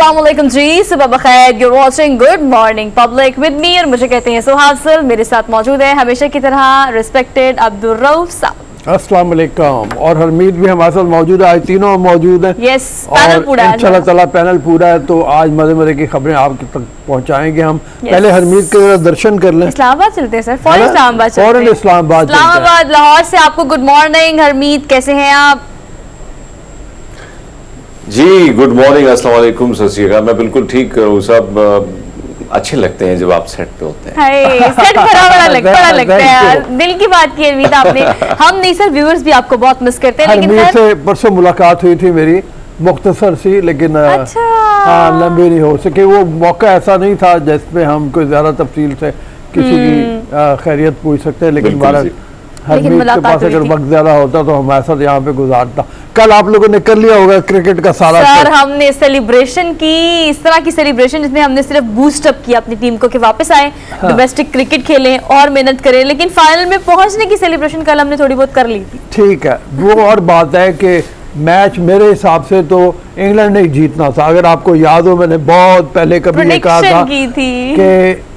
अस्सलामुअलैकुम जी, सुबह बखैर। You're watching Good Morning Public with me और मुझे कहते हैं सुहासिल। मेरे साथ मौजूद है हमेशा की तरह रिस्पेक्टेड अब्दुल रऊफ साहब। अस्सलाम वालेकुम। और हरमीत भी हमारे साथ मौजूद है, आज तीनों मौजूद हैं। यस, पैनल पूरा है इंशाल्लाह ताला पैनल पूरा है, तो आज मजे मजे की खबरें आप तक पहुंचाएंगे हम। पहले हरमीत के जरा दर्शन कर लें। इस्लामाबाद चलते हैं सर, फौरन इस्लामाबाद चलते हैं। फौरन इस्लामाबाद लाहौर से आपको गुड मॉर्निंग। हरमीत कैसे हैं आप? जी गुड मॉर्निंग, अस्सलाम वालेकुम। सत श्री अकाल। मैं बिल्कुल ठीक हूँ। सब अच्छे लगते हैं जब आप सेट पे होते हैं। सेट बड़ा लगता है यार। दिल की बात की हरमीत आपने। हम नहीं सर, व्यूअर्स भी आपको बहुत मिस करते हैं। लेकिन से परसों मुलाकात हुई थी मेरी, मुख्तसर सी, लेकिन हाँ लंबी नहीं हो सके। वो मौका ऐसा नहीं था जिसमें हम कोई ज्यादा तफसील से किसी की खैरियत पूछ सकते हैं, लेकिन हरमीत के पास अगर वक्त ज्यादा होता तो हमारे साथ यहाँ पे गुजारता। कल आप लोगों ने कर लिया होगा क्रिकेट का सारा सर। हमने सेलिब्रेशन की, इस तरह की सेलिब्रेशन जिसमें हमने सिर्फ बूस्ट अप किया अपनी टीम को कि वापस आए, डोमेस्टिक क्रिकेट खेलें और मेहनत करें। लेकिन फाइनल में पहुंचने की सेलिब्रेशन कल हमने थोड़ी बहुत कर ली थी। ठीक है, वो और बात है कि मैच मेरे हिसाब से तो इंग्लैंड ने जीतना था। अगर आपको याद हो, मैंने बहुत पहले कभी ये कहा था कि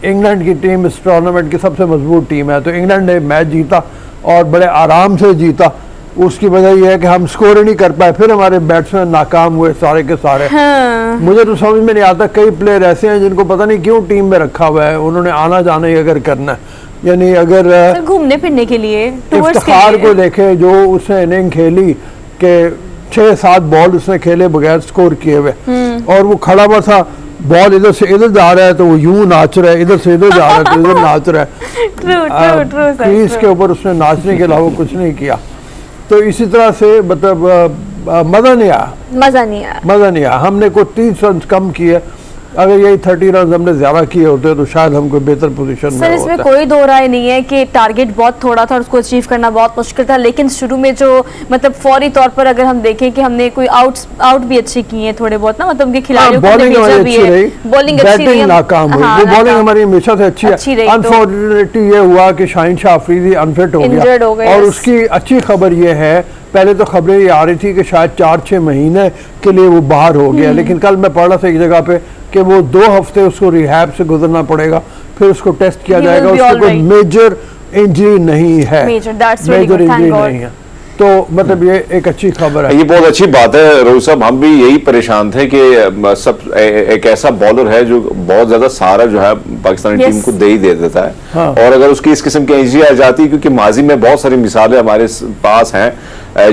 इंग्लैंड की टीम इस टूर्नामेंट की सबसे मजबूत टीम है, तो इंग्लैंड ने मैच जीता और बड़े आराम से जीता। उसकी वजह यह है कि हम स्कोर ही नहीं कर पाए, फिर हमारे बैट्समैन नाकाम हुए सारे के सारे। हाँ। मुझे तो समझ में नहीं आता, कई प्लेयर ऐसे हैं जिनको पता नहीं क्यों टीम में रखा हुआ है। उन्होंने आना जाना ही अगर करना है, यानी अगर घूमने फिरने के लिए। इफ्तिखार को देखे, जो उसने इनिंग खेली कि 6-7 बॉल उसने खेले बगैर स्कोर किए हुए, और वो खड़ा हुआ था, बॉल इधर से इधर जा रहा है तो वो यूं नाच रहा है, इधर से इधर जा रहा है तो इधर नाच रहा है। क्रीज के ऊपर उसने नाचने के अलावा कुछ नहीं किया। तो इसी तरह से मतलब मजा नहीं आया। हमने कोई 30 रन कम किए। अगर यही 30 रन हमने ज्यादा किए होते तो शायद हम कोई बेहतर पोजीशन में होते। इसमें कोई दो राय नहीं है कि टारगेट बहुत थोड़ा था और उसको अचीव करना बहुत मुश्किल था। लेकिन शुरू में जो मतलब फौरी तौर पर अगर हम देखें कि हमने कोई आउट भी अच्छे किए हैं थोड़े बहुत ना, मतलब उनके खिलाड़ियों को बॉलिंग अच्छी रही, बॉलिंग नाकाम हुई। वो बॉलिंग हमारी हमेशा से अच्छी है। अनफॉर्चुनेटली ये हुआ कि शाहीन शाह अफरीदी अनफिट हो गया, और उसकी अच्छी खबर ये है, पहले तो खबरें ये आ रही थी कि शायद 4-6 महीने के लिए वो बाहर हो गया, लेकिन कल मैं पढ़ रहा था एक जगह पे कि वो 2 हफ्ते उसको रिहैब से गुजरना पड़ेगा, फिर उसको टेस्ट किया जाएगा। उसको कोई मेजर इंजरी नहीं है, मेजर इंजरी नहीं है। तो मतलब ये एक अच्छी खबर है। ये बहुत अच्छी बात है रोहित साहब। हम भी यही परेशान थे कि सब एक ऐसा बॉलर है जो बहुत ज्यादा सहारा जो है पाकिस्तानी टीम को दे ही दे देता है। हाँ। और अगर उसकी इस किस्म की इंजरी आ जाती, क्योंकि माजी में बहुत सारी मिसालें हमारे पास हैं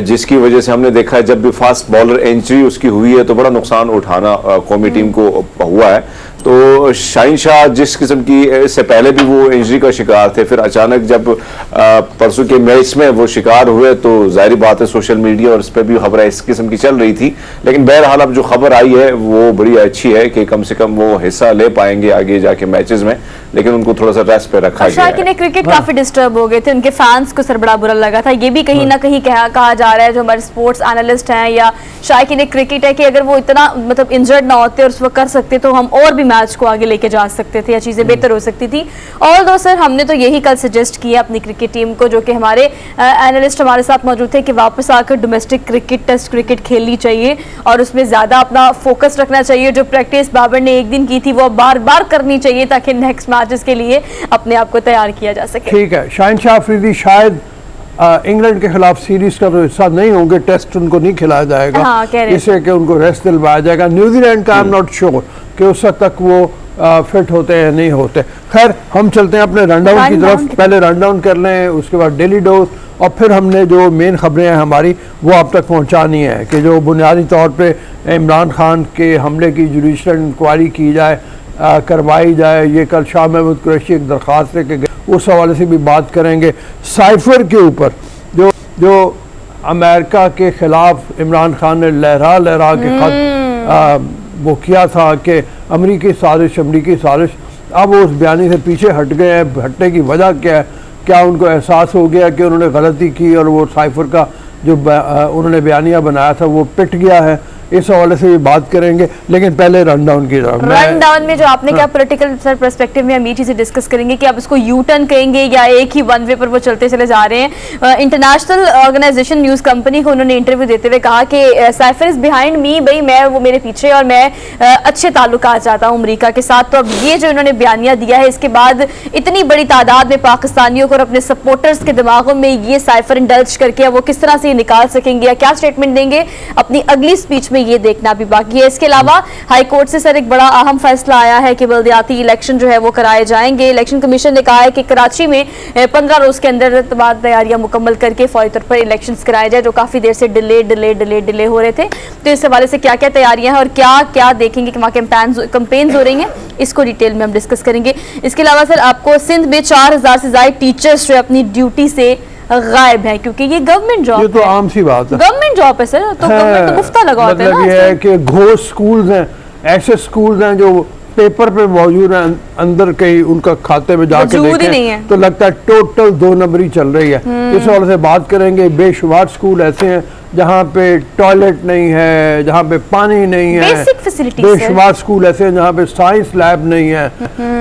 जिसकी वजह से हमने देखा है जब भी फास्ट बॉलर इंजरी उसकी हुई है तो बड़ा नुकसान उठाना कौमी टीम को हुआ है। तो शाहीन शाह जिस किस्म की, इससे पहले भी वो इंजरी का शिकार थे, फिर अचानक जब परसों के मैच में वो शिकार हुए तो जाहिर बात है सोशल मीडिया और इस पर भी खबरें इस किस्म की चल रही थी। लेकिन बहरहाल अब जो खबर आई है वो बड़ी अच्छी है कि कम से कम वो हिस्सा ले पाएंगे आगे जाके मैचेस में, लेकिन उनको थोड़ा सा रेस्ट पे रखा गया है। शायद क्रिकेट काफी डिस्टर्ब हो गए थे, उनके फैंस को सर बड़ा बुरा लगा था। ये भी कहीं ना कहीं कहा जा रहा है, जो हमारे स्पोर्ट्स एनालिस्ट हैं या शायकीन क्रिकेट है, कि अगर वो इतना मतलब इंजर्ड ना होते और उस वक्त कर सकते तो हम और भी मैच को आगे लेके जा सकते थे या चीजें बेहतर हो सकती थी। और दो सर, हमने तो यही कल सजेस्ट किया अपनी क्रिकेट टीम को, जो कि हमारे एनालिस्ट हमारे साथ मौजूद थे, कि वापस आकर डोमेस्टिक क्रिकेट, टेस्ट क्रिकेट खेलनी चाहिए और उसमें ज्यादा अपना फोकस रखना चाहिए। जो प्रैक्टिस बाबर ने एक दिन की थी वो बार बार करनी चाहिए ताकि नेक्स्ट मैचेस के लिए अपने आप को तैयार किया जा सके। ठीक है, शाहीन शाह अफरीदी शायद इंग्लैंड के खिलाफ सीरीज का तो हिस्सा नहीं होंगे, टेस्ट उनको नहीं खिलाया जाएगा। हाँ, इससे कि उनको रेस्ट दिलवाया जाएगा। न्यूजीलैंड का आई एम नॉट श्योर कि उस वक्त तक वो फिट होते हैं नहीं होते। खैर, हम चलते हैं अपने रनडाउन की तरफ। पहले रनडाउन कर लें, उसके बाद डेली डोज, और फिर हमने जो मेन खबरें हैं हमारी वो आप तक पहुंचानी है कि जो बुनियादी तौर पे इमरान खान के हमले की जुडिशल इंक्वायरी की जाए, करवाई जाए। ये कल शाह महमूद कुरैशी एक दरख्वास्त लेके गए, उस हवाले से भी बात करेंगे। साइफर के ऊपर जो अमेरिका के खिलाफ इमरान खान ने लहरा के खत वो किया था कि अमरीकी साजिश, अब वो उस बयानी से पीछे हट गए हैं। हटने की वजह क्या है? क्या उनको एहसास हो गया कि उन्होंने गलती की और वो साइफर का जो उन्होंने बयानिया बनाया था वो पिट गया है? इस हवाले से भी बात करेंगे, लेकिन पहले रन डाउन की तरफ। रन डाउन में जो आपने क्या पॉलिटिकल पर्सपेक्टिव में हम ये चीजें डिस्कस करेंगे कि आप इसको यू टर्न कहेंगे या एक ही वन वे पर वो चलते चले जा रहे हैं। इंटरनेशनल ऑर्गेनाइजेशन न्यूज कंपनी को उन्होंने इंटरव्यू देते हुए कहा कि साइफर इज बिहाइंड मी, भाई मैं वो मेरे पीछे और मैं अच्छे ताल्लुकात चाहता हूँ अमेरिका के साथ। तो अब ये जो इन्होंने बयानिया दिया है, इसके बाद इतनी बड़ी तादाद में पाकिस्तानियों को और अपने सपोर्टर्स के दिमागों में ये साइफर इंडल्ज करके वो किस तरह से ये निकाल सकेंगे या क्या स्टेटमेंट देंगे अपनी अगली स्पीच में, ये देखना भी बाकी है। इसके अलावा हाई कोर्ट से सर एक बड़ा अहम फैसला आया है कि बल्दियाती इलेक्शन जो है वो कराए जाएंगे। इलेक्शन कमीशन ने कहा है कि कराची में 15 रोज के अंदर तैयारियां मुकम्मल करके फौरी तौर पर इलेक्शंस कराए जाए, जो काफी देर से डिले हो रहे थे। तो इस हवाले से क्या क्या तैयारियां हैं और क्या क्या देखेंगे कि वहाँ कैंपेन्स हो रही हैं, इसको डिटेल में हम डिस्कस करेंगे। इसके अलावा सर आपको सिंध में 4000 से ज्यादा टीचर्स जो अपनी ड्यूटी से गायब है, क्योंकि ये गवर्नमेंट जॉब है। ये तो आम सी बात है, गवर्नमेंट जॉब है सर, तो गवर्नमेंट तो मुफ्ता लगा होता है ना। मतलब ये है कि घोष स्कूल्स हैं, ऐसे स्कूल्स हैं जो पेपर पे मौजूद है, अंदर कहीं उनका खाते में जाके देखें तो लगता है टोटल 2 नंबरी चल रही है। इस हवाले से बात करेंगे। बेशुमार स्कूल ऐसे हैं जहाँ पे टॉयलेट नहीं है, जहाँ पे पानी नहीं है, बेसिक फैसिलिटीज। बेशुमार स्कूल ऐसे हैं जहाँ पे साइंस लैब नहीं है।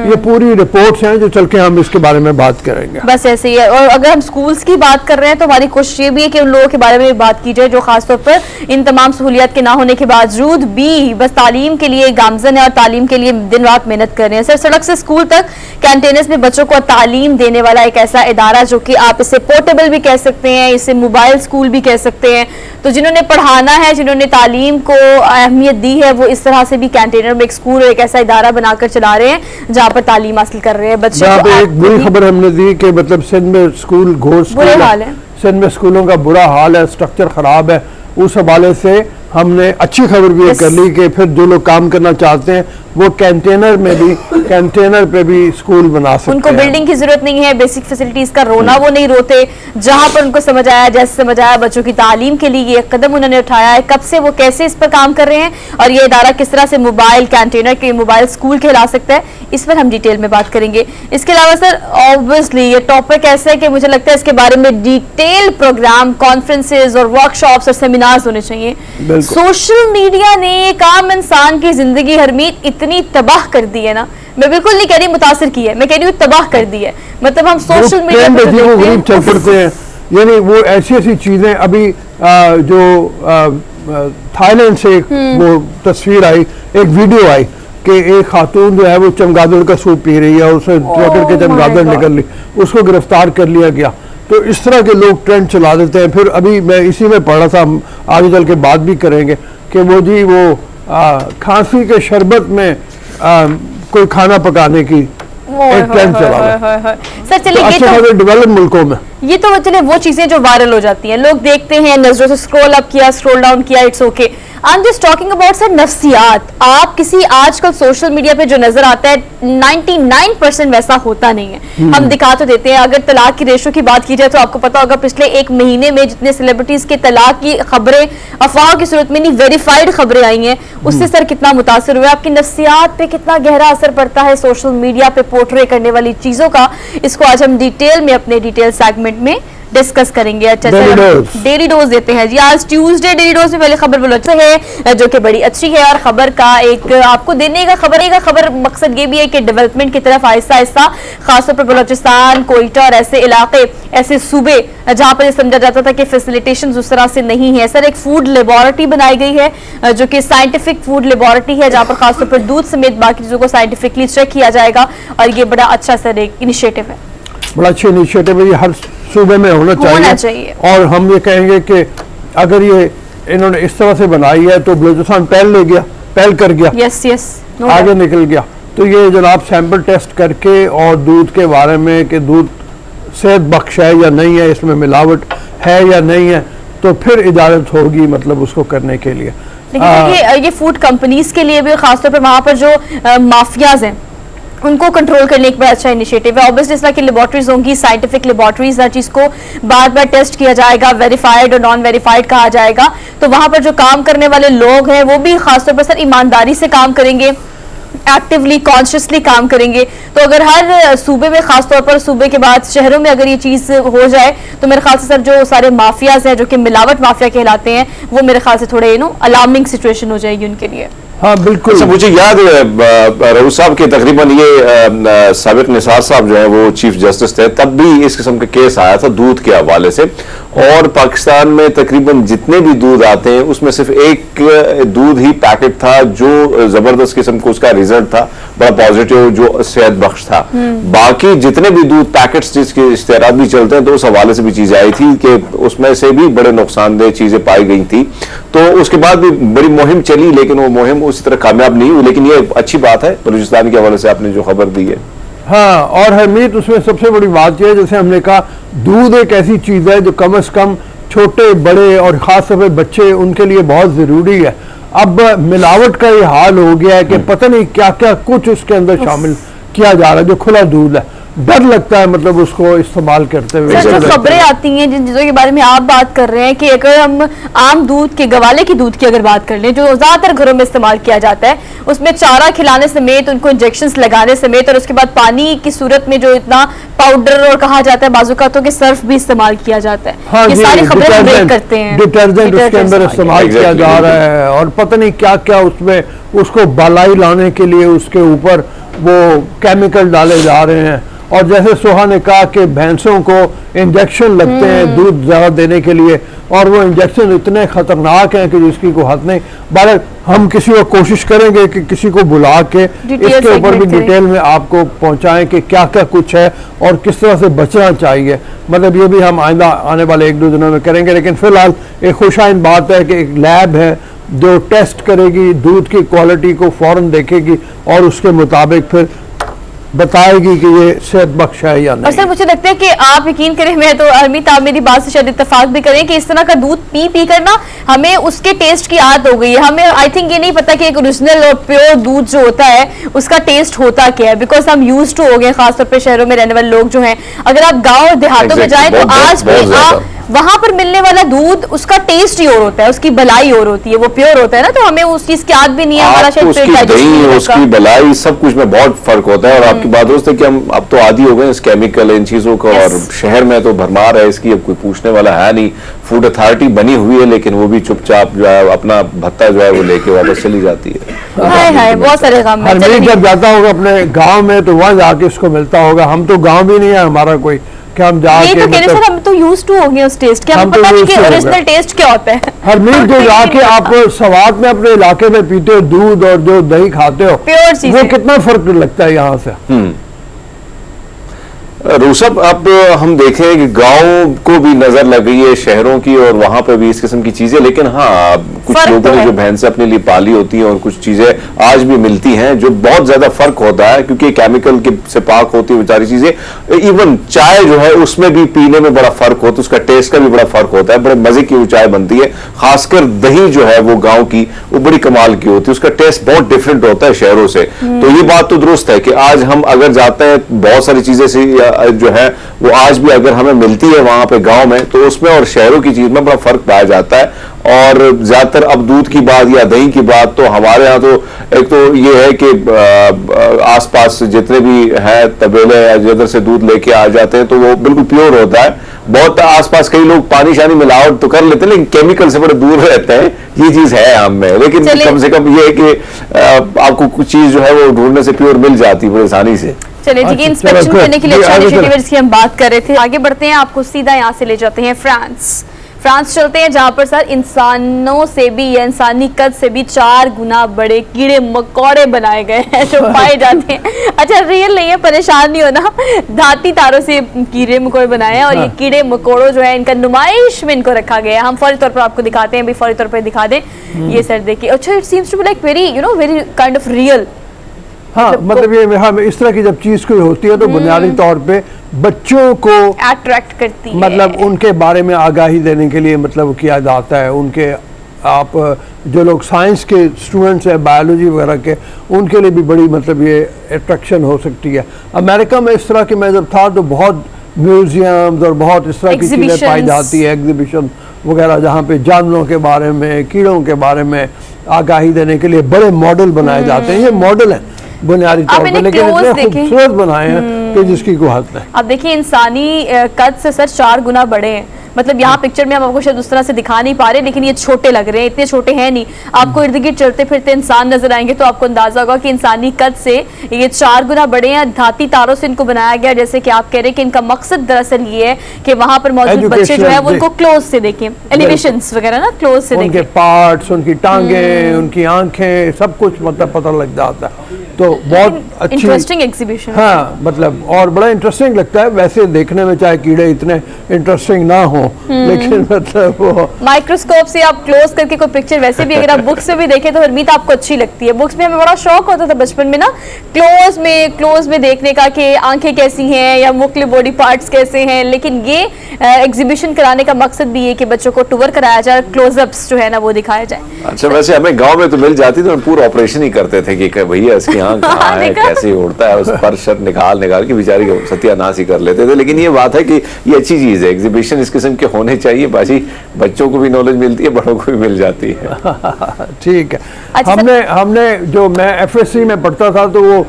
ये पूरी रिपोर्ट्स हैं जो चल के हम इसके बारे में बात करेंगे। बस ऐसे ही है। और अगर हम स्कूल्स की बात कर रहे हैं तो हमारी कोशिश ये भी है कि उन लोगों के बारे में बात की जाए जो खासतौर पर इन तमाम सहूलियात के ना होने के बावजूद भी बस तालीम के लिए गामजन है और तालीम के लिए दिन रात मेहनत कर रहे हैं। सर सड़क से स्कूल तक कैंटेनर्स में बच्चों को तालीम देने वाला एक ऐसा इदारा जो कि आप इसे पोर्टेबल भी कह सकते हैं, इसे मोबाइल स्कूल भी कह सकते हैं। तो जिन्होंने पढ़ाना है, जिन्होंने तालीम को अहमियत दी है, वो इस तरह से भी कैंटेनर में एक स्कूल और एक ऐसा इदारा बनाकर चला रहे हैं जहाँ पर तालीम हासिल कर रहे हैं बच्चे। एक बुरी खबर हमने दी कि मतलब सिंध में स्कूल घोष बुरा हाल है, सिंध में स्कूलों का बुरा हाल है, स्ट्रक्चर खराब है। उस हवाले से हमने अच्छी खबर भी कर ली कि फिर जो लोग काम करना चाहते हैं वो कैंटेनर पे भी स्कूल बना सकते हैं। उनको बिल्डिंग की जरूरत नहीं है, बेसिक फैसिलिटीज का रोना वो नहीं रोते। जहां पर उनको समझ आया, जैसे समझ आया, बच्चों की तालीम के लिए ये कदम उन्होंने उठाया है। कब से वो कैसे इस पर काम कर रहे हैं और ये इदारा किस तरह से मोबाइल कैंटेनर के मोबाइल स्कूल कहला सकता है, इस पर हम डिटेल में बात करेंगे। इसके अलावा सर ऑब्वियसली ये टॉपिक ऐसा है कि मुझे लगता है इसके बारे में डिटेल प्रोग्राम, कॉन्फ्रेंसेज और वर्कशॉप्स और सेमिनार्स होने चाहिए। सोशल मीडिया ने एक आम इंसान की जिंदगी हरमीत इतनी तबाह कर दी है ना, मैं बिल्कुल नहीं कह रही मुतासिर की है, मैं कह रही हूँ तबाह कर दी है। मतलब हम सोशल मीडिया पर चल पड़ते हैं, यानी वो ऐसी चीजें अभी जो थाईलैंड से वो तस्वीर आई, एक वीडियो आई कि एक खातून जो है वो चमगादड़ का सूप पी रही है और उसे ट्रैक्टर के चमगादड़ निकल ली, उसको गिरफ्तार कर लिया गया। तो इस तरह के लोग ट्रेंड चला देते हैं। फिर अभी मैं इसी में पढ़ा था, हम आगे चल के बात भी करेंगे कि वो जी वो खांसी के शरबत में कोई खाना पकाने की एक ट्रेंड चला है सर। चलिए अच्छा डेवलप मुल्कों में ये तो चले वो चीजें जो वायरल हो जाती हैं, लोग देखते हैं, नजरों से स्क्रॉल अप किया, स्क्रॉल डाउन किया, it's okay. I am just talking about सर नफ्सियात। आप किसी आजकल सोशल मीडिया पे जो नजर आता है 99% वैसा होता नहीं है। हम दिखा तो देते हैं। अगर तलाक की रेशो की बात की जाए तो आपको पता होगा पिछले 1 महीने में जितने सेलिब्रिटीज के तलाक की खबरें अफवाह की सूरत में नहीं वेरीफाइड खबरें आई हैं, उससे सर कितना मुतासर हुआ, आपकी नफ्सियात पे कितना गहरा असर पड़ता है सोशल मीडिया पे पोर्ट्रे करने वाली चीजों का। इसको आज हम डिटेल में अपने डिटेल सेगमेंट में डिस्कस करेंगे। अच्छा डेली डोज देते हैं जी। आज ट्यूसडे डेली डोज में पहले खबर बलोचिस्तान है जो कि बड़ी अच्छी है और खबर का एक आपको देने का खबर मकसद ये भी है कि डेवलपमेंट की तरफ आहिस्ता आहिस्ता खासतौर पर बलोचिस्तान, कोयटा और ऐसे इलाके, ऐसे सूबे जहां पर समझा जाता था कि फैसिलिटेशन उस तरह से नहीं है। सर एक फूड लेबोरेटरी बनाई गई है जो कि साइंटिफिक फूड लेबोरेटरी है जहां पर खासतौर पर दूध समेत बाकी चीजों को साइंटिफिकली चेक किया जाएगा और ये बड़ा अच्छा सर एक इनिशिएटिव है। बड़ा अच्छा इनिशिएटिव है, ये हर सूबे में होना चाहिए। और हम ये कहेंगे कि अगर ये इन्होंने इस तरह से बनाई है तो बलूचिस्तान पहल कर गया, आगे निकल गया। तो ये जनाब सैंपल टेस्ट करके और दूध के बारे में कि दूध सेहत बख्श है या नहीं है, इसमें मिलावट है या नहीं है, तो फिर इजाजत होगी मतलब उसको करने के लिए। लेकिन ये फूड कंपनीज के लिए भी खासतौर पर वहां पर जो माफियाज हैं उनको कंट्रोल करने एक बड़ा अच्छा इनिशिएटिव है। ऑब्वियसली इस तरह की लेबोरेटरीज होंगी, साइंटिफिक लेबोरेटरीज, हर चीज को बार बार टेस्ट किया जाएगा, वेरीफाइड और नॉन वेरीफाइड कहा जाएगा। तो वहां पर जो काम करने वाले लोग हैं वो भी खासतौर पर सर ईमानदारी से काम करेंगे एक्टिवली कॉन्शियसली काम करेंगे। तो अगर हर सूबे में, खासतौर पर सूबे के बाद शहरों में अगर ये चीज हो जाए तो मेरे ख्याल से सर जो सारे माफियाज हैं जो कि मिलावट माफिया कहलाते हैं, वो मेरे ख्याल से थोड़े अलार्मिंग सिचुएशन हो जाएगी उनके लिए। हाँ बिल्कुल। अच्छा, मुझे याद है रऊफ साहब के तकरीबन ये साबिक निसार साहब जो है वो चीफ जस्टिस थे, तब भी इस किस्म का केस आया था दूध के हवाले से। और पाकिस्तान में तकरीबन जितने भी दूध आते हैं उसमें सिर्फ एक दूध ही पैकेट था जो जबरदस्त किस्म को उसका रिजल्ट था, बड़ा पॉजिटिव, जो सेहत बख्श था। बाकी जितने भी दूध पैकेट्स जिसके इश्तेहारात भी चलते हैं तो उस हवाले से भी चीजें आई थी कि उसमें से भी बड़े नुकसानदेह चीजें पाई गई थी। तो उसके बाद भी बड़ी मुहिम चली, लेकिन वो मुहिम उसी तरह कामयाब नहीं हुई। लेकिन ये अच्छी बात है बलूचिस्तान के हवाले से आपने जो खबर दी है। हाँ, और हरमीत उसमें सबसे बड़ी बात यह है, जैसे हमने कहा, दूध एक ऐसी चीज़ है जो कम से कम छोटे बड़े और ख़ास तौर पर बच्चे उनके लिए बहुत ज़रूरी है। अब मिलावट का ये हाल हो गया है कि पता नहीं क्या क्या कुछ उसके अंदर शामिल किया जा रहा है, जो खुला दूध है। डर लगता है मतलब उसको इस्तेमाल करते हुए। सर, जो खबरें आती हैं जिन चीज़ों के बारे में आप बात कर रहे हैं कि अगर हम आम दूध के, गवाले की दूध की अगर बात कर लें, जो ज़्यादातर घरों में इस्तेमाल किया जाता है, उसमें चारा खिलाने समेत, उनको इंजेक्शंस लगाने समेत, और उसके बाद पानी की सूरत में जो इतना पाउडर और कहा जाता है बाज़ुकातों के सर्फ भी इस्तेमाल किया जाता है। हाँ, ये सारी खबरें हम ब्रेक करते हैं। डिटर्जेंट उसके अंदर इस्तेमाल किया जा रहा है और पता नहीं क्या क्या उसमें, उसको बालाई लाने के लिए उसके ऊपर वो केमिकल डाले जा रहे हैं। और जैसे सोहा ने कहा कि भैंसों को इंजेक्शन लगते हैं दूध ज़्यादा देने के लिए, और वो इंजेक्शन इतने ख़तरनाक हैं कि जिसकी को हद नहीं। बार हम किसी को कोशिश करेंगे कि किसी को बुला के इसके ऊपर भी डिटेल में आपको पहुंचाएं कि क्या क्या कुछ है और किस तरह से बचना चाहिए। मतलब ये भी हम आइंदा आने वाले 1-2 दिनों में करेंगे। लेकिन फ़िलहाल एक खुशाइन बात है कि एक लैब है जो टेस्ट करेगी, दूध की क्वालिटी को फ़ौरन देखेगी और उसके मुताबिक फिर बताएगी कि ये सेहत बख्श है या नहीं। और सर मुझे लगता है कि आप यकीन करें, मैं तो हरमीत आप मेरी बात से शायद इत्तेफाक भी करें कि इस तरह का दूध पी कर ना हमें उसके टेस्ट की आदत हो गई है। हमें आई थिंक ये नहीं पता कि एक ओरिजिनल और प्योर दूध जो होता है उसका टेस्ट होता क्या है, बिकॉज हम यूज्ड टू हो गए, खासतौर पर शहरों में रहने वाले लोग जो हैं। अगर आप गाँव और देहातों में जाए तो आज भी आप वहां पर मिलने वाला दूध, उसका टेस्ट ही और होता है, उसकी भलाई और होती है, वो प्योर होता है ना, तो हमें उस चीज की आदत भी नहीं है। हमारा शायद उसकी भलाई सब कुछ में बहुत फर्क होता है। और आपकी बात होती है कि हम अब तो आदी हो गए इस केमिकल, इन चीजों का, और शहर में तो भरमार है इसकी, अब कोई पूछने वाला है नहीं। फूड अथॉरिटी बनी हुई है लेकिन वो भी चुपचाप जो है अपना भत्ता जो है वो लेके वापस चली जाती है। हाय बहुत सारे काम है। जब जाता होगा अपने गाँव में तो वहाँ जाके इसको मिलता होगा। हम तो गाँव भी नहीं है हमारा कोई, क्या हम जाके तो मतलब, सर हम तो यूज्ड टू हो गए उस टेस्ट के, हमें पता नहीं कि ओरिजिनल टेस्ट क्या होता है। हर मील जो जाके आप सवात में अपने इलाके में पीते हो दूध और जो दही खाते हो, प्योर चीज, वो कितना फर्क लगता है यहाँ से। रूसब, अब हम देखें कि गांव को भी नजर लग गई है शहरों की, और वहां पर भी इस किस्म की चीजें। लेकिन हाँ, कुछ लोगों ने जो भैंसें अपने लिए पाली होती हैं और कुछ चीजें आज भी मिलती हैं जो बहुत ज्यादा फर्क होता है, क्योंकि केमिकल के से पाक होती है बेचारी चीजें। इवन चाय जो है उसमें भी पीने में बड़ा फर्क होता है, उसका टेस्ट का भी बड़ा फर्क होता है। बड़े मजे की वो चाय बनती है, खासकर दही जो है वो गाँव की वो बड़ी कमाल की होती है, उसका टेस्ट बहुत डिफरेंट होता है शहरों से। तो ये बात तो दुरुस्त है कि आज हम अगर जाते हैं बहुत सारी चीजें से जो है वो आज भी अगर हमें मिलती है वहां पे गांव में, तो उसमें और शहरों की चीज में बड़ा फर्क पाया जाता है। और ज्यादातर अब दूध की बात या दही की बात तो हमारे यहाँ तो एक तो ये है कि आसपास जितने भी है तबेले या जिधर से दूध लेके आ जाते हैं तो वो बिल्कुल प्योर होता है। बहुत आसपास कई लोग पानी शानी मिलावट तो कर लेते हैं लेकिन केमिकल से बड़े दूर रहते हैं, ये चीज है आम में। लेकिन कम से कम ये है कि आपको कुछ चीज जो है वो ढूंढने से प्योर मिल जाती है बड़ी आसानी से। चलिए ठीक है, इंस्पेक्शन करने के लिए अच्छा इनिशिएटिव्स की हम बात कर रहे थे। आगे बढ़ते हैं, आपको सीधा यहाँ से ले जाते हैं फ्रांस चलते हैं, जहां पर सर इंसानों से भी या इंसानी कद से भी 4 गुना बड़े कीड़े मकोड़े बनाए गए हैं जो पाए जाते हैं। अच्छा, रियल नहीं है, परेशान नहीं होना, धाती तारों से कीड़े मकोड़े बनाए हैं। और ये कीड़े मकोड़ों जो है इनका नुमाइश में इनको रखा गया है। हम फौरी तौर पर आपको दिखाते हैं, भी फौरी तौर पर दिखा दें। ये सर देखिए, अच्छा it seems to be like very very kind of real. हाँ, मतलब ये हाँ, इस तरह की जब चीज कोई होती है तो बुनियादी तौर पे बच्चों को अट्रैक्ट करती है, मतलब उनके बारे में आगाही देने के लिए मतलब किया जाता है। उनके आप जो लोग साइंस के स्टूडेंट्स हैं, बायोलॉजी वगैरह के, उनके लिए भी बड़ी मतलब ये अट्रैक्शन हो सकती है। अमेरिका में इस तरह की मैं जब था तो बहुत म्यूजियम्स और बहुत इस तरह की चीज़ें पाई जाती है, एग्जीबिशन वगैरह, जहाँ पे जानवरों के बारे में, कीड़ों के बारे में आगाही देने के लिए बड़े मॉडल बनाए जाते हैं। ये मॉडल हैं, बुनियादी तौर पर, लेकिन इतने खूबसूरत बनाए हैं कि जिसकी कोई हद नहीं। अब देखिए इंसानी कद से सर 4 गुना बड़े हैं, मतलब यहाँ पिक्चर में हम आपको शायद उस तरह से दिखा नहीं पा रहे, लेकिन ये छोटे लग रहे हैं, इतने छोटे हैं नहीं। आपको इर्द गिर्द चलते फिरते इंसान नजर आएंगे तो आपको अंदाजा होगा कि इंसानी कद से ये 4 गुना बड़े हैं। धाती तारों से इनको बनाया गया, जैसे कि आप कह रहे हैं कि इनका मकसद दरअसल ये है कि वहां पर मौजूद बच्चे जो है वो उनको क्लोज से देखें, एलिवेशंस वगैरह ना क्लोज से देखें, उनके पार्ट्स, उनकी टांगे, उनकी आंखें, सब कुछ मतलब पता लग जाता है। तो बहुत अच्छी इंटरेस्टिंग एग्जीबिशन। हाँ, मतलब और बड़ा इंटरेस्टिंग लगता है वैसे देखने में, चाहे कीड़े इतने इंटरेस्टिंग ना हो, लेकिन मतलब वो माइक्रोस्कोप से आप क्लोज करके कोई पिक्चर, वैसे भी अगर आप बुक्स में भी देखें तो हरमीत आपको अच्छी लगती है। बुक्स में हमें बड़ा शौक होता था बचपन में ना क्लोज में देखने का कि आंखें कैसी हैं या मुख्तलिफ बॉडी पार्ट्स कैसे हैं, लेकिन ये एग्जीबिशन कराने का मकसद भी है कि बच्चों को टूर कराया जाए, क्लोजअप्स जो है ना वो दिखाया जाए। अच्छा, वैसे हमें गांव में तो मिल जाती, तो हम पूरा ऑपरेशन ही करते थे कि भैया इसकी आंख कहाँ है, कैसे उड़ता है, उस पर शर निकाल के बेचारी को सत्यानाश ही कर लेते थे। लेकिन ये बात है कि ये अच्छी चीज है, एग्जीबिशन इस किस्म के होने चाहिए, बाजी बच्चों को भी नॉलेज मिलती है, बड़ों को भी मिल जाती है। ठीक है। अच्छा, हमने जो मैं FSC में पढ़ता था तो वो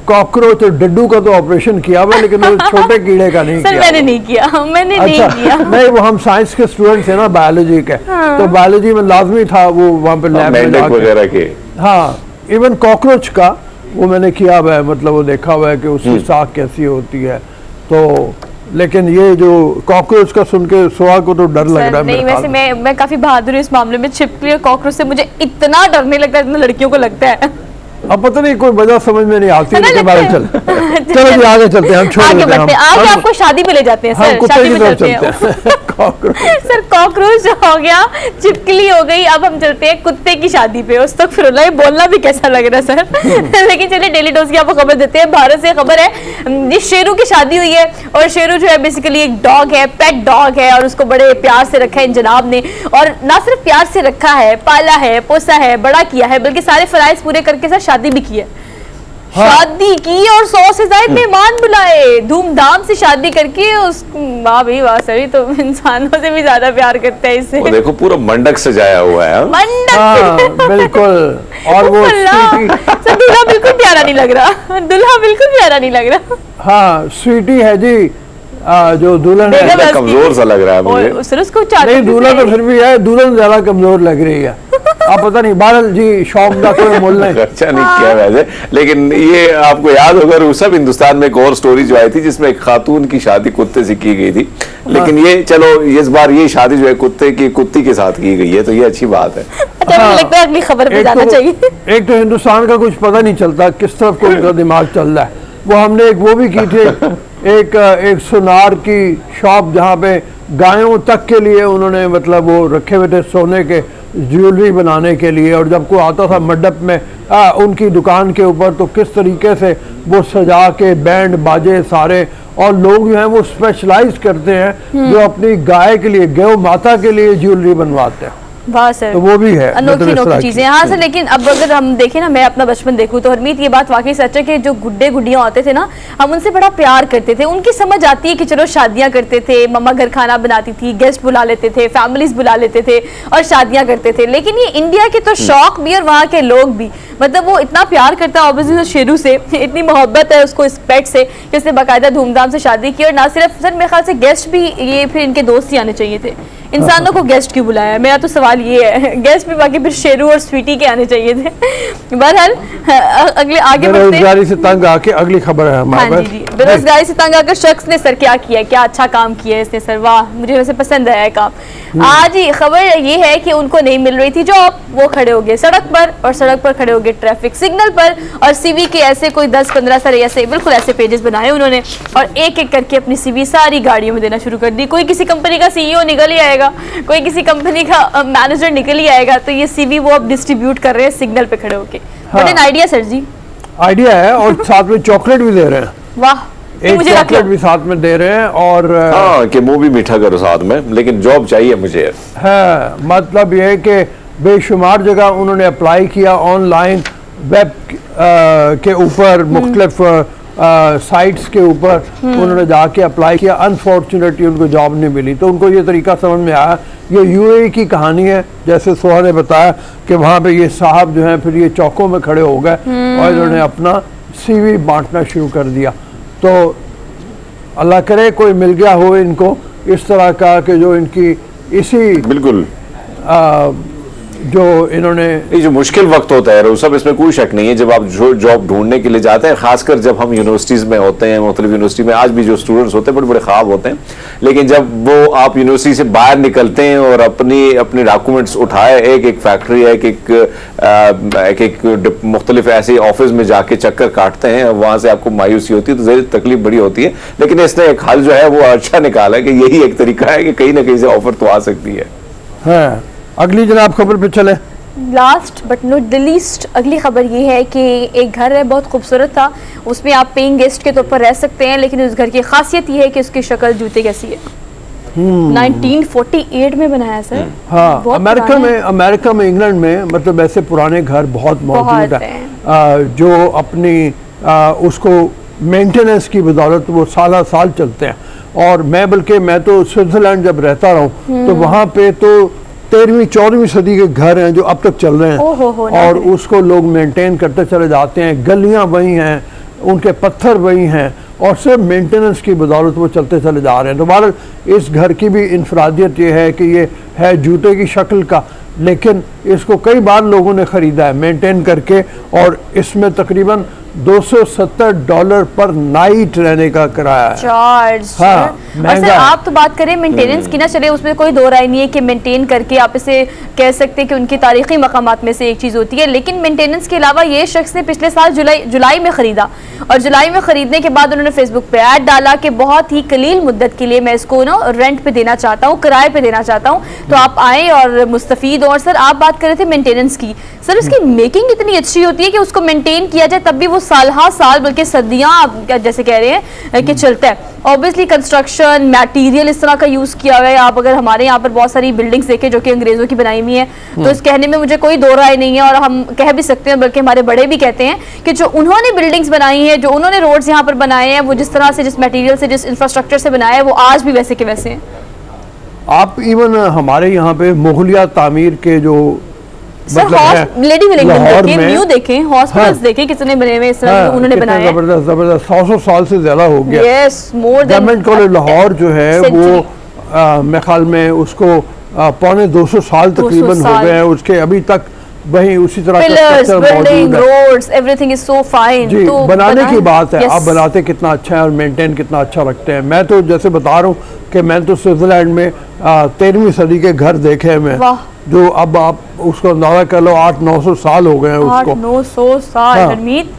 कॉकरोच और डड्डू का तो ऑपरेशन किया हुआ, लेकिन वो छोटे कीड़े का नहीं किया। मैंने नहीं किया, मैंने नहीं किया। नहीं, वो हम साइंस के स्टूडेंट्स हैं ना, बायोलॉजी के, तो बायोलॉजी में लाजमी था वो वहाँ पे लैब में वगैरह के। हाँ, इवन कॉकरोच का वो मैंने किया हुआ है, मतलब वो देखा हुआ है कि उसकी साख कैसी होती है। तो लेकिन ये जो कॉकरोच का सुन के सुहा को तो डर लग रहा है। नहीं, वैसे मैं काफी बहादुर हूँ इस मामले में। छिपकली और कॉकरोच से मुझे इतना डर नहीं लगता जितना लड़कियों को लगता है। अब पता नहीं कोई वजह समझ में नहीं आती, लेकिन बारे चल चलो जी आगे चलते हैं, हम छोड़ देते हैं, आगे आपको शादी पे ले जाते हैं सर, शादी पे चलते हैं। सर कॉकरोच हो गया, छिपकली हो गई, अब हम चलते हैं कुत्ते की शादी पे। उस तक फिर बोलना भी कैसा लग रहा है सर। लेकिन चलिए डेली डोज की आपको खबर देते हैं। भारत से खबर है, जिस शेरू की शादी हुई है, और शेरू जो है बेसिकली एक डॉग है, पेट डॉग है, और उसको बड़े प्यार से रखा है इन जनाब ने, और ना सिर्फ प्यार से रखा है, पाला है, पोसा है, बड़ा किया है, बल्कि सारे फराइज पूरे करके सर शादी भी की है। हाँ। शादी की और 100 से ज्यादा मेहमान बुलाए, धूमधाम से शादी करके। उस वाह भाई वाह, सभी तो इंसानों से भी ज्यादा प्यार करते हैं इससे। देखो पूरा मंडक सजाया हुआ है। मंडक, हाँ, बिल्कुल। और वो दूल्हा बिल्कुल प्यारा नहीं लग रहा, दूल्हा बिल्कुल प्यारा नहीं लग रहा। हाँ, स्वीटी है जी जो दुल्हन है, कमजोर सा लग रहा है मुझे। नहीं, दूल्हा तो फिर भी है, दुल्हन ज्यादा कमजोर लग रही है। आप पता नहीं, बादल जी शौक का कोई मोल नहीं। अच्छा नहीं किया वैसे, लेकिन ये आपको याद होगा उस सब हिंदुस्तान में एक और स्टोरी जो आई थी जिसमें एक खातून की शादी कुत्ते से की गई थी, लेकिन ये चलो इस बार ये शादी जो है कुत्ती के साथ की गई है, तो ये अच्छी बात है। अच्छा, मुझे लगता है अगली खबर पे जाना चाहिए। एक तो हिंदुस्तान का कुछ पता नहीं चलता किस तरफ को उनका दिमाग चल रहा है। वो हमने एक वो भी की थी, एक सुनार की शॉप जहाँ पे गायों तक के लिए उन्होंने मतलब वो रखे हुए थे सोने के ज्वेलरी बनाने के लिए, और जब कोई आता था मंडप में उनकी दुकान के ऊपर तो किस तरीके से वो सजा के बैंड बाजे सारे, और लोग जो हैं वो स्पेशलाइज करते हैं जो अपनी गाय के लिए, गौ माता के लिए ज्वेलरी बनवाते हैं। वाह सर, तो वो भी है अनोखी चीजें। हाँ सर, लेकिन अब अगर हम देखें ना, मैं अपना बचपन देखूं तो हरमीत ये बात वाकई सच है कि जो गुड्डे गुड्डियां होते थे ना, हम उनसे बड़ा प्यार करते थे। उनकी समझ आती है कि चलो शादियां करते थे, मम्मा घर खाना बनाती थी, गेस्ट बुला लेते थे, फैमिलीज बुला लेते थे और शादियां करते थे। लेकिन ये इंडिया के तो शौक भी और वहाँ के लोग भी, मतलब वो इतना प्यार करता है ऑब्वियसली शेरू से, इतनी मोहब्बत है उसको इस पेट से कि उसने बाकायदा धूमधाम से शादी की। और ना सिर्फ सर, मेरे ख्याल से गेस्ट भी, ये फिर इनके दोस्त ही आने चाहिए थे। इंसानों को गेस्ट क्यों बुलाया, मेरा तो सवाल ये है। गेस्ट भी बाकी फिर शेरू और स्वीटी के आने चाहिए थे। बहरहाल अगले आगे बेरोजगारी से तंग आके अगली खबर है हमारे पास। जी, बेरोजगारी से तंग आकर शख्स ने सर क्या किया, क्या अच्छा काम किया इसने सर, वाह मुझे वैसे पसंद आया काम। आज ही खबर ये है कि उनको नहीं मिल रही थी जॉब, वो खड़े हो गए सड़क पर, और सड़क पर खड़े हो गए ट्रैफिक सिग्नल पर, और सीवी के ऐसे कोई 10-15 सारे ऐसे बिल्कुल ऐसे पेजेस बनाए उन्होंने, और एक एक करके अपनी सीवी सारी गाड़ियों में देना शुरू कर दी। कोई किसी कंपनी का CEO निकल ही आएगा, कोई किसी कंपनी का मैनेजर निकल ही आएगा, तो ये सीवी वो अब डिस्ट्रीब्यूट कर रहे हैं सिग्नल पे खड़े होके। But an idea sir ji, idea है, और साथ में चॉकलेट भी दे रहे हैं। वाह, एक चॉकलेट भी साथ में दे रहे हैं, और हाँ कि मुंह भी मीठा करो साथ में, लेकिन जॉब चाहिए मुझे है। मतलब ये है कि बेशुमार जगह उन्होंने अप्लाई किया ऑनलाइन वेब के ऊपर, मुख्तलिफ साइट्स के ऊपर उन्होंने जाके अप्लाई किया, अनफॉर्चुनेटली उनको जॉब नहीं मिली। तो उनको ये तरीका समझ में आया, ये यूएई की कहानी है, जैसे सोहा ने बताया कि वहाँ पे ये साहब जो हैं फिर ये चौकों में खड़े हो गए और इन्होंने अपना सीवी बांटना शुरू कर दिया। तो अल्लाह करे कोई मिल गया हो इनको इस तरह का कि जो इनकी इसी बिल्कुल जो इन्होंने ये जो मुश्किल वक्त होता है वो सब, इसमें कोई शक नहीं है। जब आप जॉब ढूंढने के लिए जाते हैं, खासकर जब हम यूनिवर्सिटीज़ में होते हैं, मुख्तलिफ यूनिवर्सिटी में आज भी जो स्टूडेंट्स होते हैं बड़े बड़े ख्वाब होते हैं, लेकिन जब वो आप यूनिवर्सिटी से बाहर निकलते हैं और अपने डॉक्यूमेंट्स उठाए, एक एक फैक्ट्री, एक मुख्तलिफ ऐसे ऑफिस में जाके चक्कर काटते हैं, वहाँ से आपको मायूसी होती है, तो ज़रूर तकलीफ बड़ी होती है। लेकिन इसने एक हल जो है वो अच्छा निकाला है कि यही एक तरीका है कि कहीं ना कहीं से ऑफर तो आ सकती है। अगली जनाब खबर पे चले। Last but not the least अगली खबर ये है कि एक घर है, बहुत खूबसूरत था, उसमें आप पेइंग गेस्ट के तौर पर रह सकते हैं, लेकिन उस घर की खासियत ये है कि उसकी शक्ल जूते कैसी है। 1948 में बनाया सर। हाँ, अमेरिका में इंग्लैंड में मतलब ऐसे पुराने घर बहुत मौजूद है जो अपनी उसको मेंटेनेंस की बदौलत वो साल चलते हैं। और मैं तो स्विट्जरलैंड जब रहता रहा हूँ तो वहाँ पे तो 13वीं-14वीं सदी के घर हैं जो अब तक चल रहे हैं और उसको लोग मेंटेन करते चले जाते हैं। गलियां वही हैं, उनके पत्थर वही हैं और सिर्फ मेंटेनेंस की बदौलत वो चलते चले जा रहे हैं। तो बहरहाल इस घर की भी इंफरादियत ये है कि ये है जूते की शक्ल का, लेकिन इसको कई बार लोगों ने ख़रीदा है मेंटेन करके, और इसमें तकरीबन $270 पर नाइट रहने का किराया है। चार्ज। हाँ, और सर आप तो बात करें मेंटेनेंस की ना, चले उसमें कोई दो राय नहीं है कि मेंटेन करके आप इसे कह सकते हैं कि उनकी तारीखी मकामात में से एक चीज़ होती है, लेकिन मेंटेनेंस के अलावा ये शख्स ने पिछले साल जुलाई में ख़रीदा और जुलाई में ख़रीदने के बाद उन्होंने फेसबुक पे ऐड डाला कि बहुत ही कलील मुद्दत के लिए मैं इसको ना रेंट पे देना चाहता हूँ, किराए पे देना चाहता हूँ, तो आप आएँ और मुस्तफ़ीद। और सर आप बात कर रहे थे मेंटेनेंस की, सर उसकी मेकिंग इतनी अच्छी होती है कि उसको मेंटेन किया जाए तब भी वो साल बल्कि सदियां आप जैसे कह रहे हैं कि चलता है। ऑब्वियसली कंस्ट्रक्शन मटेरियल इस तरह का यूज किया हुआ है। आप अगर हमारे यहाँ पर बहुत सारी बिल्डिंग्स देखें जो कि अंग्रेजों की बनाई हुई है, तो इस कहने में मुझे कोई दो राय नहीं है और हम कह भी सकते हैं, बल्कि हमारे बड़े भी कहते हैं कि जो उन्होंने बिल्डिंग्स बनाई है, जो उन्होंने रोड्स यहाँ पर बनाए हैं, वो जिस तरह से, जिस मटेरियल से, जिस इंफ्रास्ट्रक्चर से बनाया है, वो आज भी वैसे के वैसे हैं। आप इवन हमारे यहाँ पे मुगलिया तामीर के जो लेडी विलिंगटन देखें, न्यू देखें, हॉस्पिटल्स देखें कितने बने हुए, इस तरह उन्होंने बनाए हैं। जबरदस्त 100 साल से ज्यादा हो गया। Yes, more than. Government college Lahore जो है वो मेरे ख्याल में उसको 250 साल तकरीबन हो गए हैं, उसके अभी तक वही उसी तरह का building, roads, everything is so fine. जी, तो बनाने की बात है, आप बनाते कितना अच्छा है और मेंटेन कितना अच्छा रखते हैं। मैं तो जैसे बता रहा हूँ कि मैं तो स्विट्जरलैंड में 13वीं सदी के घर देखे हैं मैं, जो अब आप उसको अंदाजा कर लो 800-900 साल हो गए हैं उसको। 800-900 साल। हरमीत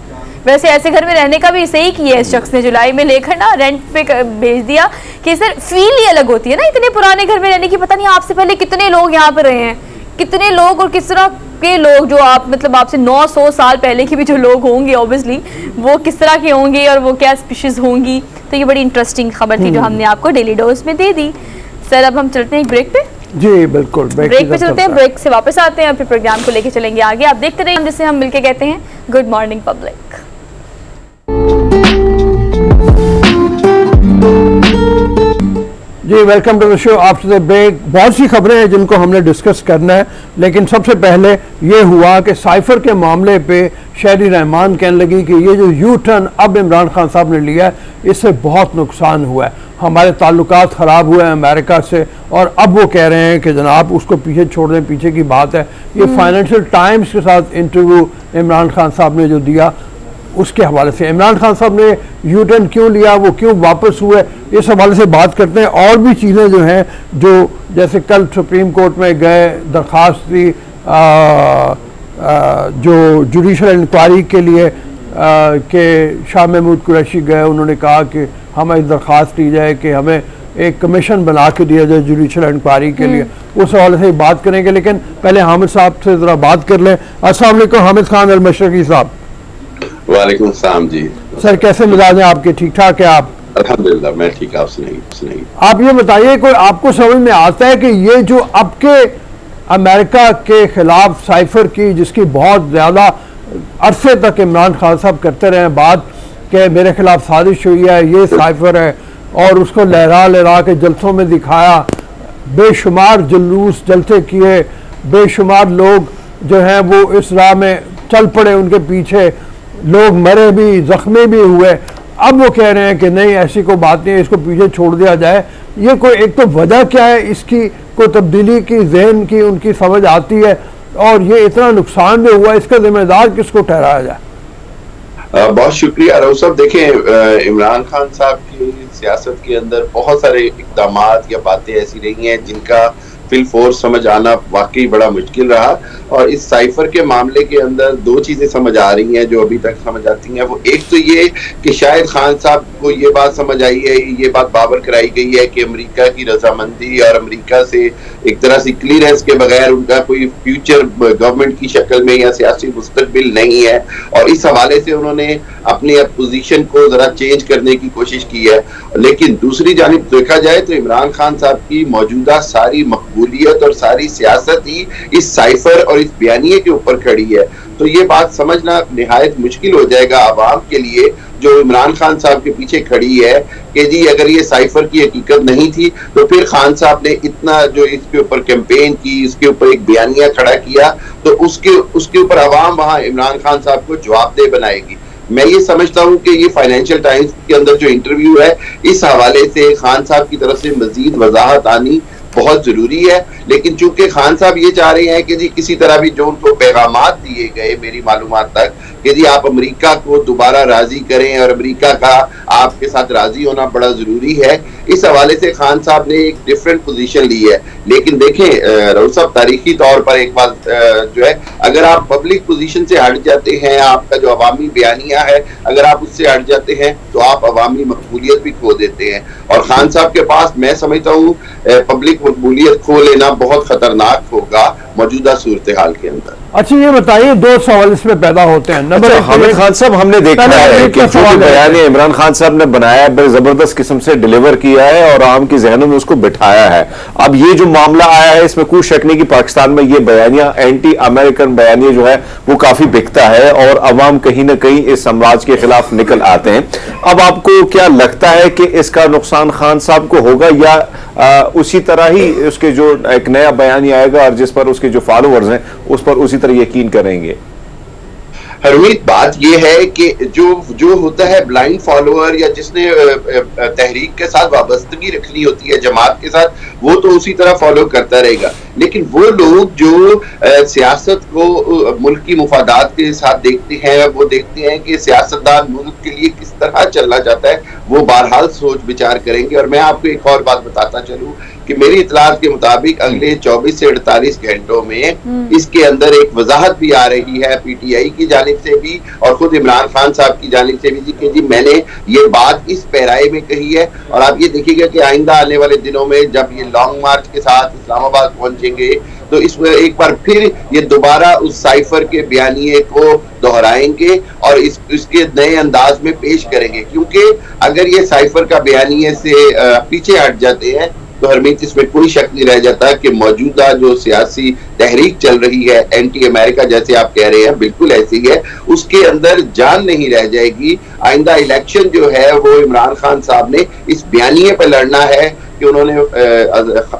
वैसे ऐसे घर में रहने का भी सही किया है इस शख्स ने, जुलाई में लेकर ना रेंट पे भेज दिया कि सर फील ही अलग होती है ना इतने पुराने घर में रहने की। पता नहीं आपसे पहले कितने लोग यहाँ पे रहे हैं, कितने लोग और किस तरह के लोग, जो आप मतलब आपसे 900 साल पहले के भी जो लोग होंगे ऑब्वियसली वो किस तरह के होंगे और वो क्या स्पीशीज होंगी। तो ये बड़ी इंटरेस्टिंग खबर थी जो हमने आपको डेली डोज में दे दी। सर अब हम चलते हैं एक ब्रेक पे। जी बिल्कुल, ब्रेक पे चलते हैं, ब्रेक से वापस आते हैं और फिर प्रोग्राम को लेके चलेंगे आगे। आप देखते रहिए जिसे हम मिलके कहते हैं गुड मॉर्निंग पब्लिक। जी welcome to the show after the break. बहुत सी खबरें हैं जिनको हमने डिस्कस करना है, लेकिन सबसे पहले ये हुआ कि साइफर के मामले पे शहरी रहमान कहने लगी कि ये जो यू टर्न अब इमरान खान साहब ने लिया है इससे बहुत नुकसान हुआ है, हमारे ताल्लुकात ख़राब हुए हैं अमेरिका से, और अब वो कह रहे हैं कि जनाब उसको पीछे छोड़ दें, पीछे की बात है। ये फाइनेंशियल टाइम्स के साथ इंटरव्यू इमरान खान साहब ने जो दिया उसके हवाले से, इमरान खान साहब ने यू टर्न क्यों लिया, वो क्यों वापस हुए, इस हवाले से बात करते हैं। और भी चीज़ें जो हैं, जो जैसे कल सुप्रीम कोर्ट में गए, दरख्वास्त दी जो जुडिशल इंक्वायरी के लिए कि शाह महमूद कुरैशी गए, उन्होंने कहा कि हमें दरख्वास्त दी जाए कि हमें एक कमीशन बना के दिया जाए जुडिशल इंक्वायरी के लिए, उस हवाले से बात करेंगे। लेकिन पहले हामिद साहब से ज़रा बात कर लें। अस्सलाम वालेकुम हामिद खान अल-मशरकी साहब। वालेकुम सलाम जी। सर कैसे मिजाज हैं आपके, ठीक ठाक है आप? अल्हम्दुलिल्लाह मैं ठीक, आप सुनाइए। आप ये बताइए, कोई आपको समझ में आता है कि ये जो अब के अमेरिका के खिलाफ साइफर की, जिसकी बहुत ज़्यादा अरसे तक इमरान खान साहब करते रहे बात कि मेरे खिलाफ साजिश हुई है, ये साइफर है, और उसको लहरा लहरा के जलसों में दिखाया, बेशुमार जुलूस जलसे किए, बेशुमार लोग जो हैं वो इस राह में चल पड़े, उनके पीछे लोग मरे भी, जख्मी भी हुए। अब वो कह रहे हैं कि नहीं ऐसी कोई बात नहीं है, इसको पीछे छोड़ दिया जाए। ये कोई एक तो वजह क्या है इसकी, कोई तब्दीली की जहन की उनकी समझ आती है, और ये इतना नुकसान भी हुआ, इसका जिम्मेदार किसको ठहराया जाए? बहुत शुक्रिया रऊफ साहब। देखें, इमरान खान साहब की सियासत के अंदर बहुत सारे इकदाम या बातें ऐसी रही हैं जिनका फिल फोर्स समझ आना वाकई बड़ा मुश्किल रहा, और इस साइफर के मामले के अंदर दो चीजें समझ आ रही हैं जो अभी तक समझ आती हैं। वो एक तो ये कि शायद खान साहब को ये बात समझ आई है, ये बात बावर कराई गई है कि अमेरिका की रजामंदी और अमेरिका से एक तरह से क्लियरेंस के बगैर उनका कोई फ्यूचर गवर्नमेंट की शक्ल में या सियासी मुस्तकबिल नहीं है, और इस हवाले से उन्होंने अपनी पोजीशन को जरा चेंज करने की कोशिश की है। लेकिन दूसरी जानिब देखा जाए तो इमरान खान साहब की मौजूदा सारी मकबूलियत और सारी सियासत ही इस साइफर और इस बयानिए के ऊपर खड़ी है। तो ये बात समझना निहायत मुश्किल हो जाएगा आवाम के लिए जो इमरान खान साहब के पीछे खड़ी है कि जी अगर ये साइफर की हकीकत नहीं थी तो फिर खान साहब ने इतना जो इसके ऊपर कैंपेन की, इसके ऊपर एक बयानिया खड़ा किया, तो उसके ऊपर आवाम वहां इमरान खान साहब को जवाबदेह बनाएगी। मैं ये समझता हूं कि ये फाइनेंशियल टाइम्स के अंदर जो इंटरव्यू है इस हवाले से खान साहब की तरफ से मजीद वजाहत आनी बहुत जरूरी है। लेकिन चूंकि खान साहब ये चाह रहे हैं कि जी किसी तरह भी जो उनको पैगामात दिए गए मेरी मालूमात तक कि जी आप अमेरिका को दोबारा राजी करें और अमेरिका का आपके साथ राजी होना बड़ा जरूरी है, इस हवाले से खान साहब ने एक डिफरेंट पोजीशन ली है। लेकिन देखें रऊफ साहब, तारीखी तौर पर एक बात जो है, अगर आप पब्लिक पोजीशन से हट जाते हैं, आपका जो अवामी बयानिया है अगर आप उससे हट जाते हैं तो आप अवामी मकबूलियत भी खो देते हैं, और खान साहब के पास मैं समझता हूँ पब्लिक मकबूलियत खो लेना बहुत खतरनाक होगा मौजूदा सूरत हाल के अंदर। अच्छा ये बताइए, दो सवाल इसमें पैदा होते हैं। नंबर हामिद खान साहब, हमने देखा है कि जो बयान इमरान खान साहब ने बनाया बड़े जबरदस्त किस्म से डिलीवर किया है और आम की जहनों में उसको बिठाया है। अब ये जो मामला आया है इसमें कोई शक नहीं कि पाकिस्तान में ये बयानिया, एंटी अमेरिकन बयानिया जो है वो काफी बिकता है और अवाम कहीं ना कहीं इस साम्राज्य के खिलाफ निकल आते हैं। अब आपको क्या लगता है कि इसका नुकसान खान साहब को होगा या उसी तरह ही उसके जो एक नया बयान आएगा और जिस पर उसके जो फॉलोअर्स हैं उस पर उसी तरह यकीन करेंगे? हरमीत, बात यह है कि जो होता है ब्लाइंड फॉलोअर या जिसने तहरीक के साथ वाबस्तगी रखनी होती है जमात के साथ, वो तो उसी तरह फॉलो करता रहेगा। लेकिन वो लोग जो सियासत को मुल्क की मुफादात के साथ देखते हैं, वो देखते हैं कि सियासतदान मुल्क के लिए किस तरह चलना चाहता है, वो बहरहाल सोच विचार करेंगे। और मैं आपको एक और बात बताता चलूं कि मेरी इतलात के मुताबिक अगले 24 से 48 घंटों में इसके अंदर एक वजाहत भी आ रही है पीटीआई की जानिब से भी और खुद इमरान खान साहब की जानिब से भी कि जी मैंने ये बात इस पैराए में कही है। और आप ये देखिएगा कि आइंदा आने वाले दिनों में जब ये लॉन्ग मार्च के साथ इस्लामाबाद पहुंचेंगे तो इसमें एक बार फिर ये दोबारा उस साइफर के बयानिए को दोहराएंगे और इसके नए अंदाज में पेश करेंगे, क्योंकि अगर ये साइफर का बयानिए से पीछे हट जाते हैं तो हरमीत इसमें कोई शक नहीं रह जाता कि मौजूदा जो सियासी तहरीक चल रही है एंटी अमेरिका जैसे आप कह रहे हैं, बिल्कुल ऐसी है, उसके अंदर जान नहीं रह जाएगी। आइंदा इलेक्शन जो है वो इमरान खान साहब ने इस बयानिए पर लड़ना है कि उन्होंने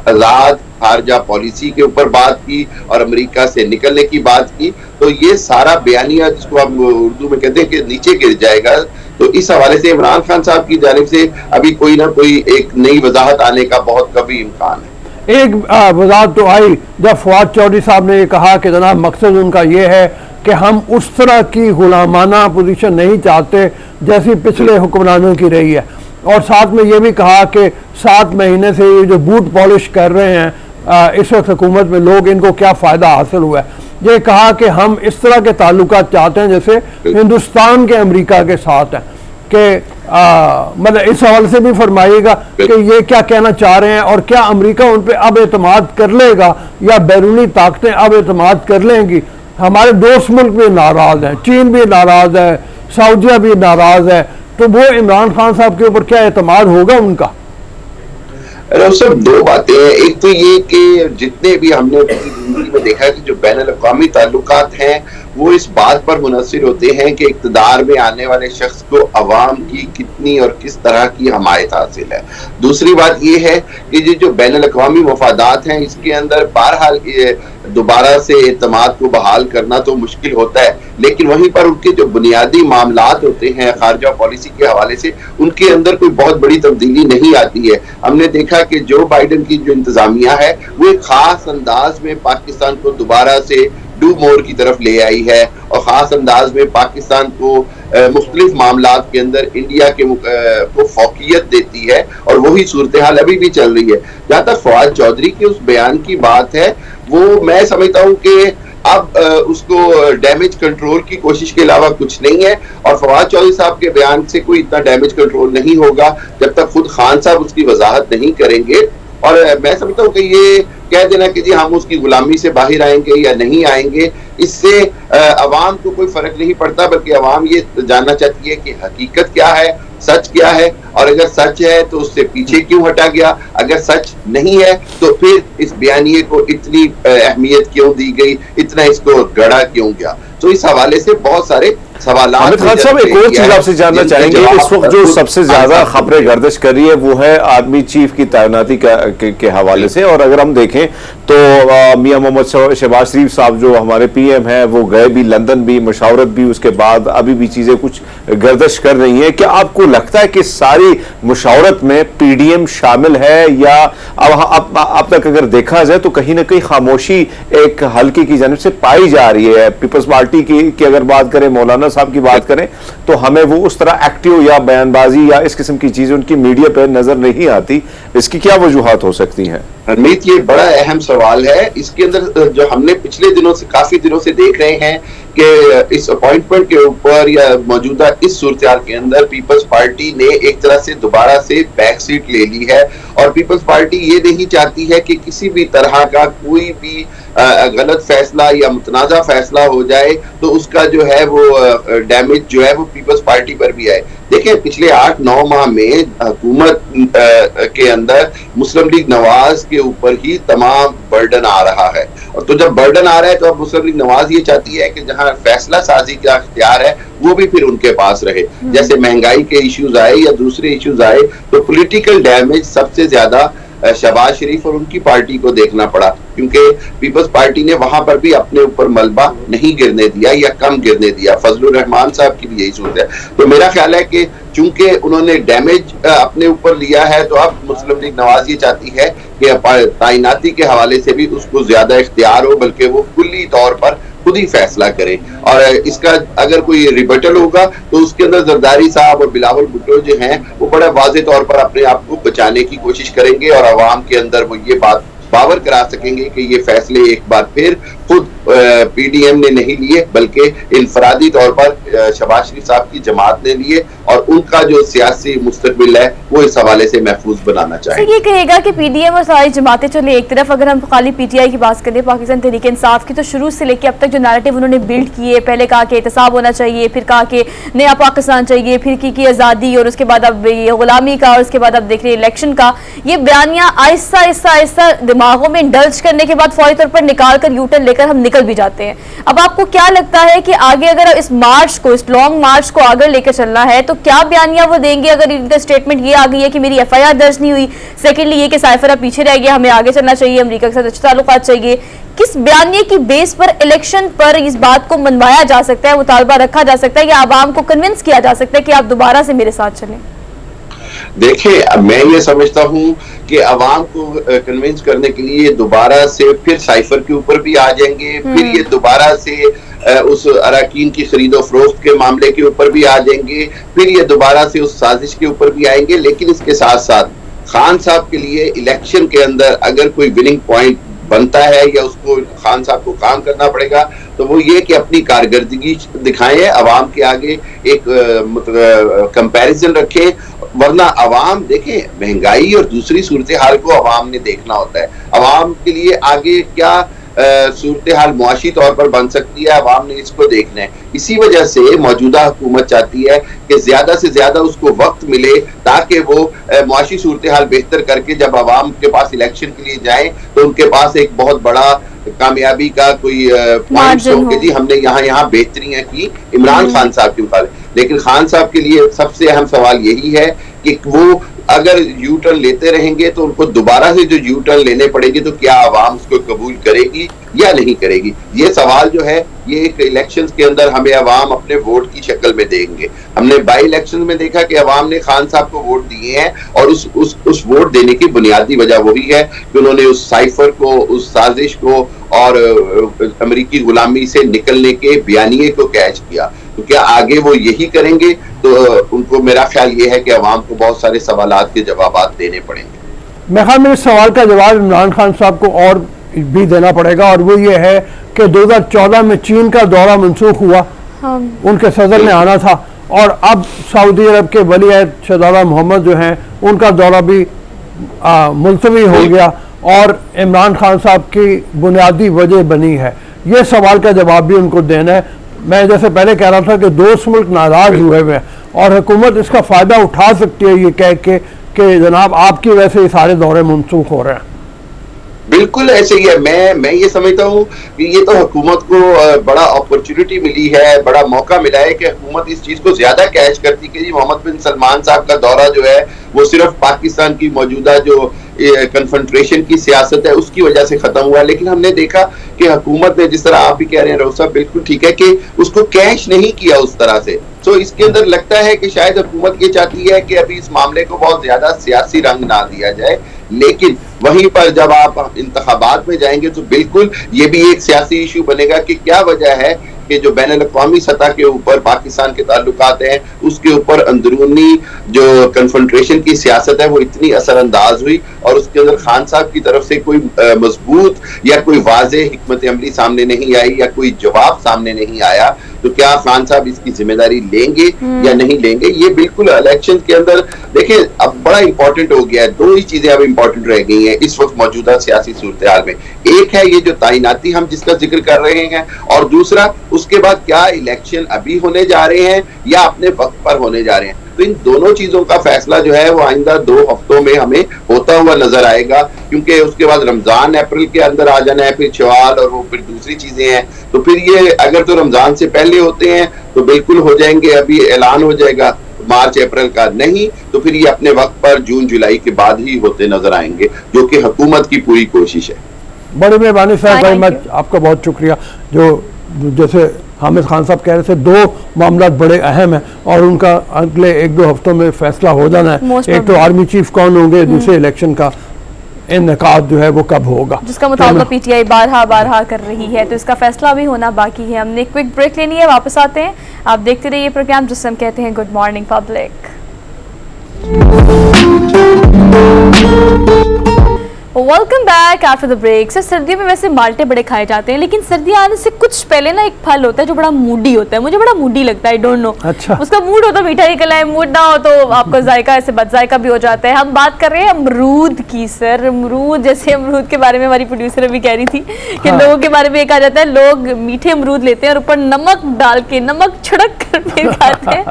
आजाद खारजा पॉलिसी के ऊपर बात की और अमेरिका से निकलने की बात की, तो ये सारा बयानिया जिसको हम उर्दू में कहते हैं कि नीचे गिर जाएगा। तो इस हवाले से इमरान खान साहब की जानिब से अभी कोई ना कोई एक नई वजाहत आने का बहुत कभी इम्कान है। एक वजाहत तो आई जब फवाद चौधरी साहब ने कहा कि जनाब मकसद उनका ये है कि हम उस तरह की गुलामाना पोजीशन नहीं चाहते जैसी पिछले हुक्मरानों की रही है, और साथ में ये भी कहा कि 7 महीने से ये जो बूट पॉलिश कर रहे हैं इस वक्त हुकूमत में लोग, इनको क्या फ़ायदा हासिल हुआ है। ये कहा कि हम इस तरह के ताल्लुकात चाहते हैं जैसे हिंदुस्तान के अमेरिका के साथ हैं, कि मतलब इस हवाले से भी फरमाइएगा कि ये क्या कहना चाह रहे हैं और क्या अमेरिका उन पर अब एतमाद कर लेगा या बैरूनी ताकतें अब एतमाद कर लेंगी। हमारे दोस्त मुल्क भी नाराज हैं, चीन भी नाराज है, सऊदिया भी नाराज है, तो वो इमरान खान साहब के ऊपर क्या एतमाद होगा उनका? सब दो बातें हैं। एक तो ये कि जितने भी हमने अपनी जिंदगी में देखा कि जो बैनुल अक़वामी ताल्लुकात हैं वो इस बात पर मुनसिर होते हैं कि इक़्तिदार में आने वाले शख्स को अवाम की कितनी और किस तरह की हमायत हासिल है। दूसरी बात ये है कि ये जो बैनुल-अक़वामी मफादात हैं, इसके अंदर बहरहाल दोबारा से एतमाद को बहाल करना तो मुश्किल होता है, लेकिन वहीं पर उनके जो बुनियादी मामलात होते हैं खारजा पॉलिसी के हवाले से, उनके अंदर कोई बहुत बड़ी तब्दीली नहीं आती है। हमने देखा कि जो बाइडन की जो इंतजामिया है वो एक खास अंदाज में पाकिस्तान को दोबारा से डू मोर की तरफ ले आई है और खास अंदाज में पाकिस्तान को मुख्तलिफ मामलात के अंदर इंडिया के को फौकियत देती है, और वही सूरत हाल अभी भी चल रही है। जहां तक फवाद चौधरी के उस बयान की बात है, वो मैं समझता हूं कि अब उसको डैमेज कंट्रोल की कोशिश के अलावा कुछ नहीं है, और फवाद चौधरी साहब के बयान से कोई इतना डैमेज कंट्रोल नहीं होगा जब तक खुद खान साहब उसकी वजाहत नहीं करेंगे। और मैं समझता हूँ कि ये कह देना कि जी हम उसकी गुलामी से बाहर आएंगे या नहीं आएंगे, इससे अवाम को कोई फर्क नहीं पड़ता, बल्कि अवाम ये जानना चाहती है कि हकीकत क्या है, सच क्या है, और अगर सच है तो उससे पीछे क्यों हटा गया, अगर सच नहीं है तो फिर इस बयानिए को इतनी अहमियत क्यों दी गई, इतना इसको गढ़ा क्यों गया। तो इस हवाले से बहुत सारे सवाल। हामिद खान साहब, एक और चीज आपसे जानना चाहेंगे, इस वक्त जो सबसे ज्यादा खबरें गर्दिश कर रही है वो है आर्मी चीफ की तैनाती के हवाले से, और अगर हम देखें तो मियां मोहम्मद शहबाज शरीफ साहब जो हमारे पीएम हैं वो गए भी लंदन भी, मशावरत भी, उसके बाद अभी भी चीजें कुछ गर्दिश कर रही हैं। क्या आपको लगता है कि सारी मुशावरत में पीडीएम शामिल है, या अब तक अगर देखा जाए तो कहीं ना कहीं खामोशी एक हल्के की जानिब से पाई जा रही है? पीपल्स पार्टी की अगर बात करें, मौलाना साहब की बात करें, तो हमें वो उस तरह एक्टिव या बयानबाजी या इस किस्म की चीजें उनकी मीडिया पर नजर नहीं आती। इसकी क्या वजूहात हो सकती हैं? हरमीत, ये बड़ा अहम सवाल है। इसके अंदर जो हमने पिछले दिनों से, काफी दिनों से देख रहे हैं कि इस अपॉइंटमेंट के ऊपर या मौजूदा इस सूरत के अंदर पीपल्स पार्टी ने एक तरह से दोबारा से बैक सीट ले ली है, और पीपल्स पार्टी ये नहीं चाहती है कि किसी भी तरह का कोई भी गलत फैसला या मुतनाज़ा फैसला हो जाए तो उसका जो है वो डैमेज जो है वो पीपल्स पार्टी पर भी आए। देखिए, पिछले 8-9 माह में हुकूमत के अंदर मुस्लिम लीग नवाज के ऊपर ही तमाम बर्डन आ रहा है, और तो जब बर्डन आ रहा है तो अब मुस्लिम लीग नवाज ये चाहती है कि जहां फैसला साजी का इख्तियार है वो भी फिर उनके पास रहे। जैसे महंगाई के इश्यूज आए या दूसरे इश्यूज आए तो पॉलिटिकल डैमेज सबसे ज्यादा शहबाज शरीफ और उनकी पार्टी को देखना पड़ा, क्योंकि पीपल्स पार्टी ने वहां पर भी अपने ऊपर मलबा नहीं गिरने दिया या कम गिरने दिया। फजलुर रहमान साहब की भी यही सूरत है। तो मेरा ख्याल है कि चूंकि उन्होंने डैमेज अपने ऊपर लिया है, तो अब मुस्लिम लीग नवाज ये चाहती है कि तैनाती के हवाले से भी उसको ज्यादा इख्तियार हो, बल्कि वो कुल्ली तौर पर खुद ही फैसला करें। और इसका अगर कोई रिबटल होगा तो उसके अंदर जरदारी साहब और बिलावल भुट्टो जो हैं वो बड़ा वाज़े तौर पर अपने आप को बचाने की कोशिश करेंगे, और अवाम के अंदर वो ये बात बावर करा सकेंगे कि ये फैसले एक बार फिर खुद पीडीएम ने नहीं लिए, बल्कि इनफरादी तौर पर शहबाज शरीफ साहब की जमात ने लिए, और उनका जो सियासी मुस्तकबिल है वो इस हवाले से महफूज बनाना चाहिए। ये कहेगा कि पीडीएम और सारी जमातें चले एक तरफ, अगर हम खाली पीटीआई की बात करें, पाकिस्तान तहरीक इंसाफ की, तो शुरू से लेकर अब तक जो नैरेटिव उन्होंने बिल्ड किए, पहले कहा कि एहतसाब होना चाहिए, फिर कहा कि नया पाकिस्तान चाहिए, फिर की आज़ादी, और उसके बाद अब ये गुलामी का, और उसके बाद अब देख रहे इलेक्शन का, ये बयानियां आहिस्ता आहिस्ता आहिस्ता दिमागों में इंडल्ज करने के बाद फौरी तौर पर निकाल कर यूटर्न लेकर हम निकल भी जाते हैं। अब आपको क्या लगता है कि आगे अगर इस मार्च को, इस लॉन्ग मार्च को आगे लेकर चलना है तो क्या बयानियां वो देंगे? अगर इनका स्टेटमेंट ये आ गई है कि मेरी एफआईआर दर्ज नहीं हुई, सेकेंडली ये कि साइफर पीछे रह गया, हमें आगे चलना चाहिए, अमेरिका के साथ अच्छे ताल्लुकात चाहिए, किस बयानिए की बेस पर इलेक्शन पर इस बात को मनवाया जा सकता है, मुतालबा रखा जा सकता है, या आवाम को कन्विंस किया जा सकता है कि आप दोबारा से मेरे साथ चलें? देखिए, मैं ये समझता हूं कि अवाम को कन्विंस करने के लिए दोबारा से फिर साइफर के ऊपर भी आ जाएंगे, फिर ये दोबारा से उस अराकीन की खरीदो फरोख्त के मामले के ऊपर भी आ जाएंगे, फिर ये दोबारा से उस साजिश के ऊपर भी आएंगे। लेकिन इसके साथ साथ खान साहब के लिए इलेक्शन के अंदर अगर कोई विनिंग पॉइंट बनता है या उसको खान साहब को काम करना पड़ेगा, तो वो ये कि अपनी कारकर्दगी दिखाएं, अवाम के आगे एक कंपैरिजन रखें, वरना अवाम देखें महंगाई और दूसरी सूरत हाल को अवाम ने देखना होता है। अवाम के लिए आगे क्या सूरत हाल मुआशी तौर पर बन सकती है, अवाम ने इसको देखना है। इसी वजह से मौजूदा हुकूमत चाहती है कि ज्यादा से ज्यादा उसको वक्त मिले ताकि वो मुआशी सूरत हाल बेहतर करके जब अवाम के पास इलेक्शन के लिए जाएं तो उनके पास एक बहुत बड़ा कामयाबी का कोई पॉइंट्स हो कि जी हमने यहाँ बेहतरियां की इमरान खान साहब के मुकाबले। लेकिन खान साहब के लिए सबसे अहम सवाल यही है कि वो अगर यू टर्न लेते रहेंगे तो उनको दोबारा से जो यू टर्न लेने पड़ेंगे तो क्या आवाम उसको कबूल करेगी या नहीं करेगी। ये सवाल जो है ये एक इलेक्शंस के अंदर हमें अवाम अपने वोट की शक्ल में देंगे। हमने बाई इलेक्शन में देखा कि अवाम ने खान साहब को वोट दिए हैं और उस वोट देने की बुनियादी वजह वही है कि उन्होंने उस साइफर को, उस साजिश को और अमेरिकी गुलामी से निकलने के बयानिए को कैच किया। तो क्या आगे वो यही करेंगे तो उनको मेरा ख्याल ये है कि अवाम को बहुत सारे सवालात के जवाब देने पड़ेंगे। मैं मेरे सवाल का जवाब इमरान खान साहब को और भी देना पड़ेगा और वो ये है कि 2014 में चीन का दौरा मनसूख हुआ, उनके सदर ने आना था और अब सऊदी अरब के वली अहद शहजादा मोहम्मद जो हैं उनका दौरा भी मुलतवी हो गया और इमरान खान साहब की बुनियादी वजह बनी है। ये सवाल का जवाब भी उनको देना है। मैं जैसे पहले कह रहा था कि दोस्त मुल्क नाराज हुए हुए और हुकूमत इसका फ़ायदा उठा सकती है ये कह के कि जनाब आपकी वजह से ये सारे दौरे मनसूख हो रहे हैं। बिल्कुल ऐसे ही है। मैं ये समझता हूँ कि ये तो हुकूमत को बड़ा अपॉर्चुनिटी मिली है, बड़ा मौका मिला है कि हुकूमत इस चीज को ज्यादा कैच करती कि जी मोहम्मद बिन सलमान साहब का दौरा जो है वो सिर्फ पाकिस्तान की मौजूदा जो कन्फ्रंट्रेशन की सियासत है उसकी वजह से खत्म हुआ। लेकिन हमने देखा कि हुकूमत ने, जिस तरह आप भी कह रहे हैं रऊफ साहब, बिल्कुल ठीक है कि उसको कैश नहीं किया उस तरह से। तो इसके अंदर लगता है कि शायद हुकूमत ये चाहती है कि अभी इस मामले को बहुत ज्यादा सियासी रंग ना दिया जाए, लेकिन वहीं पर जब आप इंतखाबात में जाएंगे तो बिल्कुल ये भी एक सियासी इशू बनेगा कि क्या वजह है कि जो बैनुल-अक़वामी सतह के ऊपर पाकिस्तान के ताल्लुकात हैं उसके ऊपर अंदरूनी जो कन्फ्रंट्रेशन की सियासत है वो इतनी असरअंदाज हुई और उसके अंदर खान साहब की तरफ से कोई मजबूत या कोई वाज़ेह हिकमत अमली सामने नहीं आई या कोई जवाब सामने नहीं आया। तो क्या खान साहब इसकी जिम्मेदारी लेंगे या नहीं लेंगे, ये बिल्कुल इलेक्शन के अंदर देखिए अब बड़ा इंपॉर्टेंट हो गया है। दो ही चीजें अब इंपॉर्टेंट रह गई हैं इस वक्त मौजूदा सियासी सूरत हाल में। एक है ये जो तैनाती हम जिसका जिक्र कर रहे हैं और दूसरा उसके बाद क्या इलेक्शन अभी होने जा रहे हैं या अपने वक्त पर होने जा रहे हैं। तो इन दोनों चीजों का फैसला जो है वो आइंदा 2 हफ्तों में हमें होता हुआ नजर आएगा, क्योंकि उसके बाद रमजान अप्रैल के अंदर आ जाना है, फिर शवाल और वो फिर दूसरी चीजें हैं। तो फिर ये अगर तो रमजान से पहले होते हैं तो बिल्कुल हो जाएंगे, अभी ऐलान हो जाएगा मार्च अप्रैल का, नहीं तो फिर ये अपने वक्त पर जून जुलाई के बाद ही होते नजर आएंगे, जो कि हुकूमत की पूरी कोशिश है। बड़ी मेहरबानी साहब, भाई मैं आपका बहुत शुक्रिया। जो जैसे हामिद खान साहब कह रहे थे 2 मामला बड़े अहम हैं और उनका अगले 1-2 हफ्तों में फैसला हो जाना है। एक तो आर्मी चीफ कौन होंगे, दूसरे इलेक्शन का इनेकाद जो है वो कब होगा, जिसका मुताबिक पीटीआई बारहा कर रही है, तो इसका फैसला भी होना बाकी है। हमने क्विक ब्रेक लेनी है, वापस आते हैं। आप देखते रहिए प्रोग्राम जिसे हम कहते हैं good morning public. Welcome back after the break. Sir सर्दियों में वैसे माल्टे बड़े खाए जाते हैं, लेकिन सर्दियाँ आने से कुछ पहले ना एक फल होता है जो बड़ा मूडी होता है, मुझे बड़ा मूडी लगता है, आई डोंट नो। अच्छा। उसका मूड हो तो मीठा निकला है, मूड ना हो तो आपका जायका ऐसे बदजायका भी हो जाता है। हम बात कर रहे हैं अमरूद की। सर अमरूद, जैसे अमरूद के बारे में हमारी प्रोड्यूसर अभी कह रही थी कि लोगों के बारे में ये कहा जाता है लोग मीठे अमरूद लेते हैं और ऊपर नमक डाल के, नमक छिड़क कर फिर खाते हैं,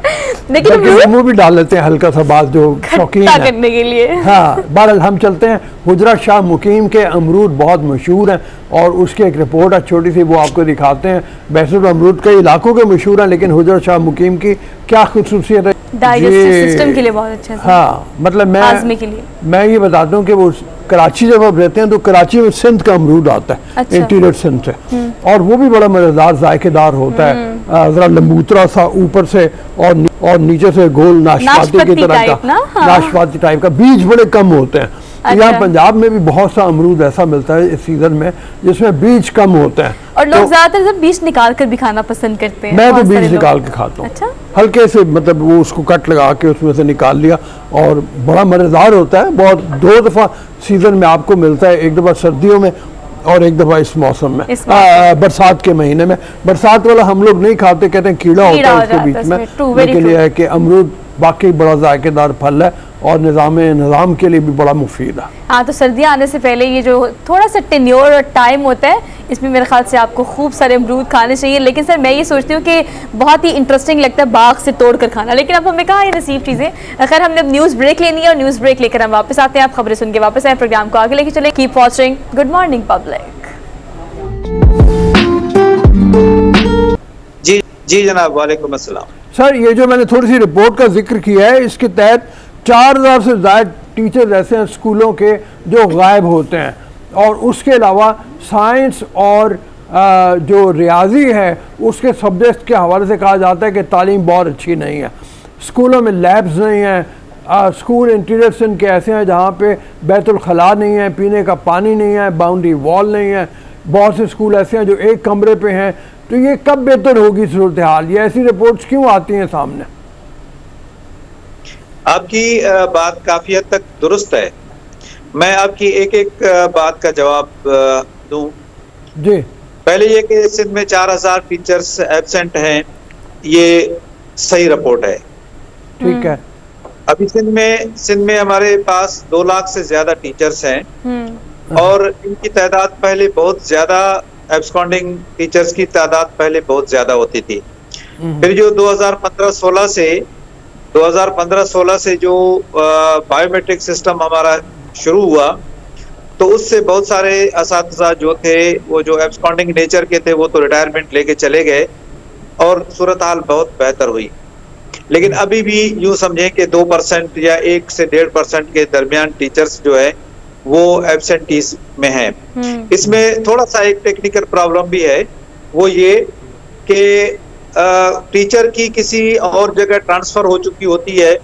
लेकिन अमरूद भी डाल लेते हैं हल्का सा बात जो शौकीन है करने के लिए। हाँ, बहरहाल हम चलते हैं। हुजरा शाह मुकीम के अमरूद बहुत मशहूर हैं और उसकी एक रिपोर्ट है छोटी सी, वो आपको दिखाते हैं। वैसे तो अमरूद कई इलाकों के मशहूर हैं, लेकिन हुजरा शाह मुकीम की क्या खूबसूरत है, डाइजेस्टिव सिस्टम के लिए बहुत अच्छा है। हाँ, मतलब हाजमे के लिए मैं ये बताता हूँ कि वो कराची जब आप रहते हैं तो कराची में सिंध का अमरूद आता है। अच्छा। इंटीरियर सिंध से, और वो भी बड़ा मजेदार जायकेदार होता है, जरा लंबूतरा सा ऊपर से और नीचे से गोल नाशपाती की तरह का, नाशपाती टाइप का, बीज बड़े कम होते हैं। अच्छा। यहाँ पंजाब में भी बहुत सा अमरूद ऐसा मिलता है इस सीजन में जिसमें बीज कम होते हैं और लोग ज्यादातर बीज निकाल कर भी खाना पसंद करते हैं। मैं तो बीज निकाल के खाता हूँ। अच्छा? हल्के से, मतलब वो उसको कट लगा के उसमें से निकाल लिया और बड़ा मजेदार होता है। बहुत 2 दफा सीजन में आपको मिलता है, एक दफा सर्दियों में और एक दफा इस मौसम में, बरसात के महीने में। बरसात वाला हम लोग नहीं खाते, कहते हैं कीड़ा होता है उसके बीच में, लेकिन यह है कि अमरूद वाकई बड़ा जायकेदार फल है और निज़ाम के लिए भी बड़ा मुफीद है। हाँ, तो सर्दियाँ आने से पहले ये जो थोड़ा सा टेन्योर और टाइम होता है, इसमें मेरे ख्याल से आपको खूब सारे अमरूद खाने चाहिए। लेकिन सर मैं ये सोचती हूँ कि बहुत ही इंटरेस्टिंग लगता है बाग से तोड़ कर खाना, लेकिन अब हमें कहाँ ये नसीब चीज़ें। खैर, हमने अब न्यूज़ ब्रेक लेनी है और न्यूज़ ब्रेक लेकर हम वापस आते हैं। आप खबरें सुन के वापस आए, प्रोग्राम को आगे लेके चले। Keep watching good morning public. जी जनाब, वालेकुम अस्सलाम। सर, ये जो मैंने थोड़ी सी रिपोर्ट का जिक्र किया है, इसके तहत 4000 से ज़्यादा टीचर्स ऐसे हैं स्कूलों के जो गायब होते हैं, और उसके अलावा साइंस और जो रियाजी है उसके सब्जेक्ट के हवाले से कहा जाता है कि तालीम बहुत अच्छी नहीं है। स्कूलों में लैब्स नहीं हैं, स्कूल इंटीरियर्स इनके ऐसे हैं जहाँ पे बैतुल खला नहीं है, पीने का पानी नहीं है, बाउंड्री वॉल नहीं है। बहुत से स्कूल ऐसे हैं जो एक कमरे पे हैं। तो ये कब बेहतर होगी सूरत हाल? ये ऐसी रिपोर्ट्स क्यों आती हैं सामने? आपकी बात काफी हद तक दुरुस्त है। मैं आपकी एक एक बात का जवाब दूं। जी, पहले ये कि सिंध में 4000 टीचर्स एब्सेंट हैं, ये सही रिपोर्ट है। ठीक है। अभी सिंध में हमारे पास 2 लाख से ज्यादा टीचर्स हैं और इनकी तादाद पहले बहुत ज्यादा, एब्सकॉन्डिंग टीचर्स की तादाद पहले बहुत ज्यादा होती थी। फिर जो 2015-16 से जो बायोमेट्रिक सिस्टम हमारा शुरू हुआ, तो उससे बहुत सारे असातिज़ा जो थे वो जो एब्सकॉन्डिंग नेचर के थे वो तो रिटायरमेंट लेके चले गए और सूरत हाल बहुत बेहतर हुई। लेकिन अभी भी यूं समझें कि 2% या 1 से 1.5% के दरमियान टीचर्स जो है वो एब्सेंटीज में हैं। इसमें थोड़ा सा एक टेक्निकल प्रॉब्लम भी है, वो ये कि टीचर की किसी और जगह ट्रांसफर हो चुकी होती है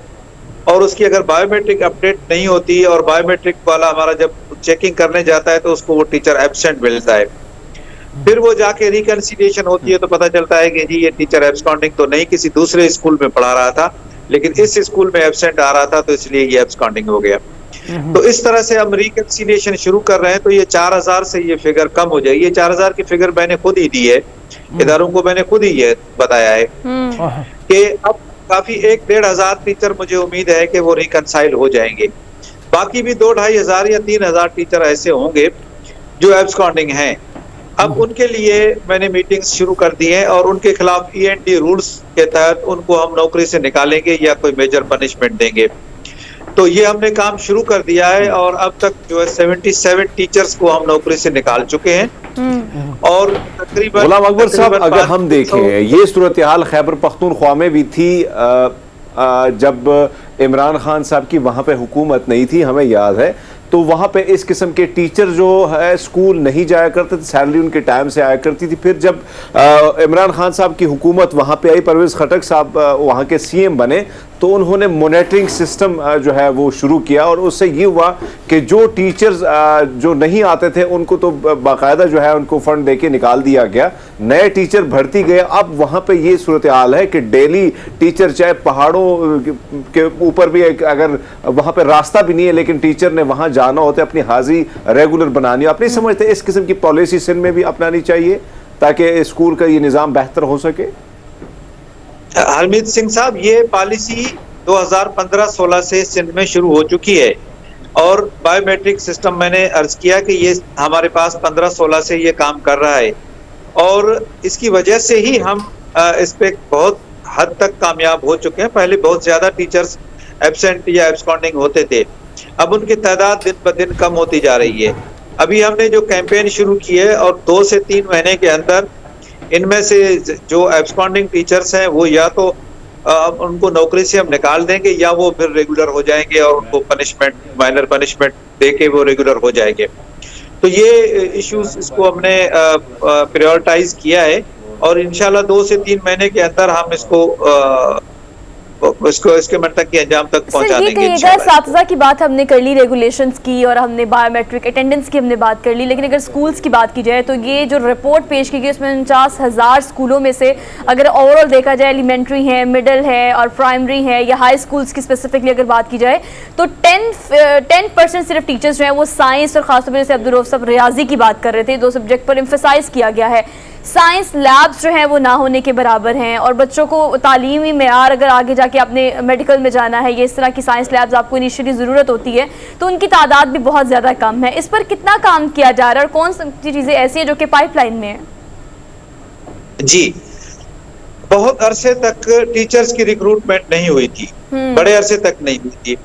और उसकी अगर बायोमेट्रिक अपडेट नहीं होती और बायोमेट्रिक वाला हमारा जब चेकिंग करने जाता है तो उसको वो टीचर एब्सेंट मिलता है। फिर वो जाके रिकंसिलिएशन होती है तो पता चलता है कि जी ये टीचर एब्सकॉन्डिंग तो नहीं, किसी दूसरे स्कूल में पढ़ा रहा था लेकिन इस स्कूल में एब्सेंट आ रहा था तो इसलिए ये एब्सकॉन्डिंग हो गया। तो इस तरह से हम रिकंसिलिएशन शुरू कर रहे हैं। तो ये 4000 से ये फिगर कम हो जाएगी। ये 4000 की फिगर मैंने खुद ही दी है, इदारों को मैंने खुद ही ये बताया है कि अब काफी 1-1.5 टीचर मुझे उम्मीद है कि वो रिकंसाइल हो जाएंगे। बाकी भी 2-2,500 या 3,000 टीचर ऐसे होंगे जो एब्सकॉन्डिंग हैं। अब उनके लिए मैंने मीटिंग्स शुरू कर दी हैं और उनके खिलाफ END रूल्स के तहत उनको हम नौकरी से निकालेंगे या कोई मेजर पनिशमेंट देंगे। तो ये हमने काम शुरू कर दिया है और अब तक जो है 77 टीचर्स को हम नौकरी से निकाल चुके हैं। और तकरीबन गुलाम अकबर साहब, अगर हम देखें ये सूरत हाल खैबर पख्तूनख्वा में भी थी जब इमरान खान साहब की वहाँ पे हुकूमत नहीं थी, हमें याद है। तो वहाँ पे इस किस्म के टीचर जो है स्कूल नहीं जाया करते थे, सैलरी उनके टाइम से आया करती थी। फिर जब इमरान खान साहब की हुकूमत वहाँ पे आई, परवेज़ खटक साहब वहाँ के CM बने, तो उन्होंने मॉनिटरिंग सिस्टम जो है वो शुरू किया और उससे ये हुआ कि जो टीचर्स जो नहीं आते थे उनको तो बाकायदा जो है उनको फंड देके निकाल दिया गया, नए टीचर भर्ती गए। अब वहाँ पे ये सूरत हाल है कि डेली टीचर, चाहे पहाड़ों के ऊपर भी अगर वहाँ पे रास्ता भी नहीं है लेकिन टीचर ने वहाँ जाना होता है, अपनी हाजिरी रेगुलर बनानी हो। आप नहीं समझते इस किस्म की पॉलिसी सिंध में भी अपनानी चाहिए ताकि स्कूल का ये निज़ाम बेहतर हो सके? हरमीत सिंह साहब, ये पॉलिसी 2015-16 से सिंध में शुरू हो चुकी है और बायोमेट्रिक सिस्टम मैंने अर्ज किया कि ये हमारे पास 15-16 से ये काम कर रहा है और इसकी वजह से ही हम इस पे बहुत हद तक कामयाब हो चुके हैं। पहले बहुत ज्यादा टीचर्स एब्सेंट या एब्सकॉन्डिंग होते थे, अब उनकी तादाद दिन ब दिन कम होती जा रही है। अभी हमने जो कैंपेन शुरू की है और 2 से 3 महीने के अंदर इनमें से जो एब्सकॉन्डिंग टीचर्स हैं वो या तो उनको नौकरी से हम निकाल देंगे या वो फिर रेगुलर हो जाएंगे और उनको पनिशमेंट, माइनर पनिशमेंट देके वो रेगुलर हो जाएंगे। तो ये इश्यूज इसको हमने प्रायोरिटाइज किया है और इंशाल्लाह 2 से 3 महीने के अंदर हम इसके मतलब के अंजाम तक पहुंचा देंगे। साथीज़ा की बात हमने कर ली, रेगुलेशंस की और हमने बायोमेट्रिक अटेंडेंस की हमने बात कर ली, लेकिन अगर स्कूल्स की बात की जाए तो ये जो रिपोर्ट पेश की गई उसमें 49,000 स्कूलों में से अगर ओवरऑल देखा जाए, एलिमेंट्री है, मिडिल है और प्राइमरी है या हाई स्कूल्स की स्पेसिफिकली अगर बात की जाए तो 10% सिर्फ टीचर्स जो हैं वो साइंस और खासतौर पर जैसे अब्दुल रऊफ साहब रियाजी की बात कर रहे थे, 2 सब्जेक्ट पर एम्फेसाइज किया गया है। साइंस लैब्स जो हैं वो ना होने के बराबर हैं, और बच्चों को तालीमी मेयार अगर आगे जाके आपने मेडिकल में जाना है, ये इस तरह की साइंस लैब्स आपको इनिशियली ज़रूरत होती है, तो उनकी तादाद भी बहुत ज़्यादा कम है। इस पर कितना काम किया जा रहा है और कौन सी चीज़ें ऐसी हैं जो कि पाइपलाइन में है? जी, बहुत अरसे तक टीचर्स की रिक्रूटमेंट नहीं हुई थी, बड़े अरसे तक नहीं हुई थी,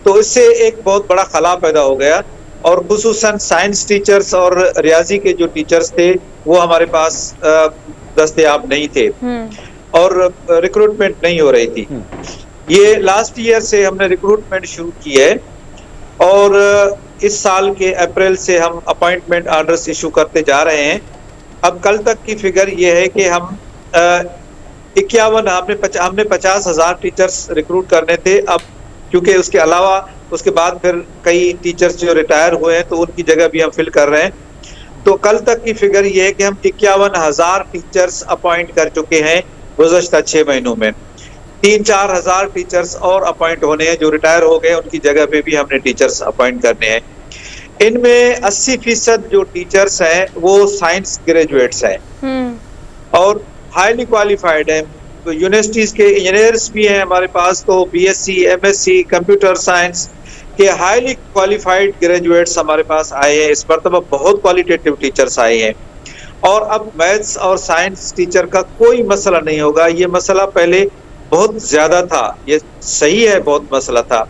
तो इससे एक बहुत बड़ा खला पैदा हो गया, और खुसूसन साइंस टीचर्स और रियाजी के जो टीचर्स थे वो हमारे पास दस्तयाब नहीं थे, और रिक्रूटमेंट नहीं हो रही थी। ये लास्ट ईयर से हमने रिक्रूटमेंट शुरू की है, और इस साल के अप्रैल से हम अपॉइंटमेंट ऑर्डर्स इशू करते जा रहे हैं। अब कल तक की फिगर ये है कि हम 51 हमने 50,000 टीचर्स रिक्रूट करने थे। अब क्योंकि उसके अलावा उसके बाद फिर कई टीचर्स जो रिटायर हुए हैं तो उनकी जगह भी हम फिल कर रहे हैं, तो कल तक की फिगर ये है कि हम 51,000 टीचर्स अपॉइंट कर चुके हैं गुज़श्ता 6 महीनों में। 3-4 हज़ार टीचर्स और अपॉइंट होने हैं, जो रिटायर हो गए उनकी जगह पे भी हमने टीचर्स अपॉइंट करने हैं। इनमें 80% जो टीचर्स हैं वो साइंस ग्रेजुएट्स हैं और हाईली क्वालिफाइड हैं। तो यूनिवर्सिटीज के इंजीनियर्स भी हैं हमारे पास, तो बीएससी, एमएससी, कंप्यूटर साइंस के हाईली क्वालिफाइड ग्रेजुएट्स हमारे पास आए हैं। इस मरतबा बहुत क्वालिटेटिव टीचर्स आए हैं, और अब मैथ्स और साइंस टीचर का कोई मसला नहीं होगा। ये मसला पहले बहुत ज्यादा था, ये सही है, बहुत मसला था,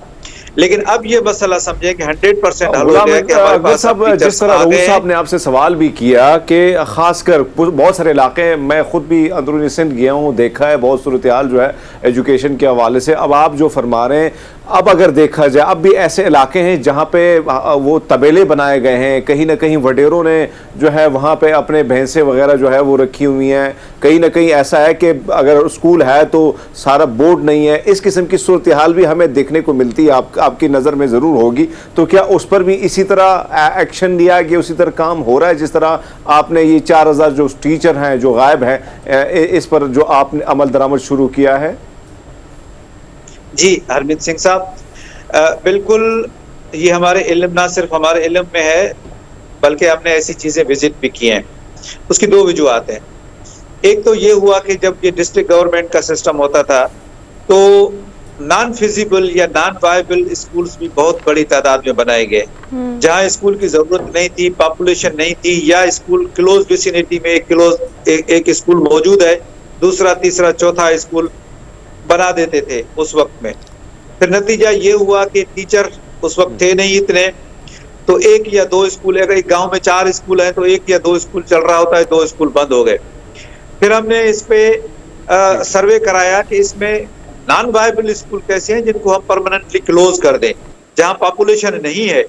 लेकिन अब ये मसला समझे कि 100% हल हो गया कि हमारे पास जिस तरह रऊफ साहब ने आपसे सवाल भी किया कि खासकर बहुत सारे इलाके, मैं खुद भी अंदरूनी सिंध गया हूँ, देखा है बहुत सूरत हाल जो है एजुकेशन के हवाले से। अब आप जो फरमा रहे हैं, अब अगर देखा जाए अब भी ऐसे इलाके हैं जहाँ पे वो तबेले बनाए गए हैं, कहीं ना कहीं वडेरों ने जो है वहाँ पे अपने भैंसें वगैरह जो है वो रखी हुई हैं, कहीं ना कहीं ऐसा है कि अगर स्कूल है तो सारा बोर्ड नहीं है। इस किस्म की सूरत हाल भी हमें देखने को मिलती है, आपकी नज़र में ज़रूर होगी। तो क्या उस पर भी इसी तरह एक्शन लिया गया, उसी तरह काम हो रहा है जिस तरह आपने ये 4,000 जो टीचर हैं जो गायब हैं, इस पर जो आपने अमल दरामद शुरू किया है? जी हरमीत सिंह साहब, बिल्कुल, ये हमारे इल्म, ना सिर्फ हमारे इल्म में है बल्कि हमने ऐसी चीजें विजिट भी की हैं। उसकी 2 वजूहत हैं। एक तो ये हुआ कि जब ये डिस्ट्रिक्ट गवर्नमेंट का सिस्टम होता था तो नॉन फिजिबल या नॉन वायबल स्कूल्स भी बहुत बड़ी तादाद में बनाए गए, जहाँ स्कूल की जरूरत नहीं थी, पॉपुलेशन नहीं थी, या स्कूल क्लोज विसिनिटी में एक स्कूल मौजूद है, दूसरा, तीसरा, चौथा स्कूल बना देते थे उस वक्त में। फिर नतीजा ये हुआ कि टीचर उस वक्त थे नहीं इतने, तो 1 या 2 स्कूल, अगर एक गांव में 4 स्कूल हैं तो 1 या 2 स्कूल चल रहा होता है, 2 स्कूल बंद हो गए। फिर हमने इस पे सर्वे कराया कि इसमें नॉन वायबल स्कूल कैसे हैं जिनको हम परमानेंटली क्लोज कर दें, जहां पॉपुलेशन नहीं है,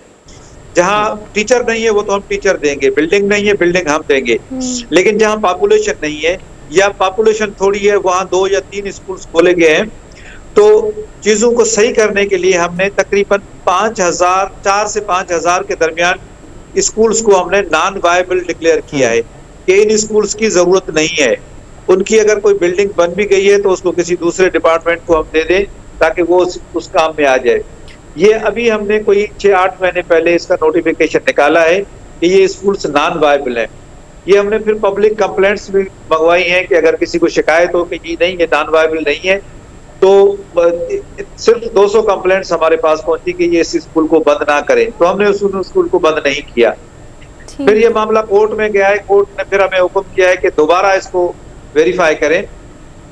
जहां टीचर नहीं है वो तो हम टीचर देंगे, बिल्डिंग नहीं है बिल्डिंग हम देंगे, लेकिन जहां पॉपुलेशन नहीं है या पॉपुलेशन थोड़ी है वहां 2 या 3 स्कूल्स खोले गए हैं। तो चीजों को सही करने के लिए हमने तकरीबन 4 से 5,000 के दरमियान स्कूल्स को हमने नॉन वायबल डिक्लेयर किया है कि इन स्कूल्स की जरूरत नहीं है। उनकी अगर कोई बिल्डिंग बन भी गई है तो उसको किसी दूसरे डिपार्टमेंट को हम दे दें ताकि वो उस काम में आ जाए। ये अभी हमने कोई 6-8 महीने पहले इसका नोटिफिकेशन निकाला है कि ये स्कूल्स नॉन वायबल है। ये हमने फिर पब्लिक कंप्लेंट्स भी मंगवाई हैं कि अगर किसी को शिकायत हो कि जी नहीं ये नॉन वायबल नहीं है, तो सिर्फ 200 कंप्लेंट्स हमारे पास पहुंची कि ये इस स्कूल को बंद ना करें, तो हमने उस स्कूल को बंद नहीं किया। फिर ये मामला कोर्ट में गया है, कोर्ट ने फिर हमें हुक्म किया है कि दोबारा इसको वेरीफाई करें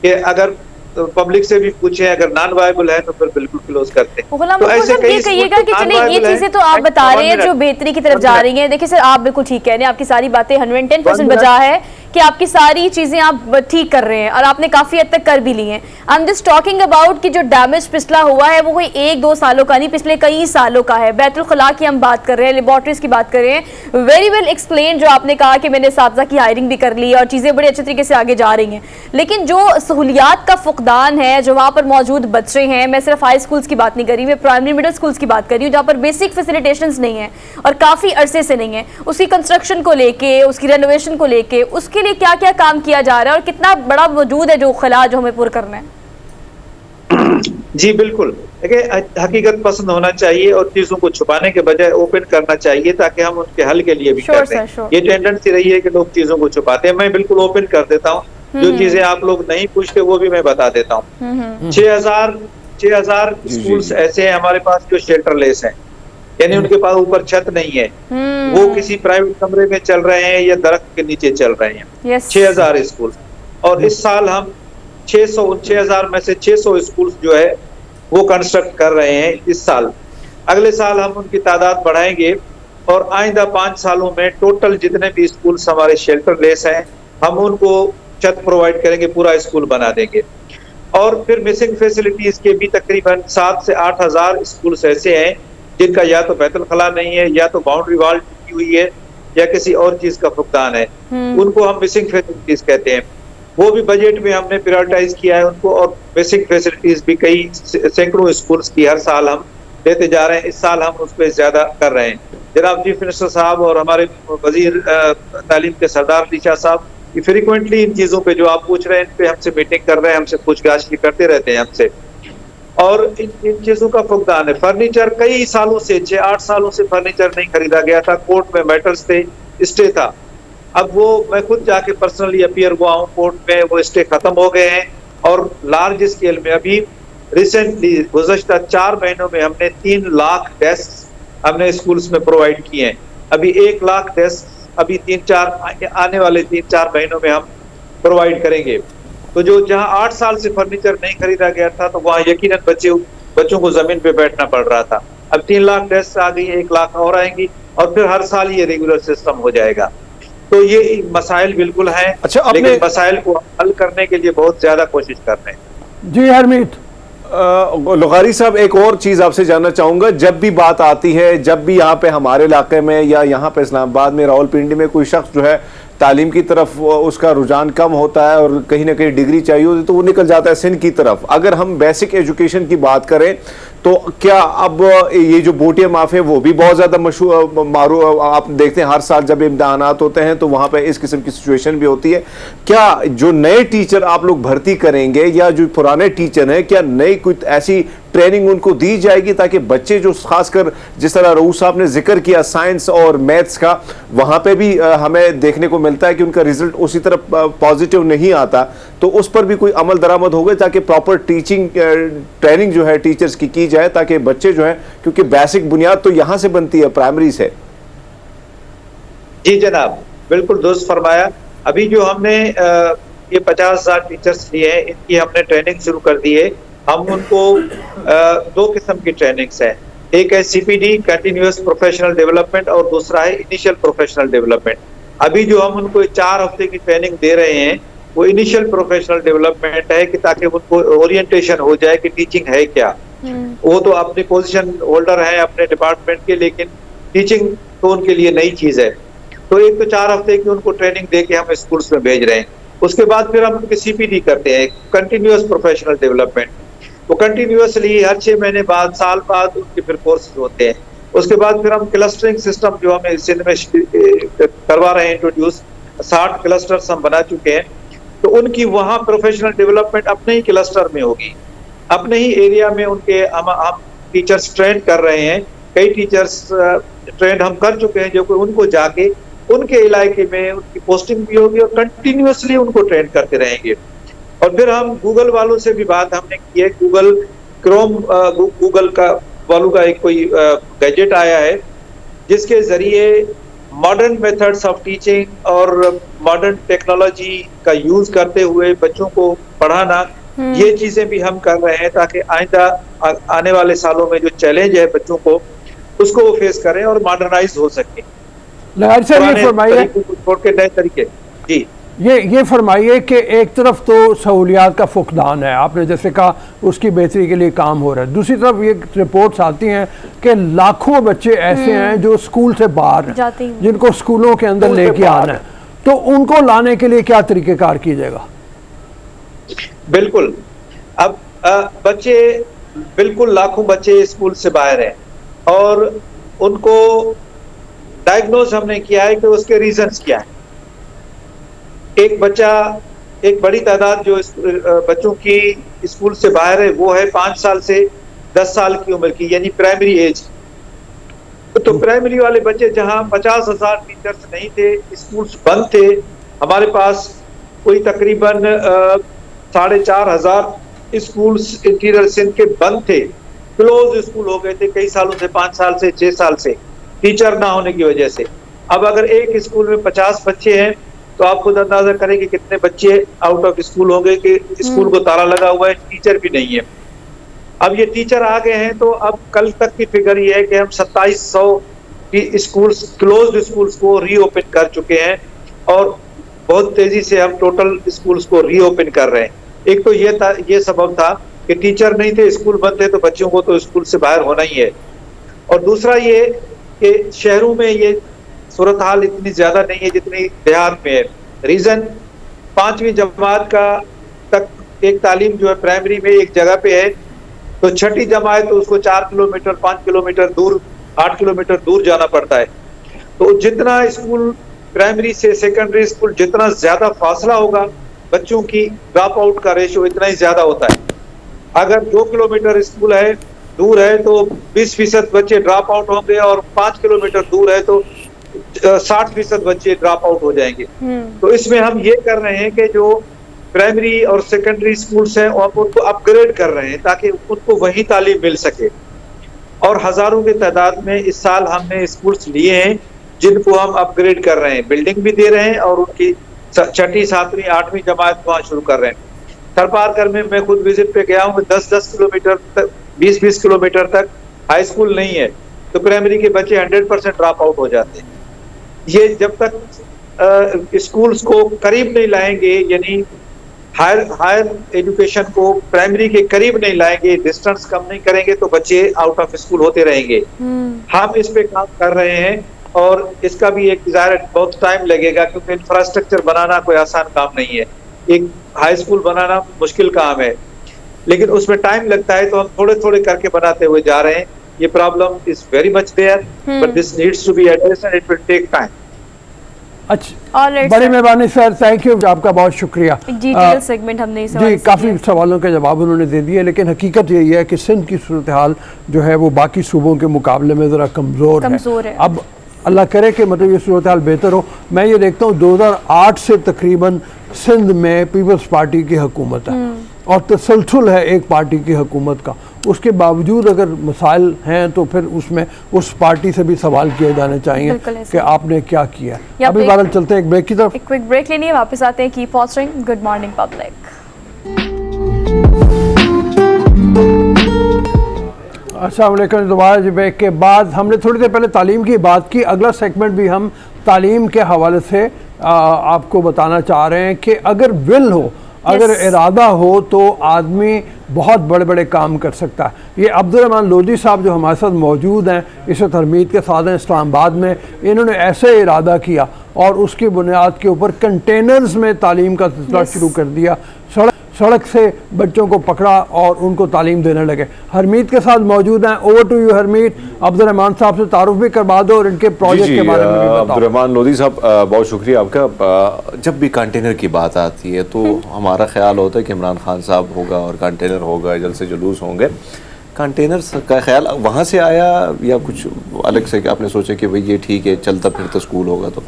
कि अगर पब्लिक से भी पूछे अगर नॉन वायबल है तो फिर बिल्कुल क्लोज करते हैं। तो ऐसे ये कहिएगा कि चलिए ये चीजें तो आप बता रहे हैं जो बेहतरी की तरफ जा रही हैं। देखिए सर, आप बिल्कुल ठीक कह रहे हैं, आपकी सारी बातें 110% बजा है कि आपकी सारी चीजें आप ठीक कर रहे हैं और आपने काफी हद तक कर भी ली हैं। आई एम जस्ट टॉकिंग अबाउट कि जो डैमेज पिछला हुआ है वो कोई 1-2 सालों का नहीं, पिछले कई सालों का है। बैतुल खला की हम बात कर रहे हैं, लेबॉर्ट्रीज की बात कर रहे हैं। वेरी वेल एक्सप्लेन जो आपने कहा कि मैंने साथी की हायरिंग भी कर ली और चीजें बड़े अच्छे तरीके से आगे जा रही हैं, लेकिन जो सहूलियात का फुकदान है, जो वहाँ पर मौजूद बच्चे हैं, मैं सिर्फ हाई स्कूल्स की बात नहीं कर रही, मैं प्राइमरी मिडिल स्कूल्स की बात कर रही हूँ जहाँ पर बेसिक फैसिलिटेशंस नहीं है और काफ़ी अरसे से नहीं है, उसकी कंस्ट्रक्शन को लेके, उसकी रेनोवेशन को लेके, उसके लिए क्या क्या काम किया जा रहा है और कितना बड़ा मौजूद है जो खला जो हमें पूरा करना है? जी बिल्कुल, देखिए, हकीकत पसंद होना चाहिए और चीजों को छुपाने के बजाय ओपन करना चाहिए ताकि हम उनके हल के लिए भी कर दें। ये टेंडेंसी रही है कि लोग चीजों को छुपाते हैं, मैं बिल्कुल ओपन कर देता हूँ। जो चीजें आप लोग नहीं पूछते वो भी मैं बता देता हूँ। 6,000 स्कूल्स ऐसे हैं हमारे पास जो शेल्टरलेस हैं, यानी उनके पास ऊपर छत नहीं है, वो किसी प्राइवेट कमरे में चल रहे हैं या दरख्त के नीचे चल रहे हैं। 6,000 स्कूल, और इस साल हम 6,000 में से 600 स्कूल जो है वो कंस्ट्रक्ट कर रहे हैं इस साल। अगले साल हम उनकी तादाद बढ़ाएंगे और आइंदा 5 सालों में टोटल जितने भी स्कूल्स हमारे शेल्टरलेस हैं हम उनको छत प्रोवाइड करेंगे, पूरा स्कूल बना देंगे। और फिर मिसिंग फैसिलिटीज के भी तकरीबन 7 से 8,000 स्कूल्स ऐसे हैं जिनका या तो बैतुल खला नहीं है, या तो बाउंड्री वॉल टूटी हुई है, या किसी और चीज का फुकदान है। उनको हम मिसिंग फैसिलिटीज कहते हैं। वो भी बजट में हमने प्रायोरिटाइज किया है उनको, और बेसिक फैसिलिटीज भी कई सैकड़ों स्कूल्स की हर साल हम देते जा रहे हैं। इस साल हम उस पर ज्यादा कर रहे हैं। जनाब चीफ मिनिस्टर साहब और हमारे वजीर तालीम के सरदार अली शाह साहब फ्रिक्वेंटली इन चीजों पे जो आप पूछ रहे हैं इन पे हमसे मीटिंग कर रहे हैं, हमसे पूछताछ भी करते रहते हैं हमसे, और इन चीजों का फुकदान है। फर्नीचर कई सालों से 6-8 सालों से फर्नीचर नहीं खरीदा गया था, कोर्ट में मैटर्स थे, स्टे था। अब वो मैं खुद जाके पर्सनली अपीयर हुआ हूँ कोर्ट में, वो स्टे खत्म हो गए हैं। और लार्ज स्केल में अभी रिसेंटली गुज़श्ता 4 महीनों में हमने 3 लाख डेस्क हमने स्कूल्स में प्रोवाइड किए हैं। अभी 1 लाख डेस्क अभी 3-4 आने वाले 3-4 महीनों में हम प्रोवाइड करेंगे। तो जो जहाँ 8 साल से फर्नीचर नहीं खरीदा गया था तो वहाँ यकीनन बच्चों को जमीन पे बैठना पड़ रहा था। अब 3 लाख डेस्क आ गई, 1 लाख और आएंगी, और फिर हर साल ये रेगुलर सिस्टम हो जाएगा। तो ये मसाइल बिल्कुल हैं। अच्छा, लेकिन मसाइल को हल करने के लिए बहुत ज्यादा कोशिश कर रहे हैं। जी हरमीत लुगारी साहब, एक और चीज आपसे जानना चाहूंगा। जब भी बात आती है, जब भी यहाँ पे हमारे इलाके में या यहाँ पे इस्लामाबाद में, रावलपिंडी में कोई शख्स जो है तालीम की तरफ उसका रुझान कम होता है और कहीं ना कहीं डिग्री चाहिए होती है तो वो निकल जाता है सिंध की तरफ। अगर हम बेसिक एजुकेशन की बात करें तो क्या अब ये जो बोटिया माफ है वो भी बहुत ज्यादा मशहूर, आप देखते हैं हर साल जब इम्तिहानात होते हैं तो वहां पे इस किस्म की सिचुएशन भी होती है। क्या जो नए टीचर आप लोग भर्ती करेंगे या जो पुराने टीचर हैं, क्या नई कुछ ऐसी ट्रेनिंग उनको दी जाएगी ताकि बच्चे जो खासकर जिस तरह रऊफ साहब ने जिक्र किया साइंस और मैथ्स का, वहां पे भी हमें देखने को मिलता है कि उनका रिजल्ट उसी तरह पॉजिटिव नहीं आता, तो उस पर भी कोई अमल दरामद होगा ताकि प्रॉपर टीचिंग ट्रेनिंग जो है टीचर्स की जाए ताकि बच्चे जो है, क्योंकि बेसिक बुनियाद तो यहां से बनती है, प्राइमरी से। जी जनाब, बिल्कुल दुरुस्त फरमाया। अभी जो हमने ये 50,000 टीचर्स लिए हैं, इनकी हमने ट्रेनिंग शुरू कर दी है। हम उनको 2 किस्म की ट्रेनिंग्स है, एक है CPD कंटिन्यूअस प्रोफेशनल डेवलपमेंट और दूसरा है इनिशियल प्रोफेशनल डेवलपमेंट। अभी जो हम उनको 4 हफ्ते की ट्रेनिंग दे रहे हैं वो इनिशियल प्रोफेशनल डेवलपमेंट है कि ताकि उनको ओरिएंटेशन हो जाए कि टीचिंग है क्या। वो तो अपनी पोजीशन होल्डर है अपने डिपार्टमेंट के, लेकिन टीचिंग तो उनके लिए नई चीज है। तो एक तो 4 हफ्ते की उनको ट्रेनिंग दे के हम स्कूल्स में भेज रहे हैं। उसके बाद फिर हम उनकी CPD करते हैं, कंटिन्यूअस प्रोफेशनल डेवलपमेंट। वो कंटिन्यूअसली हर 6 महीने बाद, साल बाद उनके फिर कोर्सेज होते हैं। उसके बाद फिर हम क्लस्टरिंग सिस्टम जो हमें सिंध में करवा रहे हैं इंट्रोड्यूस, 60 क्लस्टर्स हम बना चुके हैं। तो उनकी वहाँ प्रोफेशनल डेवलपमेंट अपने ही क्लस्टर में होगी, अपने ही एरिया में उनके हम टीचर्स ट्रेन कर रहे हैं। कई टीचर्स ट्रेन हम कर चुके हैं जो कि उनको जाके उनके इलाके में उनकी पोस्टिंग भी होगी और कंटिन्यूअसली उनको ट्रेन करते रहेंगे। और फिर हम गूगल वालों से भी बात हमने की है। गूगल क्रोम गूगल का वालों का एक कोई गैजेट आया है जिसके जरिए मॉडर्न मेथड्स ऑफ टीचिंग और मॉडर्न टेक्नोलॉजी का यूज करते हुए बच्चों को पढ़ाना, ये चीजें भी हम कर रहे हैं ताकि आइंदा आने वाले सालों में जो चैलेंज है बच्चों को उसको वो फेस करें और मॉडर्नाइज हो सके। छोड़ के नए तरीके। जी ये फरमाइए कि एक तरफ तो सहूलियात का फुकदान है, आपने जैसे कहा उसकी बेहतरी के लिए काम हो रहा है, दूसरी तरफ ये रिपोर्ट्स आती हैं कि लाखों बच्चे ऐसे हैं जो स्कूल से बाहर हैं, जिनको स्कूलों के अंदर लेके आना है, तो उनको लाने के लिए क्या तरीक़ेकार कीजिएगा? बिल्कुल, अब बच्चे बिल्कुल लाखों बच्चे स्कूल से बाहर हैं और उनको डायग्नोज हमने किया है कि उसके रीजंस क्या है। एक बच्चा, एक बड़ी तादाद जो बच्चों की स्कूल से बाहर है वो है 5 साल से 10 साल की उम्र की, यानी प्राइमरी एज। तो प्राइमरी वाले बच्चे जहां 50,000 टीचर्स नहीं थे, स्कूल्स बंद थे, हमारे पास कोई तकरीबन 4,500 स्कूल्स इंटीरियर सिंध के बंद थे, क्लोज स्कूल हो गए थे कई सालों से, 5 साल से, 6 साल से, टीचर ना होने की वजह से। अब अगर एक स्कूल में 50 बच्चे हैं तो आप खुद अंदाजा करें कि कितने बच्चे आउट ऑफ स्कूल होंगे, कि स्कूल को ताला लगा हुआ है, टीचर भी नहीं है। अब ये टीचर आ गए हैं, तो अब कल तक की फिगर ये है कि हम 2700 की स्कूल्स, क्लोज्ड स्कूल्स को रीओपन कर चुके हैं, और बहुत तेजी से हम टोटल स्कूल्स को रीओपन कर रहे हैं। एक तो ये सबब था कि टीचर नहीं थे, स्कूल बंद थे, तो बच्चों को तो स्कूल से बाहर होना ही है। और दूसरा ये कि शहरों में ये सूरत हाल इतनी ज्यादा नहीं है जितनी देहात में है। रीजन, 5वीं जमात का तक एक तालीम जो है प्राइमरी में एक जगह पे है, तो 6ठी जमात तो उसको 4 किलोमीटर 5 किलोमीटर दूर, 8 किलोमीटर दूर जाना पड़ता है। तो जितना स्कूल प्राइमरी से सेकेंडरी स्कूल जितना ज्यादा फासला होगा, बच्चों की ड्रॉप आउट का रेशियो इतना ही ज्यादा होता है। अगर 2 किलोमीटर स्कूल है, दूर है, तो 20% बच्चे ड्रॉप आउट होंगे, और 5 किलोमीटर दूर है तो 60% बच्चे ड्रॉप आउट हो जाएंगे। तो इसमें हम ये कर रहे हैं कि जो प्राइमरी और सेकेंडरी स्कूल्स हैं उनको अपग्रेड कर रहे हैं ताकि उनको वही तालीम मिल सके। और हजारों की तादाद में इस साल हमने स्कूल्स लिए हैं जिनको हम अपग्रेड कर रहे हैं, बिल्डिंग भी दे रहे हैं, और उनकी 6ठी 7वीं 8वीं जमात वहाँ शुरू कर रहे हैं। थरपारकर में मैं खुद विजिट पे गया हूँ, 10-10 किलोमीटर तक, 20-20 किलोमीटर तक हाई स्कूल नहीं है, तो प्राइमरी के बच्चे 100% ड्रॉप आउट हो जाते हैं। ये जब तक स्कूल्स को करीब नहीं लाएंगे, यानी हायर एजुकेशन को प्राइमरी के करीब नहीं लाएंगे, डिस्टेंस कम नहीं करेंगे, तो बच्चे आउट ऑफ स्कूल होते रहेंगे। हम इस पे काम कर रहे हैं, और इसका भी एक बहुत टाइम लगेगा, क्योंकि इंफ्रास्ट्रक्चर बनाना कोई आसान काम नहीं है। एक हाई स्कूल बनाना मुश्किल काम है, लेकिन उसमें टाइम लगता है, तो हम थोड़े थोड़े करके बनाते हुए जा रहे हैं। ये problem is very much there, but this needs to be addressed and it will take time. अच्छा, बड़ी मेहरबानी सर, थैंक यू, आपका बहुत शुक्रिया। डिटेल सेगमेंट हमने जी, काफ़ी सवालों के जवाब उन्होंने दे दिए, लेकिन हकीकत यही है कि सिंध की सूरत हाल जो है वो बाकी सूबों के मुकाबले में ज़रा कमज़ोर है। अब अल्लाह करे कि मतलब ये सूरत हाल बेहतर हो। मैं ये देखता हूँ 2008 से तकरीबन सिंध में पीपल्स पार्टी की हुकूमत है, और तसलसल है एक पार्टी की हुकूमत का। उसके बावजूद अगर मसाइल हैं तो फिर उसमें उस पार्टी से भी सवाल किए जाने चाहिए कि आपने क्या किया। अभी बादल चलते हैं एक ब्रेक की तरफ, एक क्विक ब्रेक लेनी है, वापस आते हैं। Keep watching good morning public. अस्सलाम वालेकुम। दोबारा ब्रेक के बाद हमने थोड़ी देर पहले तालीम की बात की। अगला सेगमेंट भी हम तालीम के हवाले से आपको बताना चाह रहे हैं कि अगर विल हो, अगर इरादा हो, तो आदमी बहुत बड़े बड़े काम कर सकता है। ये अब्दुर्रहमान लोधी साहब जो हमारे साथ मौजूद हैं, इस वक्त हरमीत के साथ हैं इस्लामाबाद में, इन्होंने ऐसे इरादा किया और उसकी बुनियाद के ऊपर कंटेनर्स में तालीम का सिलसिला शुरू कर दिया। सड़क से बच्चों को पकड़ा और उनको तालीम देने लगे। हरमीत के साथ मौजूद हैं। Over to you Harmeet. Abdurrahman साहब से तारुफ भी करवा दो और इनके प्रोजेक्ट के बारे में भी बताओ। अब्दुर्रहमान लोधी साहब, बहुत शुक्रिया आपका। जब भी कंटेनर की बात आती है तो हमारा ख्याल होता है कि इमरान खान साहब होगा और कंटेनर होगा, जलसे जुलूस होंगे। कंटेनर का ख्याल वहाँ से आया या कुछ अलग से आपने सोचा कि भाई ये ठीक है, चलता फिरता स्कूल होगा? तो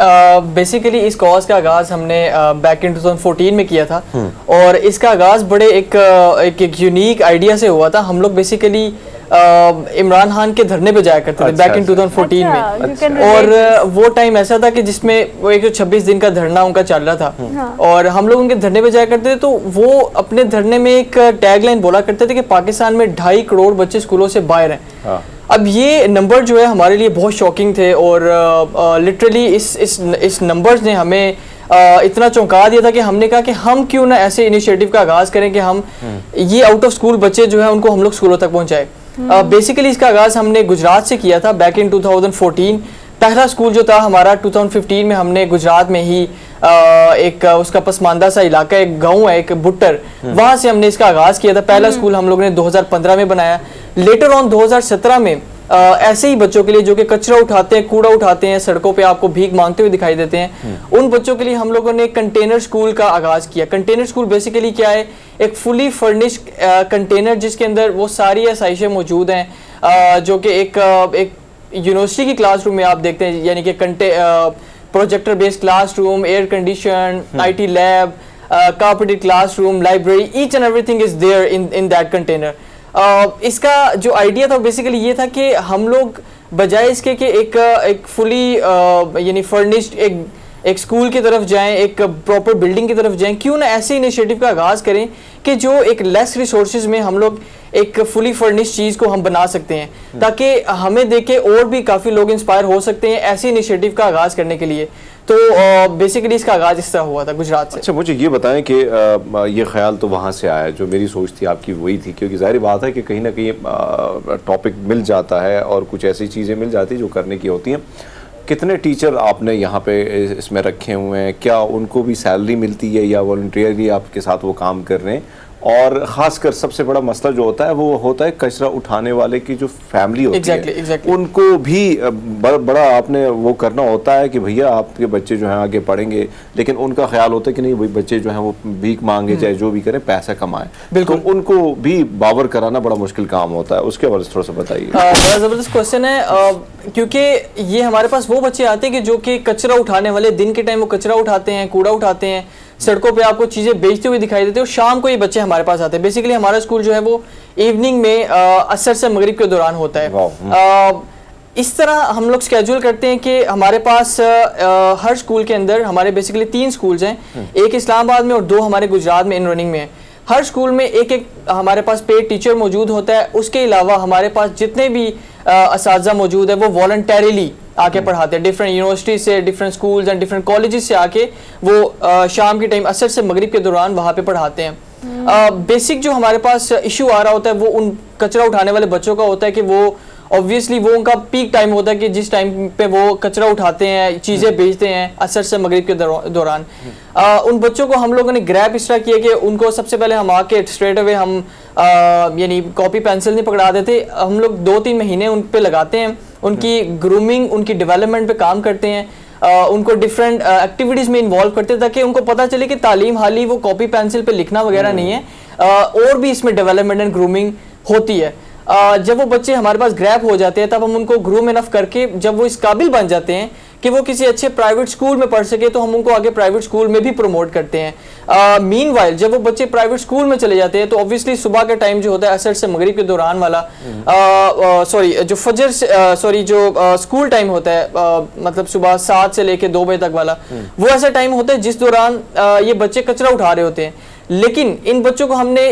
बेसिकली इस कॉज का आगाज़ हमने बैक इन 2014 में किया था, और इसका आगाज़ बड़े एक यूनिक आइडिया से हुआ था। हम लोग बेसिकली इमरान खान के धरने पे जाया करते थे बैक इन 2014 में, और वो टाइम ऐसा था कि जिसमें वो 126 दिन का धरना उनका चल रहा था, और हम लोग उनके धरने पे जाया करते थे। तो वो अपने धरने में एक टैगलाइन बोला करते थे कि पाकिस्तान में 2.5 करोड़ बच्चे स्कूलों से बाहर हैं। अब ये नंबर जो है हमारे लिए बहुत शॉकिंग थे, और लिटरली इस नंबर्स ने हमें इतना चौंका दिया था कि हमने कहा कि हम क्यों ना ऐसे इनिशिएटिव का आगाज करें कि हम ये आउट ऑफ स्कूल बच्चे जो है उनको हम लोग स्कूलों तक पहुंचाए। बेसिकली इसका आगाज हमने गुजरात से किया था बैक इन 2014। पहला स्कूल जो था हमारा 2015 में हमने गुजरात में ही एक उसका पसमानदा सा इलाका, एक गांव है, एक बुट्टर, वहां से हमने इसका आगाज किया था। पहला स्कूल हम लोगों ने 2015 में बनाया। लेटर ऑन 2017 में ऐसे ही बच्चों के लिए जो कि कचरा उठाते हैं, कूड़ा उठाते हैं, सड़कों पे आपको भीख मांगते हुए दिखाई देते हैं, उन बच्चों के लिए हम लोगों ने कंटेनर स्कूल का आगाज किया। कंटेनर स्कूल बेसिकली क्या है, एक फुली फर्निश्ड कंटेनर जिसके अंदर वो सारी आसाइशें मौजूद हैं, जो कि एक यूनिवर्सिटी की क्लासरूम में आप देखते हैं, यानी कि projector based classroom, air condition, IT lab, carpeted classroom, library, each and everything is there in that container. इसका जो आइडिया था बेसिकली ये था कि हम लोग बजाय इसके कि एक फुली यानी फर्निश्ड एक स्कूल की तरफ जाएं, एक प्रॉपर बिल्डिंग की तरफ जाएं, क्यों ना ऐसे इनिशिएटिव का आगाज़ करें कि जो एक लेस रिसोर्सेज में हम लोग एक फुली फर्निश्ड चीज़ को हम बना सकते हैं, ताकि हमें देखे और भी काफ़ी लोग इंस्पायर हो सकते हैं ऐसे इनिशिएटिव का आगाज़ करने के लिए। तो बेसिकली इसका आगाज़ इस तरह हुआ था गुजरात से। अच्छा, मुझे ये बताएं कि ये ख्याल तो वहाँ से आया, जो मेरी सोच थी आपकी वही थी, क्योंकि जाहिर बात है कि कहीं ना कहीं टॉपिक मिल जाता है और कुछ ऐसी चीज़ें मिल जाती हैं जो करने की होती हैं। कितने टीचर आपने यहाँ पे इसमें रखे हुए हैं? क्या उनको भी सैलरी मिलती है या वॉलंटियरली आपके साथ वो काम कर रहे हैं? और ख़ासकर सबसे बड़ा मसला जो होता है वो होता है कचरा उठाने वाले की जो फैमिली होती है, उनको भी बड़ा आपने वो करना होता है कि भैया आपके बच्चे जो हैं आगे पढ़ेंगे, लेकिन उनका ख्याल होता है कि नहीं भाई बच्चे जो हैं वो भीख मांगे चाहे जो भी करें, पैसा कमाएं। बिल्कुल, तो उनको भी बावर कराना बड़ा मुश्किल काम होता है। उसके बारे में थोड़ा सा बताइए। बड़ा ज़बरदस्त क्वेश्चन है, क्योंकि ये हमारे पास वो बच्चे आते हैं कि जो कि कचरा उठाने वाले, दिन के टाइम वो कचरा उठाते हैं, कूड़ा उठाते हैं, सड़कों पे आपको चीज़ें बेचते हुए दिखाई देते हैं, और शाम को ये बच्चे हमारे पास आते हैं। बेसिकली हमारा स्कूल जो है वो इवनिंग में असर से मगरिब के दौरान होता है। इस तरह हम लोग स्केड्यूल करते हैं कि हमारे पास हर स्कूल के अंदर हमारे बेसिकली 3 स्कूल्स हैं, एक इस्लामाबाद में और 2 हमारे गुजरात में इन रनिंग में है। हर स्कूल में एक हमारे पास पेड टीचर मौजूद होता है। उसके अलावा हमारे पास जितने भी असातिज़ा मौजूद है वो वॉलंटरीली आके पढ़ाते हैं, डिफरेंट यूनिवर्सिटी से, different schools and different colleges से आके वो शाम के टाइम असर से मगरिब के दौरान वहाँ पे पढ़ाते हैं। बेसिक जो हमारे पास इशू आ रहा होता है वो उन कचरा उठाने वाले बच्चों का होता है कि वो ऑब्वियसली वो उनका पीक टाइम होता है कि जिस टाइम पे वो कचरा उठाते हैं, चीज़ें बेचते हैं असर से मगरिब के दौरान। उन बच्चों को हम लोगों ने ग्रैब इस तरह किया कि उनको सबसे पहले हम आके स्ट्रेट अवे हम यानी कॉपी पेंसिल नहीं पकड़ा देते, हम लोग 2-3 महीने उन पे लगाते हैं, उनकी ग्रूमिंग, उनकी डेवलपमेंट पे काम करते हैं, उनको डिफरेंट एक्टिविटीज़ में इन्वॉल्व करते हैं, ताकि उनको पता चले कि तालीम हाली वो कॉपी पेंसिल पे लिखना वगैरह नहीं है, और भी इसमें डेवलपमेंट एंड ग्रूमिंग होती है। जब वो बच्चे हमारे पास ग्रैब हो जाते हैं तब हम उनको ग्रूम इनफ करके जब वो इस काबिल बन जाते हैं कि वो किसी अच्छे प्राइवेट स्कूल में पढ़ सके तो हम उनको आगे प्राइवेट स्कूल में भी प्रमोट करते हैं। मीनवाइल जब वो बच्चे प्राइवेट स्कूल में चले जाते हैं तो ऑब्वियसली सुबह का टाइम जो होता है असर से मगरिब के दौरान वाला जो फजर जो स्कूल टाइम होता है, मतलब सुबह 7 से लेके 2 बजे तक वाला, वो ऐसा टाइम होता है जिस दौरान ये बच्चे कचरा उठा रहे होते हैं। लेकिन इन बच्चों को हमने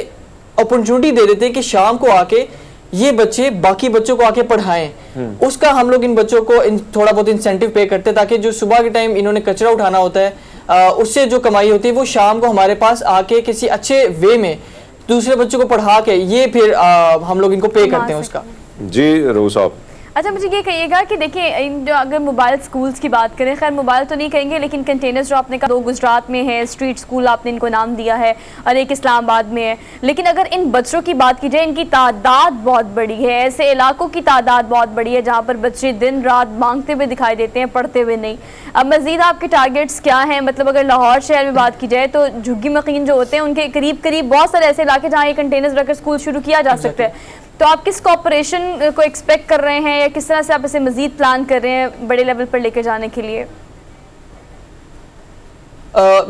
अपॉर्चुनिटी दे देते हैं कि शाम को आके ये बच्चे बाकी बच्चों को आके पढ़ाएं। उसका हम लोग इन बच्चों को थोड़ा बहुत इंसेंटिव पे करते हैं, ताकि जो सुबह के टाइम इन्होंने कचरा उठाना होता है उससे जो कमाई होती है वो शाम को हमारे पास आके किसी अच्छे वे में दूसरे बच्चों को पढ़ा के ये फिर हम लोग इनको पे करते हैं उसका। जी रोज़ साहब, अच्छा मुझे ये कहिएगा कि देखिए इन जो अगर मोबाइल स्कूल्स की बात करें, खैर मोबाइल तो नहीं कहेंगे, लेकिन कंटेनर्स जो आपने कहा 2 गुजरात में है, स्ट्रीट स्कूल आपने इनको नाम दिया है, और एक इस्लामाबाद में है, लेकिन अगर इन बच्चों की बात की जाए इनकी तादाद बहुत बड़ी है, ऐसे इलाकों की तादाद बहुत बड़ी है जहाँ पर बच्चे दिन रात मांगते हुए दिखाई देते हैं, पढ़ते हुए नहीं। अब मज़ीद आपके टारगेट्स क्या हैं? मतलब अगर लाहौर शहर में बात की जाए तो झुग्गी मकीन जो होते हैं उनके करीब करीब बहुत सारे ऐसे इलाके जहाँ ये कंटेनर्स रखकर स्कूल शुरू किया जा सकता है। तो आप किस कॉपरेशन को एक्सपेक्ट कर रहे हैं या किस तरह से आप इसे मजीद प्लान कर रहे हैं बड़े लेवल पर लेकर जाने के लिए?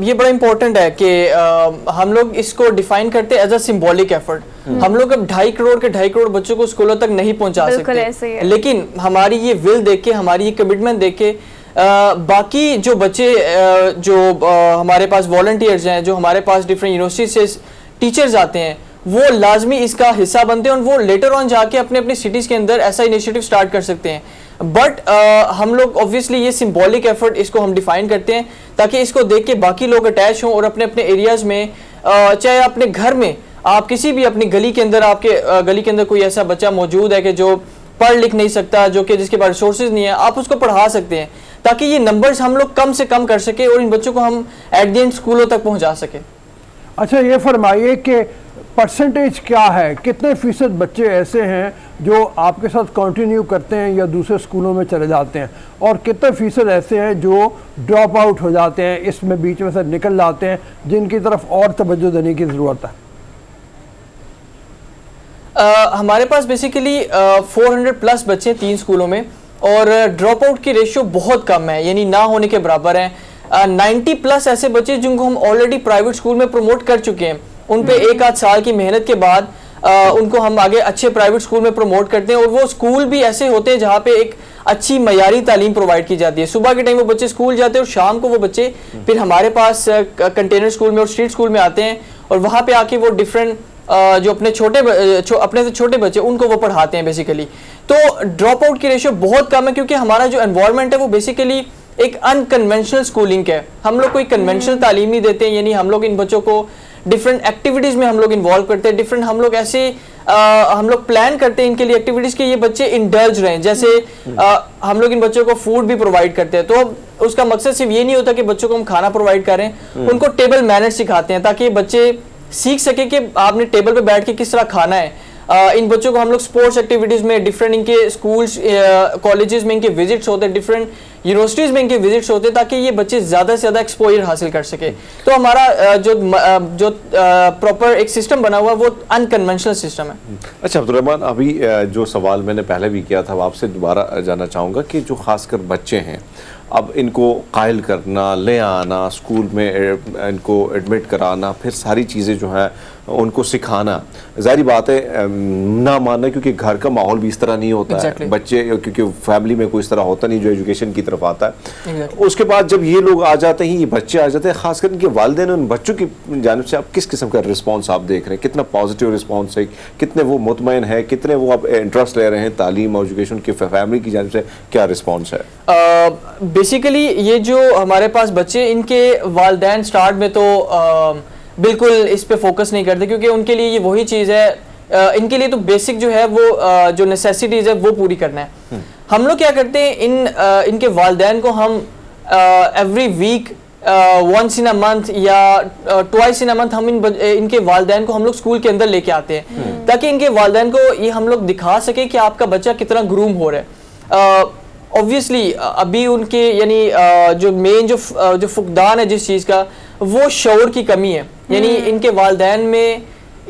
ये बड़ा इंपॉर्टेंट है कि हम लोग इसको डिफाइन करते हैं एज अ सिंबॉलिक एफर्ट। हम लोग अब 2.5 करोड़ के 2.5 करोड़ बच्चों को स्कूलों तक नहीं पहुंचा सकते, लेकिन हमारी ये विल देख के, हमारी ये कमिटमेंट देख के बाकी जो बच्चे जो हमारे पास वॉलंटियर्स हैं, जो हमारे पास डिफरेंट यूनिवर्सिटी से टीचर्स आते हैं, वो लाजमी इसका हिस्सा बनते हैं और वो लेटर ऑन जाके अपने अपने सिटीज़ के अंदर ऐसा इनिशिएटिव स्टार्ट कर सकते हैं। बट हम लोग ऑब्वियसली ये सिंबॉलिक एफर्ट इसको हम डिफाइन करते हैं ताकि इसको देख के बाकी लोग अटैच हों और अपने अपने एरियाज़ में, चाहे अपने घर में आप किसी भी अपनी गली के अंदर, आपके गली के अंदर कोई ऐसा बच्चा मौजूद है कि जो पढ़ लिख नहीं सकता, जो कि जिसके पास रिसोर्सेज नहीं है, आप उसको पढ़ा सकते हैं ताकि ये नंबर्स हम लोग कम से कम कर सके और इन बच्चों को हम एट द एंड स्कूलों तक पहुँचा सकें। अच्छा ये फरमाइए कि परसेंटेज क्या है, कितने फीसद बच्चे ऐसे हैं जो आपके साथ कंटिन्यू करते हैं या दूसरे स्कूलों में चले जाते हैं, और कितने फीसद ऐसे हैं जो ड्रॉप आउट हो जाते हैं, इसमें बीच में से निकल जाते हैं, जिनकी तरफ और तवज्जो देने की ज़रूरत है? हमारे पास बेसिकली 400 प्लस बच्चे हैं 3 स्कूलों में, और ड्रॉप आउट की रेशियो बहुत कम है, यानी ना होने के बराबर है। 90 प्लस ऐसे बच्चे जिनको हम ऑलरेडी प्राइवेट स्कूल में प्रमोट कर चुके हैं, उन पे 1 आध साल की मेहनत के बाद उनको हम आगे अच्छे प्राइवेट स्कूल में प्रमोट करते हैं, और वो स्कूल भी ऐसे होते हैं जहाँ पे एक अच्छी मयारी तालीम प्रोवाइड की जाती है। सुबह के टाइम वो बच्चे स्कूल जाते हैं और शाम को वो बच्चे फिर हमारे पास कंटेनर स्कूल में और स्ट्रीट स्कूल में आते हैं, और वहाँ पे आके वो डिफरेंट जो अपने अपने से छोटे बच्चे उनको वो पढ़ाते हैं बेसिकली। तो ड्रॉप आउट की रेशियो बहुत कम है, क्योंकि हमारा जो एनवायरनमेंट है वो बेसिकली एक अनकन्वेंशनल स्कूलिंग है। हम लोग कोई कन्वेंशनल तालीम नहीं देते हैं, यानी हम लोग इन बच्चों को डिफरेंट एक्टिविटीज में हम लोग इन्वॉल्व करते हैं, डिफरेंट हम लोग ऐसे हम लोग प्लान करते हैं इनके लिए एक्टिविटीज के ये बच्चे इंडल्ज रहें। जैसे हम लोग इन बच्चों को फूड भी प्रोवाइड करते हैं, तो उसका मकसद सिर्फ ये नहीं होता कि बच्चों को हम खाना प्रोवाइड करें, उनको टेबल मैनर्स सिखाते हैं ताकि बच्चे सीख सके कि आपने टेबल पे बैठ के किस तरह खाना है। इन बच्चों को हम लोग स्पोर्ट्स एक्टिविटीज में डिफरेंट इनके स्कूल्स कॉलेजेस में इनके विजिट्स होते हैं, डिफरेंट यूनिवर्सिटीज में इनके विजिट्स होते हैं, ताकि ये बच्चे ज़्यादा से ज़्यादा एक्सपोजर हासिल कर सके। तो हमारा जो प्रॉपर एक सिस्टम बना हुआ वो अनकन्वेंशनल सिस्टम है। अच्छा अब्दुर्रहमान, अभी जो सवाल मैंने पहले भी किया था, आपसे दोबारा जानना चाहूँगा कि जो खासकर बच्चे हैं, अब इनको कायल करना, ले आना, स्कूल में इनको एडमिट कराना, फिर सारी चीज़ें जो है उनको सिखाना, जाहिर बात है ना मानना, क्योंकि घर का माहौल भी इस तरह नहीं होता है, बच्चे क्योंकि फैमिली में कोई इस तरह होता नहीं जो एजुकेशन की तरफ आता है। उसके बाद जब ये लोग आ जाते हैं, ये बच्चे आ जाते हैं, खासकर इनके वालिदैन उन बच्चों की जानिब से आप किस किस्म का रिस्पॉन्स आप देख रहे हैं? कितना पॉजिटिव रिस्पॉन्स है, कितने वो मुतमईन है, कितने वो आप इंटरेस्ट ले रहे हैं तालीम और एजुकेशन की फैमिली की जानिब से, क्या रिस्पॉन्स है? बेसिकली ये जो हमारे पास बच्चे, इनके वालिदैन स्टार्ट में तो बिल्कुल इस पे फोकस नहीं करते, क्योंकि उनके लिए ये वही चीज़ है, इनके लिए तो बेसिक जो है वो जो नेसेसिटीज़ है वो पूरी करना है। हम लोग क्या करते हैं, इनके वालिदैन को हम every week once in a month या ट्वाइस इन अ मंथ हम इनके वालिदैन को हम लोग स्कूल के अंदर लेके आते हैं, ताकि इनके वालिदैन को ये हम लोग दिखा सके कि आपका बच्चा कितना ग्रूम हो रहा है। ऑब्वियसली अभी उनके यानी जो मेन जो फुकदान है जिस चीज़ का, वो शऊर की कमी है, यानी इनके वालिदैन में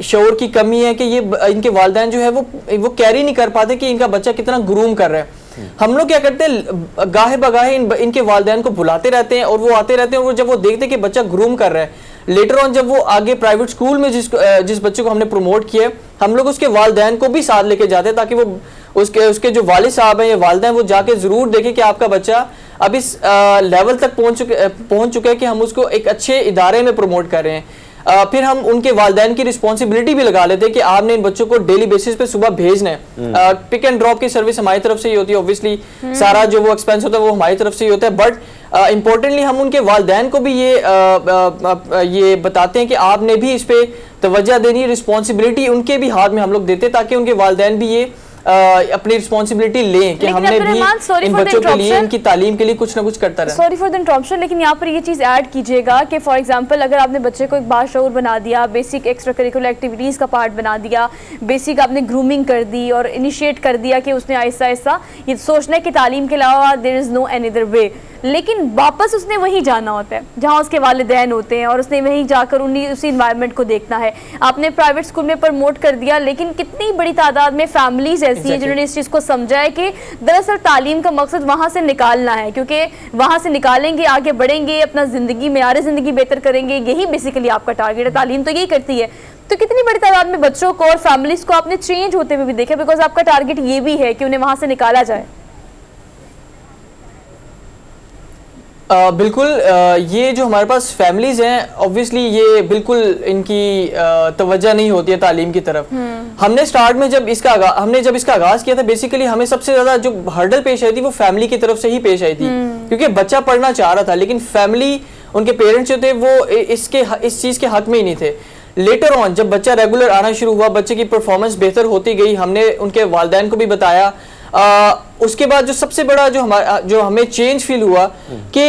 शऊर की कमी है कि ये इनके वालिदैन जो है वो कैरी नहीं कर पाते कि इनका बच्चा कितना ग्रूम कर रहा है। हम लोग क्या करते हैं, गाहे बगाहे इनके वालिदैन को बुलाते रहते हैं, और वो आते रहते हैं, और जब वो देखते हैं कि बच्चा ग्रूम कर रहा है, लेटर ऑन जब वो आगे प्राइवेट स्कूल में जिस बच्चे को हमने प्रमोट किया, हम लोग उसके वालिदैन को भी साथ लेके जाते हैं, ताकि वो उसके जो वालिद साहब हैं या वालिदा हैं वो जाके ज़रूर देखें कि आपका बच्चा अब इस लेवल तक पहुंच चुका है कि हम उसको एक अच्छे इदारे में प्रमोट कर रहे हैं। फिर हम उनके वालिदैन की रिस्पॉन्सिबिलिटी भी लगा लेते हैं कि आपने इन बच्चों को डेली बेसिस पे सुबह भेजना है। पिक एंड ड्रॉप की सर्विस हमारी तरफ से ही होती है, ऑब्वियसली सारा जो वो एक्सपेंस होता है वो हमारी तरफ से ही होता है, बट इम्पोर्टेंटली हम उनके वालिदैन को भी ये बताते हैं कि आपने भी इस पे तवज्जो देनी है, रिस्पॉन्सिबिलिटी उनके भी हाथ में हम लोग देते हैं, ताकि उनके वालिदैन भी ये अपनी रिस्पॉन्सिबिलिटी लें कि हमने भी इन बच्चों के लिए, इनकी तालीम के लिए कुछ ना कुछ करता रहे। सॉरी फॉर द इंटरप्शन, लेकिन यहाँ पर ये चीज़ ऐड कीजिएगा कि फॉर एग्जांपल अगर आपने बच्चे को एक बाशऊर बना दिया, बेसिक एक्स्ट्रा करिकुलर एक्टिविटीज़ का पार्ट बना दिया, बेसिक आपने ग्रूमिंग कर दी और इनिशिएट कर दिया कि उसने आहिस्ता आहिस्ता ये सोचना है कि तालीम के अलावा there is no any other way, लेकिन वापस उसने वहीं जाना होता है जहाँ उसके वालिदैन होते हैं, और उसने वहीं जाकर उसी इन्वायरमेंट को देखना है। आपने प्राइवेट स्कूल में प्रमोट कर दिया, लेकिन कितनी बड़ी तादाद में फैमिलीज ऐसी हैं जिन्होंने इस चीज़ को समझा है कि दरअसल तालीम का मकसद वहाँ से निकालना है, क्योंकि वहाँ से निकालेंगे, आगे बढ़ेंगे, अपना ज़िंदगी मेयार ज़िंदगी बेहतर करेंगे, यही बेसिकली आपका टारगेट है। तालीम तो यही करती है। तो कितनी बड़ी तादाद में बच्चों को और फैमिलीज को आपने चेंज होते हुए भी देखा, बिकॉज आपका टारगेट ये भी है कि उन्हें वहाँ से निकाला जाए। बिल्कुल, ये जो हमारे पास फैमिलीज हैं, ऑब्वियसली ये बिल्कुल इनकी तवज्जो नहीं होती है तालीम की तरफ। हमने स्टार्ट में जब इसका आगाज किया था, बेसिकली हमें सबसे ज्यादा जो हर्डल पेश आई थी वो फैमिली की तरफ से ही पेश आई थी, क्योंकि बच्चा पढ़ना चाह रहा था, लेकिन फैमिली, उनके पेरेंट्स जो थे वो इस चीज के हक में ही नहीं थे। लेटर ऑन जब बच्चा रेगुलर आना शुरू हुआ, बच्चे की परफॉर्मेंस बेहतर होती गई, हमने उनके वालिदैन को भी बताया, उसके बाद जो सबसे बड़ा जो हमें चेंज फील हुआ कि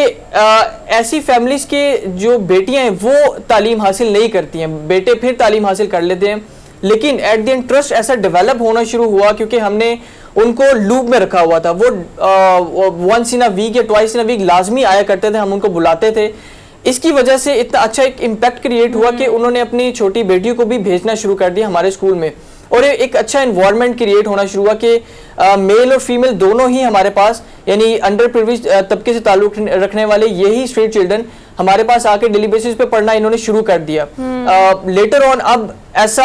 ऐसी फैमिलीज के जो बेटियां हैं वो तालीम हासिल नहीं करती हैं, बेटे फिर तालीम हासिल कर लेते हैं, लेकिन एट द एंड ट्रस्ट ऐसा डेवलप होना शुरू हुआ क्योंकि हमने उनको लूप में रखा हुआ था। वो वंस इन अ वीक या ट्वाइस इन अ वीक लाजमी आया करते थे, हम उनको बुलाते थे। इसकी वजह से इतना अच्छा एक इम्पैक्ट क्रिएट हुआ कि उन्होंने अपनी छोटी बेटियों को भी भेजना शुरू कर दिया हमारे स्कूल में, और एक अच्छा एनवायरनमेंट क्रिएट होना शुरू हुआ कि मेल और फीमेल दोनों ही हमारे पास, यानी अंडर प्रिविलेज्ड तबके से ताल्लुक रखने वाले यही स्ट्रीट चिल्ड्रन हमारे पास आके डेली बेसिस पे पढ़ना इन्होंने शुरू कर दिया। लेटर ऑन अब ऐसा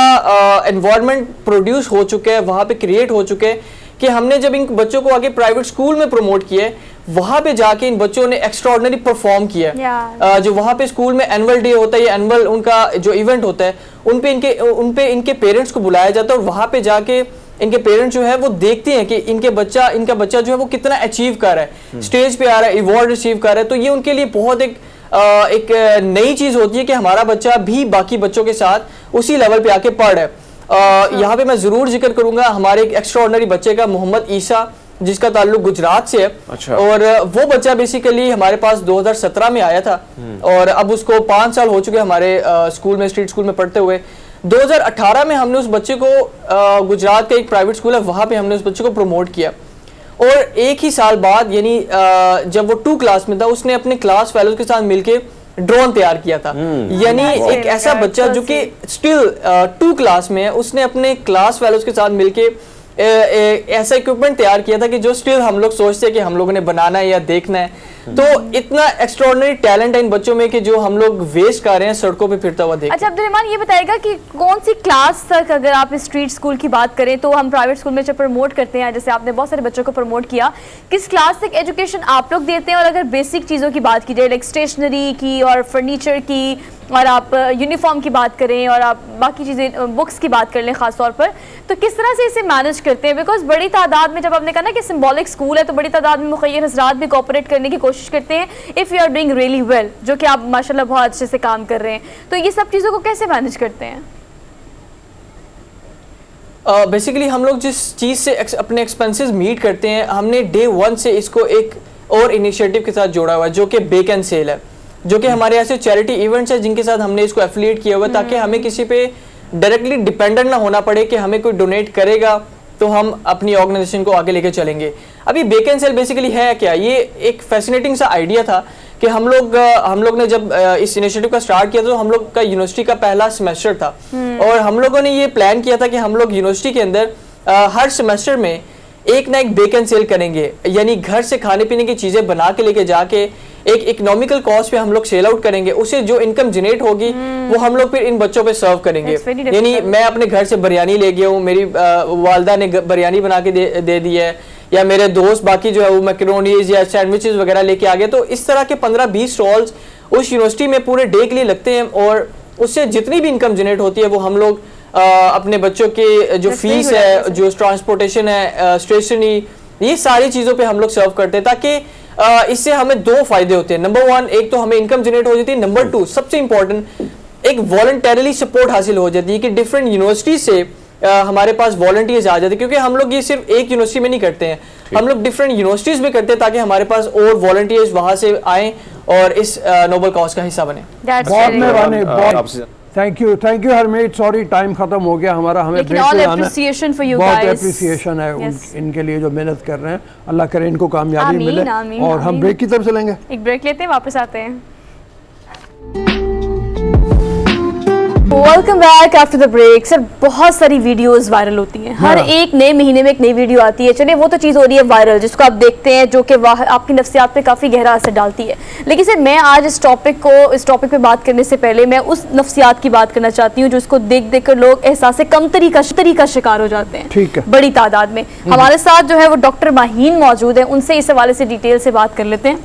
एनवायरनमेंट प्रोड्यूस हो चुका है, वहाँ पे क्रिएट हो चुके हैं कि हमने जब इन बच्चों को आगे प्राइवेट स्कूल में प्रमोट किया है, वहाँ पे जाके इन बच्चों ने एक्स्ट्राऑर्डिनरी परफॉर्म किया। जो वहाँ पे स्कूल में एनुअल डे होता है या एनुअल उनका जो इवेंट होता है, उन पे इनके पेरेंट्स को बुलाया जाता है, और वहाँ पे जाके इनके पेरेंट्स जो है वो देखते हैं कि इनका बच्चा जो है वो कितना अचीव कर रहा है, स्टेज पे आ रहा है, अवार्ड रिसीव कर रहा है। तो ये उनके लिए बहुत एक नई चीज होती है कि हमारा बच्चा भी बाकी बच्चों के साथ उसी लेवल पे आके पढ़ रहा है। यहाँ पे मैं जरूर जिक्र करूंगा हमारे एक एक्स्ट्राऑर्डिनरी बच्चे का, मोहम्मद ईसा, जिसका ताल्लुक गुजरात से है। अच्छा। और वो बच्चा बेसिकली हमारे पास 2017 में आया था, और अब उसको 5 साल हो चुके हमारे स्कूल में, स्ट्रीट स्कूल में पढ़ते हुए। 2018 में हमने उस बच्चे को गुजरात का एक प्राइवेट स्कूल है, वहाँ पे हमने उस बच्चे को प्रमोट किया, और एक ही साल बाद यानी जब वो 2 क्लास में था, उसने अपने क्लास फेलोज के साथ मिलके ड्रोन तैयार किया था। यानी एक ऐसा बच्चा जो कि स्टिल 2 क्लास में है, उसने अपने क्लास फेलोज के साथ मिलके ऐसा इक्विपमेंट तैयार किया था कि जो स्टिल हम लोग सोचते हैं कि हम लोगों ने बनाना है या देखना है। तो इतना एक्स्ट्राऑर्डिनरी टैलेंट है इन बच्चों में कि जो हम लोग वेस्ट कर रहे हैं सड़कों पे फिरता हुआ देख। अच्छा अब्दुर्रहमान, ये बताएगा कि कौन सी क्लास तक, अगर आप स्ट्रीट स्कूल की बात करें तो हम प्राइवेट स्कूल में जब प्रमोट करते हैं, जैसे आपने बहुत सारे बच्चों को प्रमोट किया, किस क्लास तक एजुकेशन आप लोग देते हैं? और अगर बेसिक चीज़ों की बात की जाए, लाइक स्टेशनरी की और फर्नीचर की, और आप यूनिफॉर्म की बात करें, और आप बाकी चीज़ें बुक्स की बात कर लें ख़ास तौर पर, तो किस तरह से इसे मैनेज करते हैं? बिकॉज बड़ी तादाद में, जब आपने कहा ना कि सिंबॉलिक स्कूल है, तो बड़ी तादाद में मुखय्यर हज़रात भी कोऑपरेट करने की कोशिश करते हैं if you are doing really well, जो कि आप माशाल्लाह बहुत अच्छे से काम कर रहे हैं। तो ये सब चीज़ों को कैसे मैनेज करते हैं? बेसिकली हम लोग जिस चीज़ से अपने एक्सपेंसेस मीट करते हैं, हमने डे 1 से इसको एक और इनिशिएटिव के साथ जोड़ा हुआ है जो कि बेक एंड सेल है, जो कि हमारे ऐसे चैरिटी इवेंट्स हैं जिनके साथ हमने इसको एफिलिएट किया हुआ है, ताकि हमें किसी पे डायरेक्टली डिपेंडेंट ना होना पड़े कि हमें कोई डोनेट करेगा तो हम अपनी ऑर्गेनाइजेशन को आगे लेके चलेंगे। अभी बेक एंड सेल बेसिकली है क्या? ये एक फैसिनेटिंग सा आइडिया था कि हम लोग ने जब इस इनिशिएटिव का स्टार्ट किया तो हम लोग का यूनिवर्सिटी का पहला सेमेस्टर था, और हम लोगों ने ये प्लान किया था कि हम लोग यूनिवर्सिटी के अंदर हर सेमेस्टर में एक ना एक बेक एंड सेल करेंगे, यानी घर से खाने पीने की चीजें बना के लेके जाके एक इकोनॉमिकल कॉस्ट पे हम लोग सेल आउट करेंगे, उससे जो इनकम जनरेट होगी वो हम लोग फिर इन बच्चों पे सर्व करेंगे। यानी मैं अपने घर से बिरयानी ले गया हूँ, मेरी वालदा ने बिरयानी बना के दे दी है, या मेरे दोस्त बाकी जो है वो मैकरोनीज या सैंडविचेस वगैरह लेके आ गए। तो इस तरह के 15-20 स्टॉल्स उस यूनिवर्सिटी में पूरे डे के लिए लगते हैं, और उससे जितनी भी इनकम जनरेट होती है वो हम लोग अपने बच्चों के जो फीस है, जो ट्रांसपोर्टेशन है, स्टेशनरी, ये सारी चीज़ों पे हम लोग सर्व करते हैं, ताकि इससे हमें 2 फायदे होते हैं। नंबर 1, एक तो हमें इनकम जनरेट हो जाती है, नंबर 2 सबसे इंपॉर्टेंट एक वॉलंटरीली सपोर्ट हासिल हो जाती है कि डिफरेंट यूनिवर्सिटी से हमारे पास वॉलंटियर्स आ जाते हैं, क्योंकि हम लोग ये सिर्फ एक यूनिवर्सिटी में नहीं करते हैं, हम लोग डिफरेंट यूनिवर्सिटीज में करते हैं, ताकि हमारे पास और वॉलंटियर्स वहां से आए और इस नोबल कॉज का हिस्सा बने। बहुत मेहरबानी, बहुत thank you Harmeet. Sorry time खत्म हो गया हमारा, हमें ब्रेक पे आना है। बहुत एप्रिसिएशन है इनके लिए जो मेहनत कर रहे हैं, अल्लाह करे इनको कामयाबी मिले। और हम ब्रेक की तरफ चलेंगे, एक ब्रेक लेते हैं, वापस आते हैं। Welcome back after the break. Sir, बहुत सारी वीडियोस वायरल होती हैं, हर एक नए महीने में एक नई वीडियो आती है। चलिए वो तो चीज़ हो रही है वायरल, जिसको आप देखते हैं, जो कि आपकी नफ्सियात पे काफ़ी गहरा असर डालती है। लेकिन सर, मैं आज इस टॉपिक पे बात करने से पहले मैं उस नफ्सियात की बात करना चाहती हूँ जिसको देख देख कर लोग एहसास कमतरी का शिकार हो जाते हैं, ठीक है, बड़ी तादाद में। हमारे साथ जो है वो डॉक्टर माहीन मौजूद है, उनसे इस हवाले से डिटेल से बात कर लेते हैं।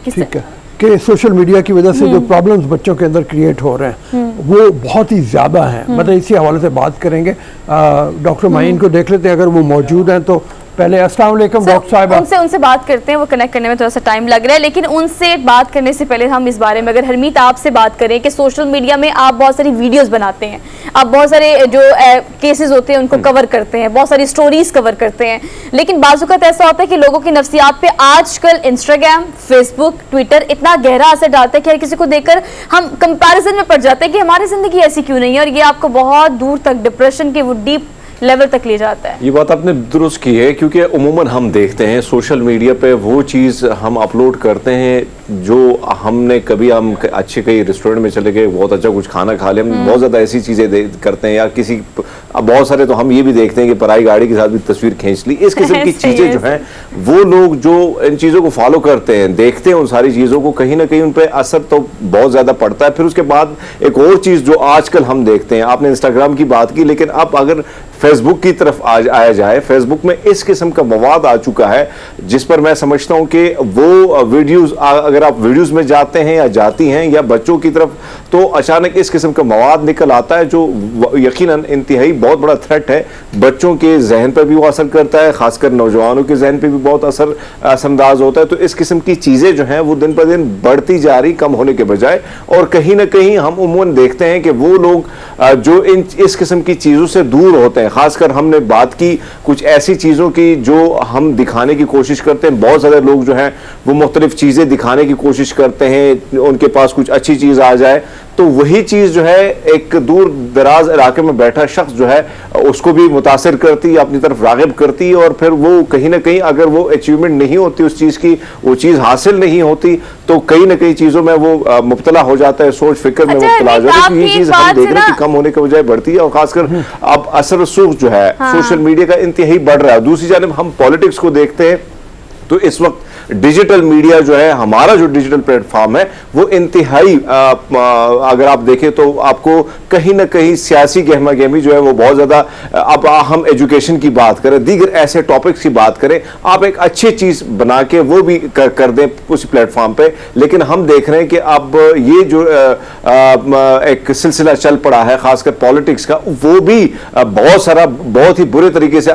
ठीक है कि सोशल मीडिया की वजह से जो प्रॉब्लम्स बच्चों के अंदर क्रिएट हो रहे हैं वो बहुत ही ज़्यादा हैं, मतलब इसी हवाले से बात करेंगे। डॉक्टर माहीन को देख लेते हैं, अगर वो मौजूद हैं तो पहले अस्सलाम वालेकुम डॉक्टर साहिबा। उनसे बात करते हैं, वो कनेक्ट करने में थोड़ा सा टाइम लग रहा है, लेकिन उनसे बात करने से पहले हम इस बारे में अगर हरमीत आपसे बात करें कि सोशल मीडिया में आप बहुत सारी वीडियोस बनाते हैं, आप बहुत सारे जो केसेस होते हैं उनको कवर करते हैं, बहुत सारी स्टोरीज कवर करते हैं, लेकिन बाज़-औक़ात ऐसा होता है कि लोगों की नफ्सियात पे आजकल इंस्टाग्राम, फेसबुक, ट्विटर इतना गहरा असर डालता है कि हर किसी को देखकर हम कंपैरिजन में पड़ जाते हैं कि हमारी जिंदगी ऐसी क्यों नहीं है, और ये आपको बहुत दूर तक डिप्रेशन के वो डीप लेवल तक ले जाता है। ये बात आपने दुरुस्त की है, क्योंकि उमूमन हम देखते हैं सोशल मीडिया पे वो चीज़ हम अपलोड करते हैं जो हमने कभी हम अच्छे कई रेस्टोरेंट में चले गए, बहुत अच्छा कुछ खाना खा लिया, हम बहुत ज़्यादा ऐसी चीज़ें करते हैं, या किसी बहुत सारे तो हम ये भी देखते हैं कि पराई गाड़ी के साथ भी तस्वीर खींच ली, इस किस्म की चीज़ें जो हैं वो लोग जो इन चीज़ों को फॉलो करते हैं, देखते हैं उन सारी चीज़ों को, कहीं ना कहीं उन पर असर तो बहुत ज़्यादा पड़ता है। फिर उसके बाद एक और चीज़ जो आजकल हम देखते हैं, आपने इंस्टाग्राम की बात की, लेकिन अब अगर फेसबुक की तरफ आया जाए, फेसबुक में इस किस्म का मवाद आ चुका है जिस पर मैं समझता हूं कि वो वीडियोस, अगर आप वीडियोस में जाते हैं या जाती हैं या बच्चों की तरफ, तो अचानक इस किस्म का मवाद निकल आता है जो यकीनन इंतहाई बहुत बड़ा थ्रेट है। बच्चों के जहन पर भी वो असर करता है, खासकर नौजवानों के जहन पर भी बहुत असरअंदाज होता है। तो इस किस्म की चीज़ें जो हैं वो दिन पर दिन बढ़ती जा रही, कम होने के बजाय, और कहीं ना कहीं हम उमूमन देखते हैं कि वो लोग जो इस किस्म की चीज़ों से दूर होते हैं, खासकर हमने बात की कुछ ऐसी चीज़ों की जो हम दिखाने की कोशिश करते हैं, बहुत सारे लोग जो हैं वो मुख्तलिफ चीज़ें दिखाने की कोशिश करते हैं, उनके पास कुछ अच्छी चीज़ आ जाए तो वही चीज़ जो है एक दूर दराज इलाके में बैठा शख्स जो है उसको भी मुतासिर करती, अपनी तरफ राग़िब करती, और फिर वो कहीं ना कहीं अगर वो अचीवमेंट नहीं होती उस चीज़ की, वो चीज़ हासिल नहीं होती, तो कहीं ना कहीं चीज़ों में वो मुब्तला हो जाता है, सोच फिक्र में मुब्तला हो जाता है। ये चीज़ हम देख रहे हैं कि कम होने के बजाय बढ़ती है, और खासकर अब असर सूख जो है सोशल मीडिया का इंतहाई बढ़ रहा है। दूसरी जानिब हम पॉलिटिक्स को देखते हैं तो इस वक्त डिजिटल मीडिया जो है, हमारा जो डिजिटल प्लेटफॉर्म है, वो इंतहाई अगर आप देखें तो आपको कहीं ना कहीं सियासी गहमा गहमी जो है वो बहुत ज़्यादा, अब हम एजुकेशन की बात करें, दीगर ऐसे टॉपिक्स की बात करें, आप एक अच्छी चीज़ बना के वो भी कर दें उस प्लेटफॉर्म पे, लेकिन हम देख रहे हैं कि अब ये जो एक सिलसिला चल पड़ा है खासकर पॉलिटिक्स का, वो भी बहुत सारा बहुत ही बुरे तरीके से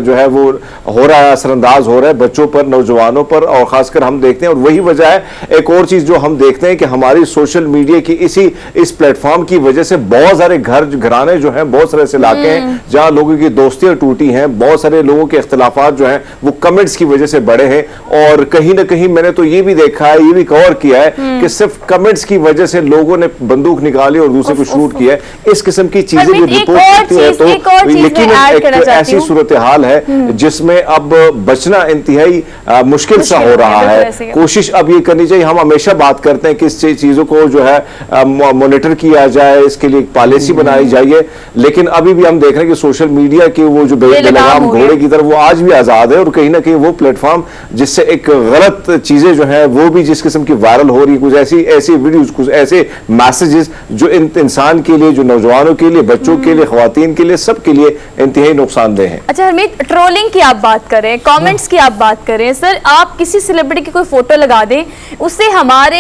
जो है वो हो रहा है, असरअंदाज हो रहा है बच्चों पर, नौजवानों पर, और खासकर हम देखते हैं, और वही वजह है एक और चीज जो हम देखते हैं कि हमारी सोशल मीडिया की इस प्लेटफॉर्म की वजह से बहुत सारे घराने जो हैं, बहुत सारे ऐसे इलाके हैं जहां लोगों की दोस्तियां टूटी हैं, बहुत सारे लोगों के इख्तिलाफात जो हैं वो कमेंट्स की वजह से बढ़े हैं, और कहीं ना कहीं मैंने तो ये भी देखा है, ये भी कवर किया है कि सिर्फ कमेंट्स की वजह से लोगों ने बंदूक निकाली और दूसरे को शूट किया है। इस किस्म की चीजें भी रिपोर्ट करती है, तो लेकिन एक ऐसी सूरत हाल है जिसमें अब बचना इंतहाई मुश्किल सा हो रहा है। कोशिश अब ये करनी चाहिए, हम हमेशा बात करते हैं कि इस चीजों को जो है मॉनिटर किया जाए, इसके लिए एक पॉलिसी बनाई जाए, लेकिन अभी भी हम देख रहे हैं कि सोशल मीडिया के वो जो बेलगाम घोड़े की तरह वो आज भी आजाद है, और कहीं ना कहीं वो प्लेटफॉर्म जिससे एक गलत चीजें जो है वो भी जिस किस्म की वायरल हो रही, कुछ ऐसी वीडियोस, कुछ ऐसे मैसेजेस जो इंसान के लिए, जो नौजवानों के लिए, बच्चों के लिए, खवातीन के लिए, सबके लिए इंतहाई नुकसानदेह है। अच्छा हरमीत, ट्रोलिंग की आप बात करें, कमेंट्स की आप बात करें, सर आप किसी सेलिब्रिटी की कोई फोटो लगा दें, उससे हमारे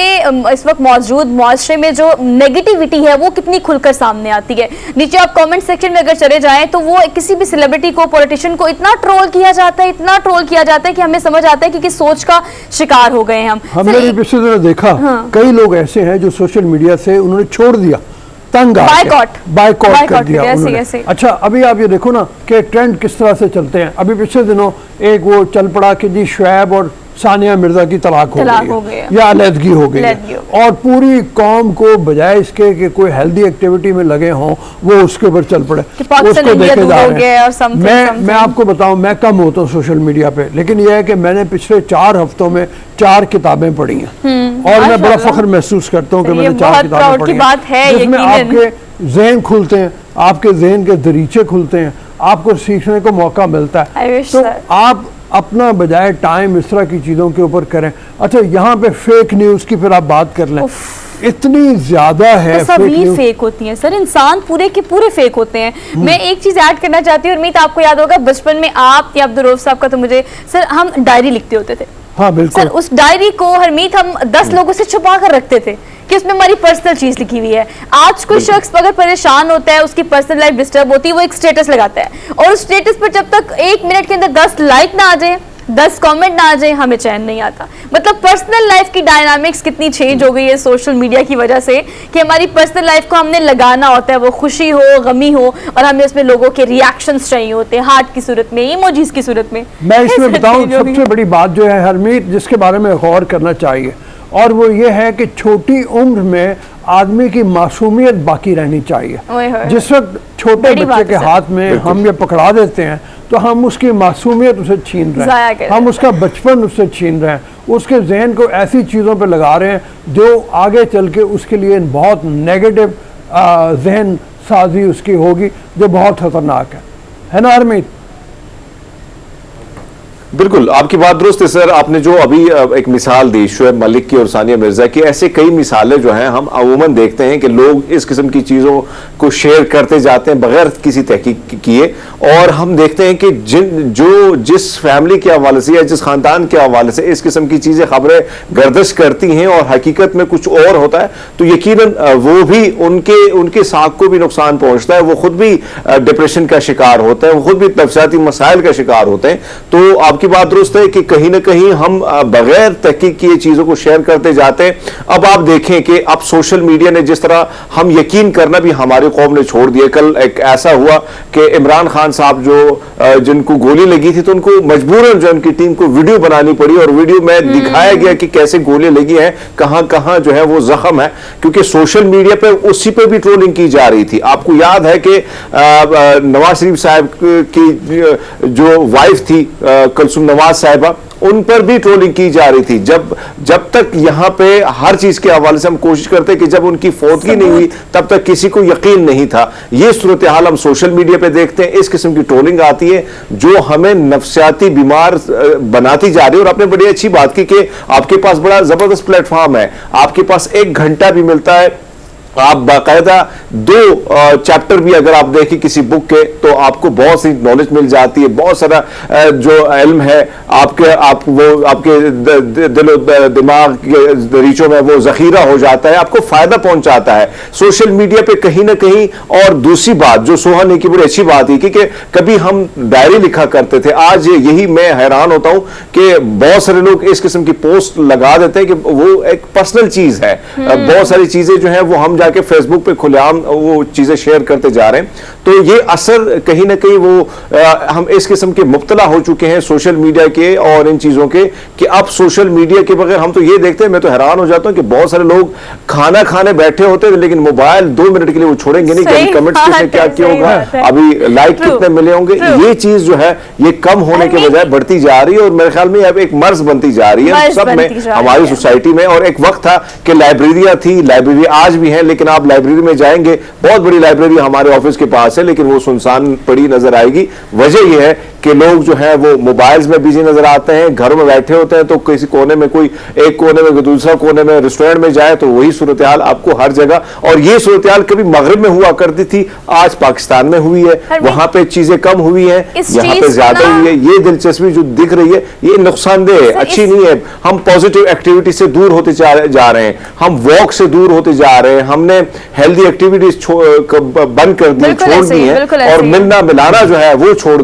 इस वक्त मौजूद मुआशरे में जो नेगेटिविटी है वो कितनी खुलकर सामने आती है। नीचे आप कमेंट सेक्शन में अगर चले जाएं तो वो किसी भी सेलिब्रिटी को, पॉलिटिशियन को इतना ट्रोल किया जाता है, इतना ट्रोल किया जाता है कि हमें समझ आता है कि किस सोच का शिकार हो गए हैं हमने भी पिछले दिनों देखा। कई लोग ऐसे हैं जो सोशल मीडिया से उन्होंने छोड़ दिया, तंग बायकॉट कर दिया उन्होंने। अच्छा अभी आप ये देखो ना कि ट्रेंड किस तरह से चलते हैं। अभी पिछले दिनों एक वो चल पड़ा कि जी शुएब और सानिया मिर्जा की तलाक हो गई है या अलहदगी हो गई है, और पूरी कौम को बजाय इसके कि कोई हेल्दी एक्टिविटी में लगे हों वो उसके ऊपर चल पड़े, उसको देखे जा रहे हैं। मैं आपको बताऊं, मैं कम होता हूँ सोशल मीडिया पे, लेकिन यह है कि मैंने पिछले 4 हफ्तों में 4 किताबें पढ़ी हैं, और मैं बड़ा फख्र महसूस करता हूँ कि मैंने 4 किताबें पढ़ी हैं, जिसमें आपके जहन खुलते हैं, आपके जहन के दरीचे खुलते हैं, आपको सीखने को मौका मिलता है। तो आप अपना बजाय टाइम इस तरह की चीज़ों के ऊपर करें। अच्छा यहाँ पे फेक न्यूज़ की फिर आप बात कर लें, इतनी ज्यादा है, तस्वीर फेक होती हैं सर, इंसान पूरे के पूरे फेक होते हैं। मैं एक चीज ऐड करना चाहती हूँ, उम्मीद आपको याद होगा बचपन में आप या अब्दुल रऊफ साहब का, तो मुझे सर हम डायरी लिखते होते थे। हाँ बिल्कुल सर, उस डायरी को हरमीत हम 10 लोगों से छुपा कर रखते थे कि उसमें हमारी पर्सनल चीज लिखी हुई है। आज कोई शख्स अगर परेशान होता है, उसकी पर्सनल लाइफ डिस्टर्ब होती है, वो एक स्टेटस लगाता है और उस स्टेटस पर जब तक 1 मिनट के अंदर 10 लाइक ना आ जाए, 10 कमेंट ना आ जाए, हमें चैन नहीं आता। मतलब पर्सनल लाइफ की डायनामिक्स कितनी चेंज हो गई है सोशल मीडिया की वजह से कि हमारी पर्सनल लाइफ को हमने लगाना होता है, वो खुशी हो, गमी हो, और हमें उसमें लोगों के रिएक्शंस चाहिए होते हैं, हार्ट की सूरत में, इमोजीज की सूरत में। मैं इसमें बताऊं सबसे बड़ी बात जो है हरमीत, जिसके बारे में गौर करना चाहिए, और वो ये है कि छोटी उम्र में आदमी की मासूमियत बाकी रहनी चाहिए। जिस वक्त छोटे बच्चे के हाथ में हम ये पकड़ा देते हैं तो हम उसकी मासूमियत उसे छीन रहे हैं, हम उसका बचपन उससे छीन रहे हैं, उसके जहन को ऐसी चीज़ों पे लगा रहे हैं जो आगे चल के उसके लिए बहुत नेगेटिव जहन साजी उसकी होगी, जो बहुत खतरनाक है ना हरमीत? बिल्कुल, आपकी बात दुरुस्त है सर। आपने जो अभी एक मिसाल दी शुएब मलिक की और सानिया मिर्जा की, ऐसे कई मिसालें जो हैं हम अमूमन देखते हैं कि लोग इस किस्म की चीज़ों को शेयर करते जाते हैं बगैर किसी तहकीक किए, और हम देखते हैं कि जिस फैमिली के हवाले से या जिस खानदान के हवाले से इस किस्म की चीज़ें खबरें गर्दिश करती हैं और हकीकत में कुछ और होता है, तो यकीनन वो भी उनके साख को भी नुकसान पहुंचता है, वो खुद भी डिप्रेशन का शिकार होता है, वो खुद भी नफ्सियाती मसाइल का शिकार होते हैं। तो आपकी बात दुरुस्त है कि कहीं ना कहीं हम बगैर तहकीक किए चीजों को शेयर करते जाते हैं। अब आप देखें कि अब सोशल मीडिया ने जिस तरह हम यकीन करना भी हमारी कौम ने छोड़ दिया। कल एक ऐसा हुआ कि इमरान खान साहब जिनको गोली लगी थी तो उनको मजबूरन जो उनकी टीम को वीडियो बनानी पड़ी, और वीडियो में दिखाया गया कि कैसे गोली लगी है, कहां कहां जो है वो जख्म है, क्योंकि सोशल मीडिया पे उसी पे भी ट्रोलिंग की जा रही थी। आपको याद है कि नवाज शरीफ साहब की जो वाइफ थी कुलसुम नवाज साहिबा, उन पर भी ट्रोलिंग की जा रही थी। जब तक यहां पे हर चीज के हवाले से हम कोशिश करते कि जब उनकी फौतगी नहीं हुई तब तक किसी को यकीन नहीं था। ये सूरत हाल हम सोशल मीडिया पे देखते हैं, इस किस्म की ट्रोलिंग आती है जो हमें नफ्सियाती बीमार बनाती जा रही है। और आपने बड़ी अच्छी बात की कि आपके पास बड़ा जबरदस्त प्लेटफॉर्म है, आपके पास 1 घंटा भी मिलता है, आप बाकायदा 2 चैप्टर भी अगर आप देखें किसी बुक के तो आपको बहुत सी नॉलेज मिल जाती है, बहुत सारा जो इल्म है आपके दिलो दिमाग के रीचों में वो जखीरा हो जाता है, आपको फायदा पहुंचाता है सोशल मीडिया पे कहीं ना कहीं। और दूसरी बात जो सोहा ने की बड़ी अच्छी बात ही कि कभी हम डायरी लिखा करते थे, आज यही मैं हैरान होता हूं कि बहुत सारे लोग इस किस्म की पोस्ट लगा देते हैं कि वो एक पर्सनल चीज है। बहुत सारी चीजें जो है वो हम जाके फेसबुक पे खुलेआम वो चीजें शेयर करते जा रहे हैं। तो ये असर कहीं ना कहीं वो हम इस किस्म के मुब्तला हो चुके हैं सोशल मीडिया के और इन चीजों के कि अब सोशल मीडिया के बगैर हम तो ये देखते हैं, मैं तो हैरान हो जाता हूं कि बहुत सारे लोग खाना खाने बैठे होते हैं लेकिन मोबाइल 2 मिनट के लिए वो छोड़ेंगे नहीं कि कमेंट्स किसने क्या किया होगा, अभी लाइक कितने मिले होंगे। ये चीज जो है ये कम होने के बजाय बढ़ती जा रही है और मेरे ख्याल में अब एक मर्ज बनती जा रही है सब में, हमारी सोसाइटी में। और एक वक्त था कि लाइब्रेरियां थी, लाइब्रेरी आज भी है, लेकिन आप लाइब्रेरी में जाएंगे, बहुत बड़ी लाइब्रेरी हमारे ऑफिस के पास है लेकिन वो सुनसान पड़ी नजर आएगी। वजह यह है कि लोग जो है वो मोबाइल्स में बिजी नजर आते हैं, घरों में बैठे होते हैं, तो किसी कोने में कोई एक कोने में दूसरा कोने में रेस्टोरेंट में जाए तो वही सूरत हाल आपको हर जगह। और ये सूरत हाल कभी मगरिब में हुआ करती थी, आज पाकिस्तान में हुई है, वहां पे चीजें कम हुई है, यहाँ पे ज्यादा हुई है। ये दिलचस्पी जो दिख रही है ये नुकसानदेह है, अच्छी नहीं है। हम पॉजिटिव एक्टिविटी से दूर होते जा रहे हैं, हम वॉक से दूर होते जा रहे हैं, हमने हेल्दी एक्टिविटीज बंद कर दी, छोड़ दी है, और मिलना मिलाना जो है वो छोड़ दिया।